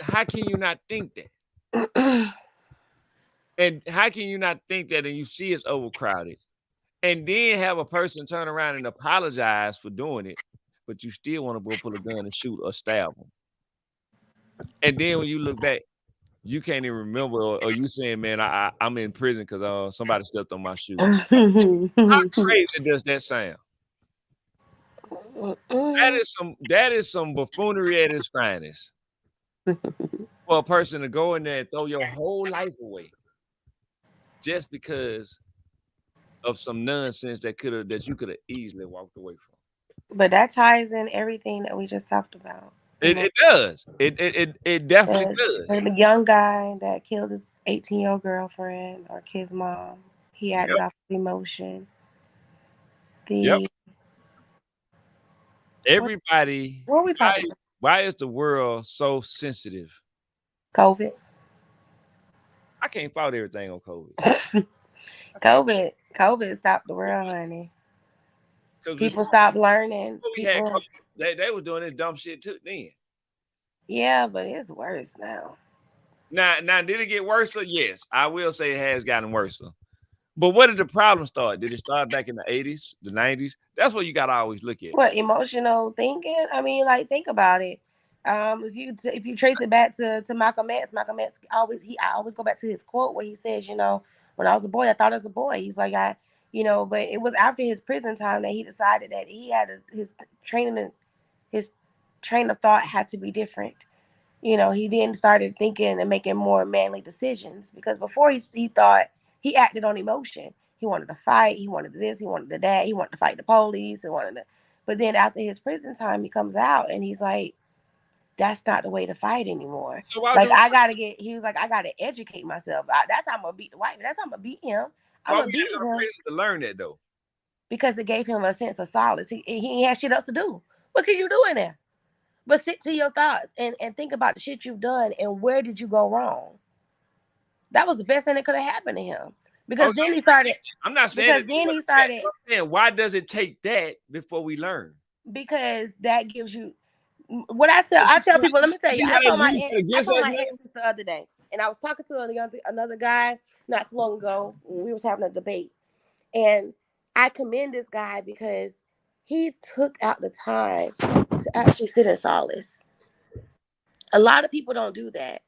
think that? And how can you not think that and you see it's overcrowded? And then have a person turn around and apologize for doing it, but you still want to go pull a gun and shoot or stab them. And then when you look back, you can't even remember, or you saying, "Man, I'm in prison because somebody stepped on my shoe." How crazy does that sound? That is some buffoonery at its finest. For a person to go in there and throw your whole life away just because of some nonsense that you could have easily walked away from. But that ties in everything that we just talked about. It does. It definitely does. The young guy that killed his 18-year-old girlfriend or kid's mom, he acted off emotion. Everybody. What are we talking about? Why is the world so sensitive? COVID. I can't fault everything on COVID. COVID stopped the world, honey. People stopped learning. They were doing this dumb shit too then. Yeah, but it's worse now. Now, did it get worse? Yes, I will say it has gotten worse. But where did the problem start? Did it start back in the 80s, the 90s? That's what you got to always look at. What emotional thinking? I mean, like think about it. If you trace it back to Malcolm X, Malcolm X I always go back to his quote where he says, when I was a boy, I thought I was a boy. He's like but it was after his prison time that he decided that he had training, his train of thought had to be different. He then started thinking and making more manly decisions because before he thought he acted on emotion. He wanted to fight. He wanted this. He wanted the that. He wanted to fight the police. But then after his prison time, he comes out and he's like, "That's not the way to fight anymore." So why Like do he was like, "I gotta educate myself. That's how I'm gonna beat the white man. That's how I'm gonna beat him. I'm why gonna we beat got to go to him prison to learn that though? because it gave him a sense of solace. He ain't had shit else to do. What can you do in there? But sit to your thoughts and think about the shit you've done and where did you go wrong. That was the best thing that could have happened to him. Because then he started. I'm not saying Because that. then he started. I'm saying, why does it take that before we learn? Because that gives you what I tell people. Let me tell you. See how I they told my use ex. it I against told us my now? ex this the other day, and I was talking to another guy not too long ago. We was having a debate, and I commend this guy because he took out the time to actually sit in solace. A lot of people don't do that.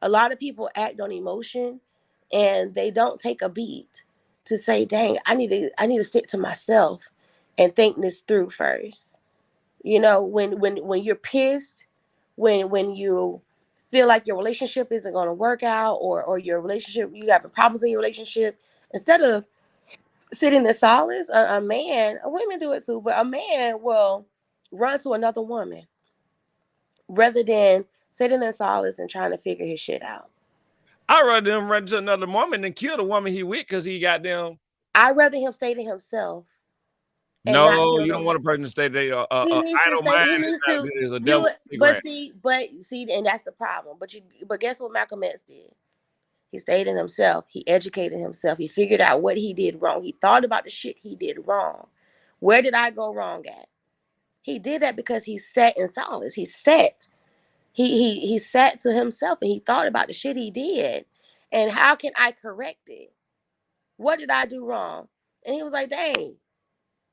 A lot of people act on emotion and they don't take a beat to say, dang, I need to stick to myself and think this through first. When you're pissed, when you feel like your relationship isn't going to work out or your relationship, you having problems in your relationship, instead of sitting in solace, women do it too, but a man will run to another woman rather than sitting in solace and trying to figure his shit out. I'd rather him run to another woman than kill the woman he with because he got them. I'd rather him stay to himself and not No, kill you the. don't want a person to stay there. He needs to Idle stay. mind He is needs not to. good as a You. devil But cigarette. see, and that's the problem. But guess what Malcolm X did? He stayed in himself. He educated himself. He figured out what he did wrong. He thought about the shit he did wrong. Where did I go wrong at? He did that because he sat in solace. He sat. He sat to himself and he thought about the shit he did, and how can I correct it? What did I do wrong? And he was like, dang,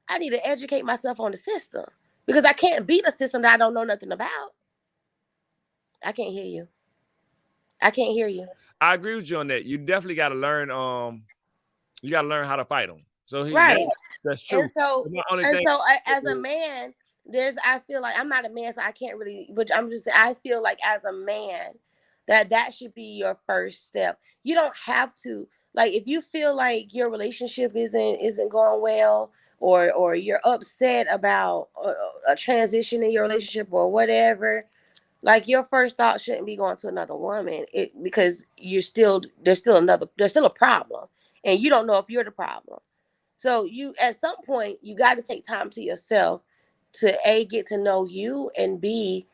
I need to educate myself on the system because I can't beat a system that I don't know nothing about. I can't hear you. I can't hear you. I agree with you on that. You definitely got to learn. You got to learn how to fight them. So Right. that's And true. so, But my only and thing, so, as a man, I feel like I'm not a man, so I can't really. But I'm just, I feel like as a man, that should be your first step. You don't have to like if you feel like your relationship isn't going well, or you're upset about a transition in your relationship or whatever. Like your first thought shouldn't be going to another woman, because there's still a problem, and you don't know if you're the problem. So you at some point you got to take time to yourself to A, get to know you, and B,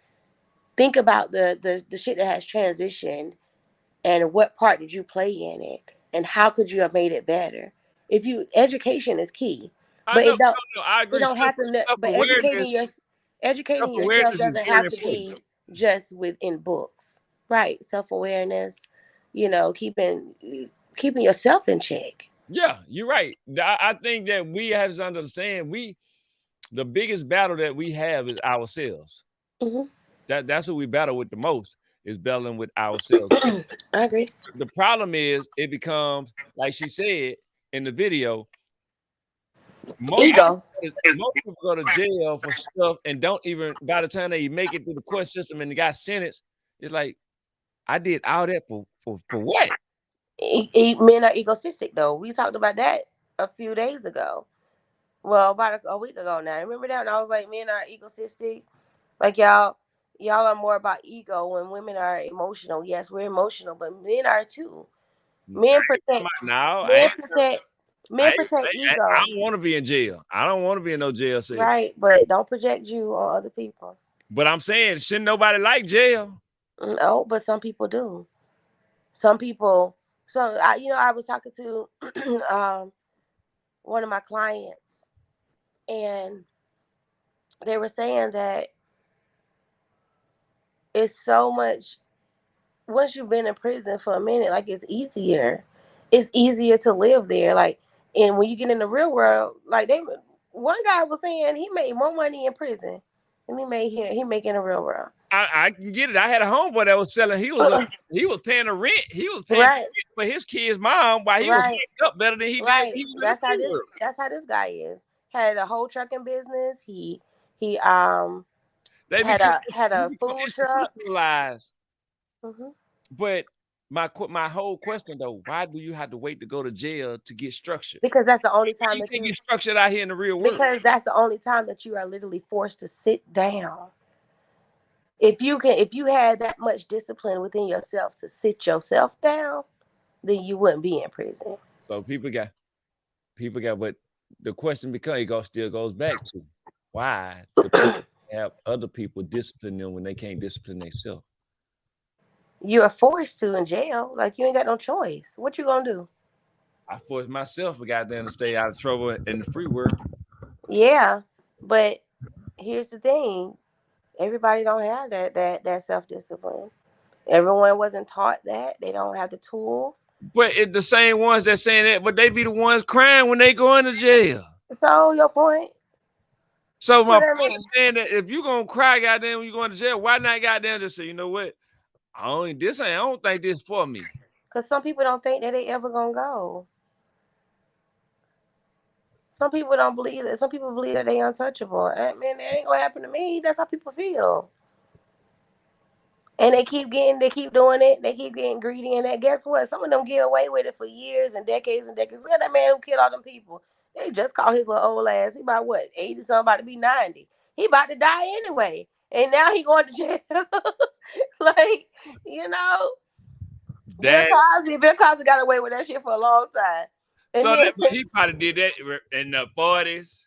think about the shit that has transitioned and what part did you play in it and how could you have made it better. If you Education is key, I but know, it don't no, I it agree. don't have to Self but awareness, educating yourself is doesn't very have to important. be just within books. Right. Self-awareness, keeping yourself in check. Yeah, you're right. I think that we have to understand the biggest battle that we have is ourselves. Hmm. That's what we battle with the most is battling with ourselves. I agree. The problem is it becomes like she said in the video. Ego. Most people go to jail for stuff and don't even by the time they make it through the court system and they got sentenced, it's like I did all that for what? Men are egotistic though. We talked about that a few days ago. Well, about a week ago now. Remember that? And I was like, men are egotistic. Like y'all are more about ego when women are emotional. Yes, we're emotional, but men are too. Men protect Now men protect men protect I ego. don't want to be in jail. I don't want to be in no jail cell. Right, but don't project you on other people. But I'm saying shouldn't nobody like jail? No, but some people do. Some people. So I was talking to one of my clients, and they were saying that it's so much. Once you've been in prison for a minute, like it's easier. It's easier to live there. Like, and when you get in the real world, like one guy was saying he made more money in prison than he make in the real world. I can get it. I had a homeboy that was selling. He was paying the rent. He was paying Right. the rent for his kid's mom while he was Right. locked up better than he did. Right. He was in the free world. That's how this guy is. Had a whole trucking business. He They had become a food truck. institutionalized. hmm But my whole question though, why do you have to wait to go to jail to get structured? Because that's the only Why time you that can't you. get structured out here in the real world? Because that's the only time that you are literally forced to sit down. If you had that much discipline within yourself to sit yourself down, then you wouldn't be in prison. So people got, but the question still goes back to why do people have other people discipline them when they can't discipline themselves? You are forced to in jail. Like you ain't got no choice. What you gonna do? I forced myself to goddamn to stay out of trouble in the free world. Yeah, but here's the thing: everybody don't have that self discipline. Everyone wasn't taught that. They don't have the tools. But it's the same ones that saying that, but they be the ones crying when they go into jail. So your point. So my What I point mean? is saying that if you gonna cry, goddamn, when you going to jail, why not goddamn just say, you know what? I don't think this for me. Because some people don't think that they ever gonna go. Some people don't believe that. Some people believe that they untouchable. And man, that ain't gonna happen to me. That's how people feel. And they keep doing it. They keep getting greedy. And that, guess what? Some of them get away with it for years and decades and decades. Look at that man who killed all them people. They just caught his little old ass. He about what, 80 something, about to be 90. He about to die anyway. And now he going to jail. Like, you know, That Bill Cosby got away with that shit for a long time. And so then, that he probably did that in the 40s.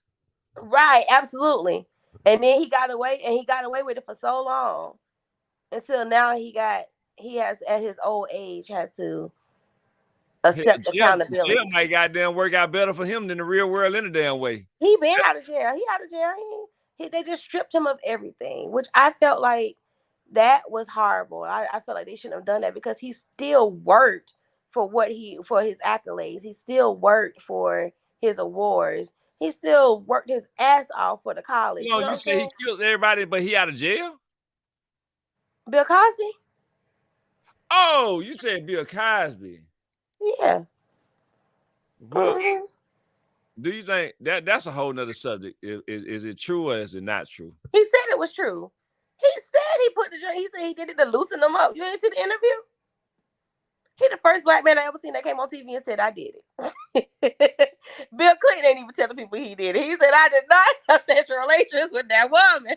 right, absolutely. And then he got away with it for so long. Until now he has at his old age has to accept accountability. Jail might goddamn work out better for him than the real world any damn way. He been out of jail. He out of jail. They just stripped him of everything, which I felt like that was horrible. I felt like they shouldn't have done that because he still worked for for his accolades. He still worked for his awards. He still worked his ass off for the college. You know, what you I'm say saying? he killed everybody, but he out of jail? Bill Cosby? Oh, you said Bill Cosby. Yeah. Well, do you think that's a whole nother subject? Is it true or is it not true? He said it was true. He said he put the drink. He said he did it to loosen them up. You ain't see the interview? He the first black man I ever seen that came on TV and said I did it. Bill Clinton ain't even telling people he did it. He said I did not have sexual relations with that woman.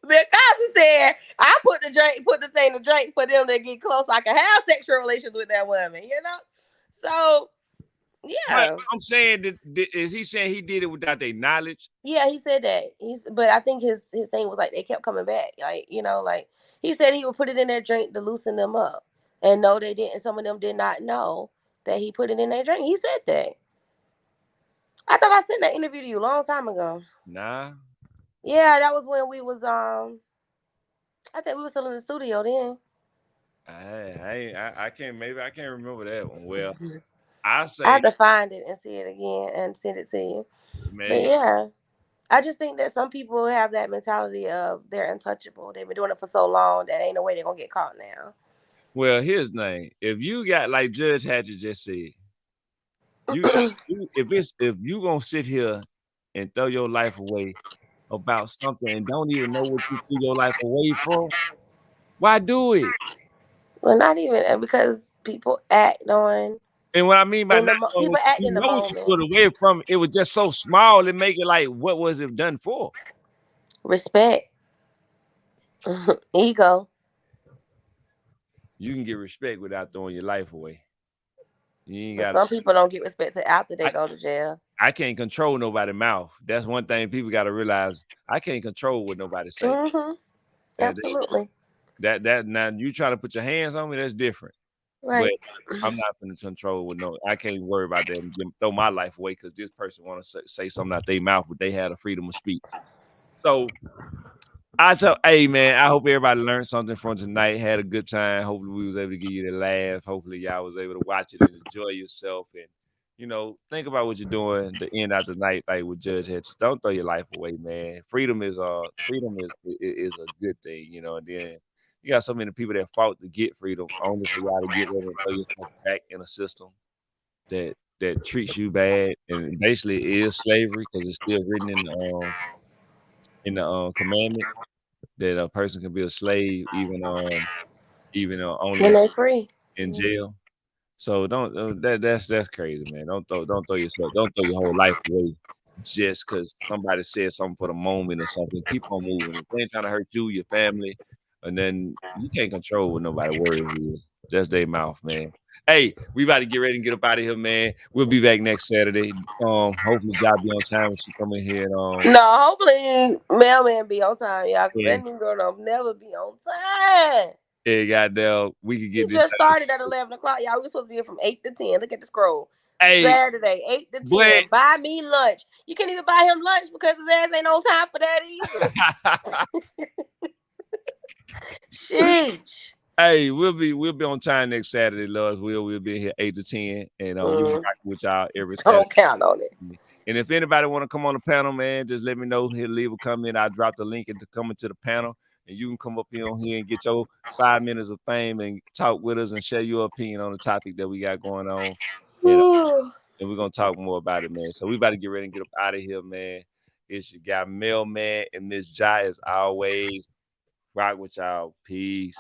Bill Cosby said I put the thing to drink for them to get close. I can have sexual relations with that woman. You know, so yeah. Right. I'm saying is he saying he did it without their knowledge? Yeah, he said that. But I think his thing was like they kept coming back. Like, you know, like he said he would put it in their drink to loosen them up. And no, they didn't. Some of them did not know that he put it in their drink. He said that. I thought I sent that interview to you a long time ago. Nah. Yeah, that was when we was I think we were still in the studio then. I can't remember that one. Well, I say I have to find it and see it again and send it to you. Man. But yeah. I just think that some people have that mentality of they're untouchable. They've been doing it for so long that ain't no way they're gonna get caught now. Well, here's the thing. If you got, like Judge Hatchett just said, if you gonna sit here and throw your life away about something and don't even know what you threw your life away for, why do it? Well, not even because people act on. And what I mean by people act in the what you moment. put away from, it was just so small. It make it like, what was it done for? Respect, ego. You can get respect without throwing your life away. You ain't got. Some people don't get respected after they go to jail. I can't control nobody's mouth. That's one thing people got to realize. I can't control what nobody say. Mm-hmm. Absolutely. That now you trying to put your hands on me, that's different. Right. But I'm not going to control with no. I can't worry about that and throw my life away because this person want to say something out their mouth, but they had a freedom of speech. So Hey man, I hope everybody learned something from tonight. Had a good time. Hopefully, we was able to give you the laugh. Hopefully, y'all was able to watch it and enjoy yourself. And think about what you're doing. The end of the night, like with Judge Hedges. Don't throw your life away, man. Freedom is a good thing, And then you got so many people that fought to get freedom, only for y'all to get ready and throw yourself back in a system that treats you bad, and basically it is slavery because it's still written in the commandment that a person can be a slave even When only they free. in jail. So don't that's crazy, man. Don't throw your whole life away just because somebody said something for the moment or something. Keep on moving. If they ain't trying to hurt you, your family, and then you can't control what nobody words is. That's their mouth, man. Hey, we about to get ready and get up out of here, man. We'll be back next Saturday. Hopefully, Job be on time when she come in here and No, hopefully Mailman be on time, y'all, because yeah, that nigga don't never be on time. yeah, goddamn, we could He get this. just started at 11 o'clock. Y'all, we supposed to be here from 8 to 10. Look at the scroll. Hey, Saturday, 8 to 10. boy. Buy me lunch. You can't even buy him lunch because his ass ain't on time for that either. Sheesh. Hey, we'll be on time next Saturday, Lord. We'll be here 8 to 10, and we'll be rocking with y'all every Saturday. Don't count on it. And if anybody want to come on the panel, man, just let me know. He'll leave a comment. I'll drop the link into coming to the panel, and you can come up here on here and get your 5 minutes of fame and talk with us and share your opinion on the topic that we got going on. And we're gonna talk more about it, man. So we about to get ready and get up out of here, man. It's your guy Mailman and Miss Jai as always. Rock with y'all. Peace.